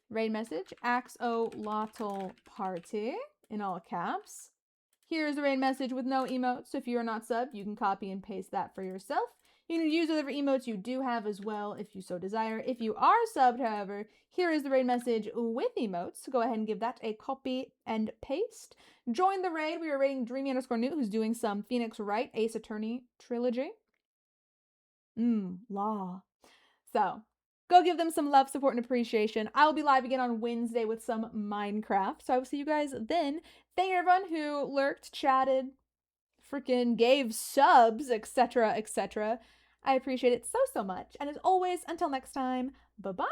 Raid message, Axolotl Party, in all caps. Here's the raid message with no emotes, so if you are not subbed, you can copy and paste that for yourself. You can use whatever emotes you do have as well, if you so desire. If you are subbed, however, here is the raid message with emotes. So go ahead and give that a copy and paste. Join the raid. We are raiding Dreamy_Newt, who's doing some Phoenix Wright Ace Attorney trilogy. Law. So, go give them some love, support, and appreciation. I will be live again on Wednesday with some Minecraft. So I will see you guys then. Thank you everyone who lurked, chatted, freaking gave subs, etc., etc. I appreciate it so much. And as always, until next time, bye-bye.